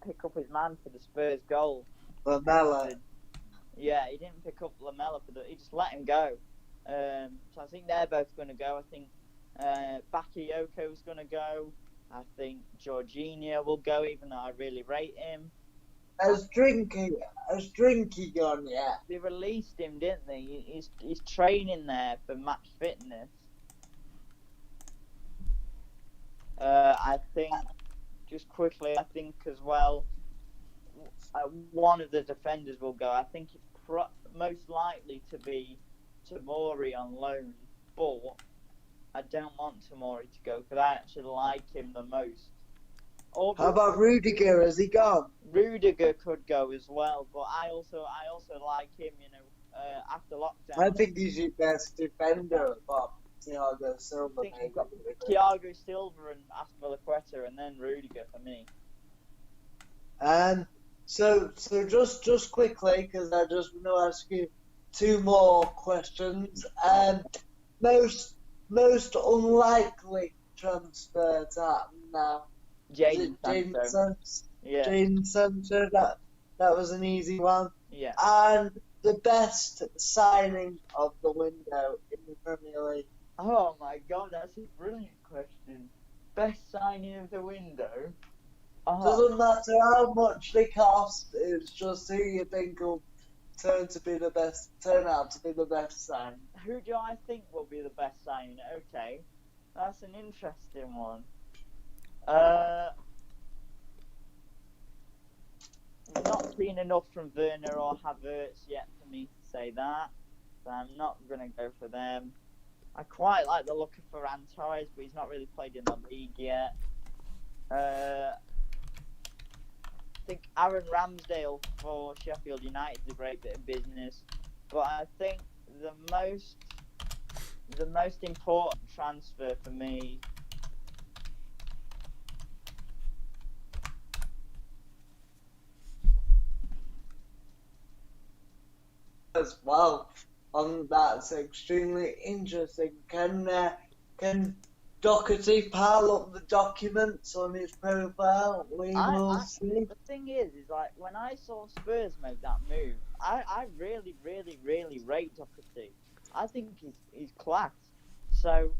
pick up his man for the Spurs goal. Lamella. Yeah, he didn't pick up Lamella he just let him go. So I think they're both going to go. I think Bakayoko's going to go. I think Jorginho will go, even though I really rate him. Has Drinky gone yet? They released him, didn't they? He's training there for match fitness. I think, just quickly, I think as well, one of the defenders will go. I think it's most likely to be Tomori on loan, but I don't want Tomori to go because I actually like him the most. How about Rudiger? Has he gone? Rudiger could go as well, but I also like him. After lockdown. I think he's your best defender apart from Thiago Silva. I think you've got Thiago Silva and Azpilicueta, and then Rudiger for me. So just quickly, because I just want to ask you two more questions. Most unlikely transfer to happen now. Jadon Sancho. Yeah. Jadon Sancho. That was an easy one. Yeah. And the best signing of the window in the Premier League. Oh my God, that's a brilliant question. Best signing of the window. Doesn't matter how much they cost. It's just who you think will turn out to be the best signing. Who do I think will be the best signing? Okay, that's an interesting one. Not seen enough from Werner or Havertz yet for me to say that, so I'm not going to go for them. I quite like the look of Ferran Torres, but he's not really played in the league yet. I think Aaron Ramsdale for Sheffield United is a great bit of business, but I think the most important transfer for me as well. That's extremely interesting. Can Doherty pile up the documents on his profile? We will see. The thing is like when I saw Spurs make that move, I really, really, really rate Doherty. I think he's class. So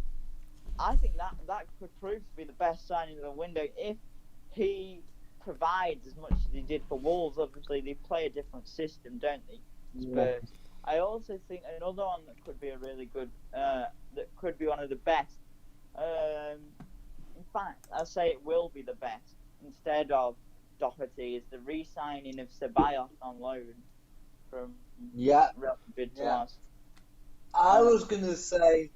I think that could prove to be the best signing of the window if he provides as much as he did for Wolves. Obviously, they play a different system, don't they? Spurs. Yeah. I also think another one that could be a really good, that could be one of the best. In fact, I'll say it will be the best instead of Doherty is the re-signing of Ceballos on loan from Real Madrid to us. I was gonna say,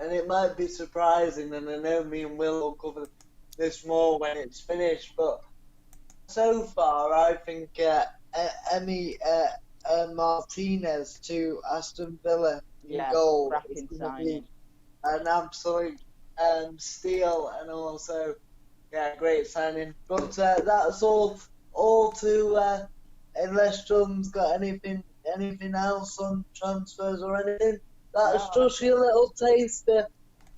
and it might be surprising, and I know me and Will will cover this more when it's finished, but so far I think Emi Martinez to Aston Villa in goal is going to be an absolute steal, and also great signing. But that's all to unless John's got anything else on transfers or anything. That's just your little taster.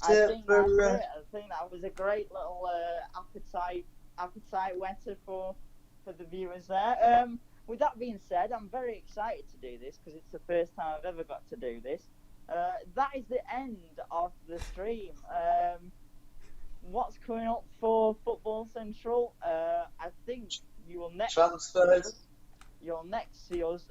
I think that was a great little appetite wetter for the viewers there. With that being said, I'm very excited to do this because it's the first time I've ever got to do this. That is the end of the stream. What's coming up for Football Central? I think you will next transfers. You'll next see us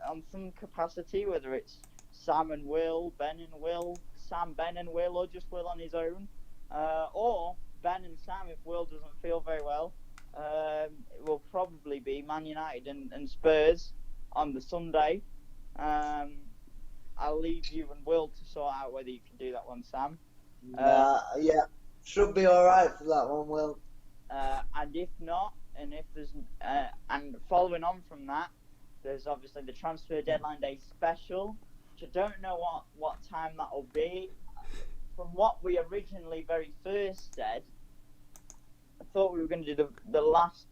on some capacity, whether it's Sam and Will, Ben and Will, Sam, Ben and Will, or just Will on his own, or Ben and Sam if Will doesn't feel very well. It will probably be Man United and Spurs on the Sunday. I'll leave you and Will to sort out whether you can do that one, Sam. Should be alright for that one, Will. And if not, and if there's and following on from that, there's obviously the transfer deadline day special, which I don't know what time that will be. From what we originally very first said, I thought we were going to do the last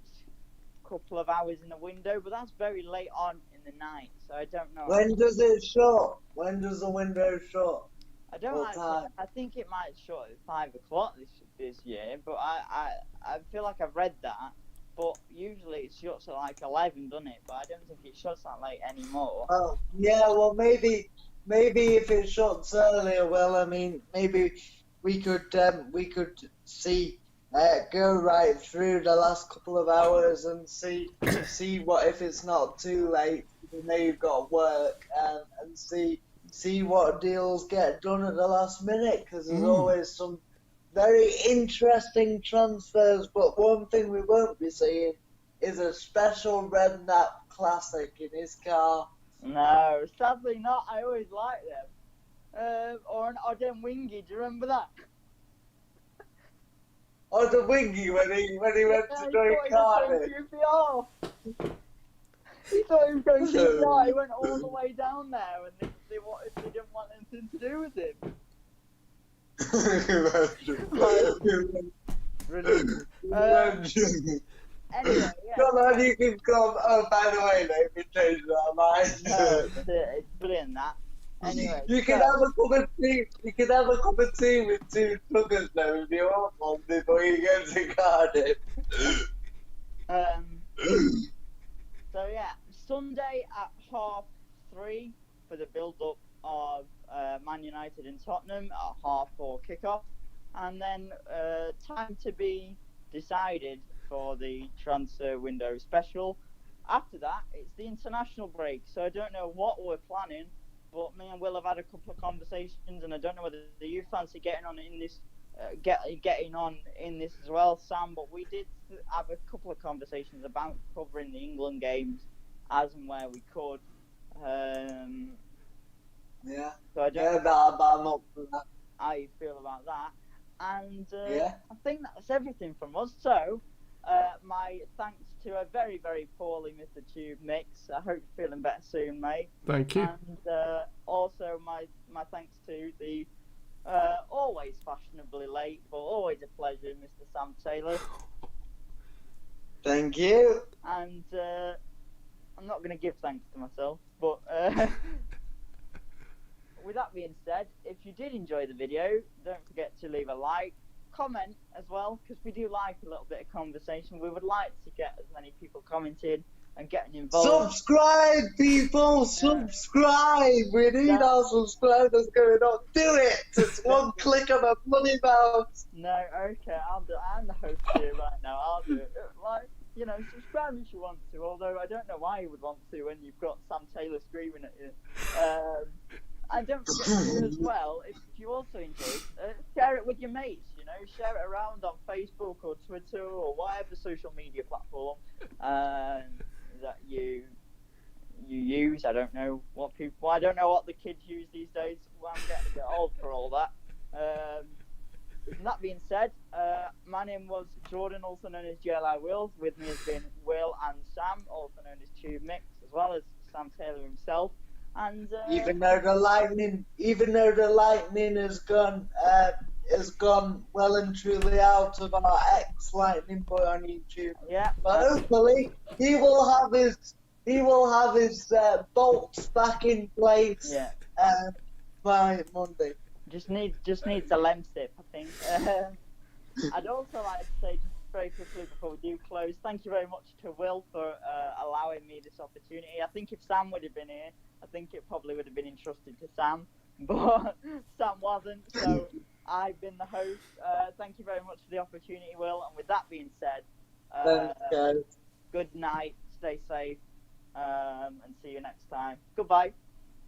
couple of hours in the window, but that's very late on in the night, so I don't know. When does it shut? When does the window shut? I don't actually, I think it might shut at 5 o'clock this year, but I feel like I've read that. But usually it shuts at like 11, doesn't it? But I don't think it shuts that late anymore. Oh, yeah, well, maybe if it shuts earlier, well, I mean, maybe we could see go right through the last couple of hours and see what if it's not too late. You know you've got work and see what deals get done at the last minute because there's always some very interesting transfers, but one thing we won't be seeing is a special Redknapp classic in his car. No, sadly not. I always like them. Or an Odem Wingy, do you remember that? Odem Wingy when he went to join Cardiff. He thought he was going to QPR. He went all the way down there, and they didn't want anything to do with him. Anyway, come on, you can come. Oh, by the way, they've changed our minds. It's brilliant that. Anyway, you can have a cup of tea. You can have a cup of tea with 2 sugars now if you want one before you go to Cardiff. So yeah, Sunday at 3:30 for the build-up of Man United and Tottenham at 4:30 kickoff, and then time to be decided for the transfer window special. After that, it's the international break, so I don't know what we're planning, but me and Will have had a couple of conversations, and I don't know whether you fancy getting on in this getting on in this as well, Sam. But we did have a couple of conversations about covering the England games as and where we could. Yeah. So I don't Yeah, know but I'm up for that. how you feel about that. And Yeah. I think that's everything from us. So my thanks to a very, very poorly Mr. Tube Mix. I hope you're feeling better soon, mate. Thank you. And also my thanks to the always fashionably late, but always a pleasure, Mr. Sam Taylor. Thank you. And I'm not going to give thanks to myself, but with that being said, if you did enjoy the video, don't forget to leave a like, comment as well, because we do like a little bit of conversation. We would like to get as many people commenting and getting involved. Subscribe, people! Subscribe! We need our subscribers going on. Do it! It's one click of a bloody mouse. No, okay, I'll do it. I'm the host here right now. I'll do it. Like, you know, subscribe if you want to, although I don't know why you would want to when you've got Sam Taylor screaming at you. And don't forget to as well, if you also enjoyed, share it with your mates, you know, share it around on Facebook or Twitter or whatever social media platform that you use. I don't know what the kids use these days. Well, I'm getting a bit old for all that. With that being said, my name was Jordan, also known as JLI Wills. With me has been Will and Sam, also known as Tube Mix, as well as Sam Taylor himself. And even though the lightning has gone well and truly out of our ex-lightning boy on YouTube. Yeah. But hopefully he will have his bolts back in place. Yeah. By Monday. Just needs a lem sip, I think. I'd also like to say, just very quickly before we do close, thank you very much to Will for allowing me this opportunity. I think if Sam would have been here, I think it probably would have been entrusted to Sam, but Sam wasn't, so I've been the host. Thank you very much for the opportunity, Will, and with that being said, Thanks, guys. good night, stay safe, and see you next time. Goodbye.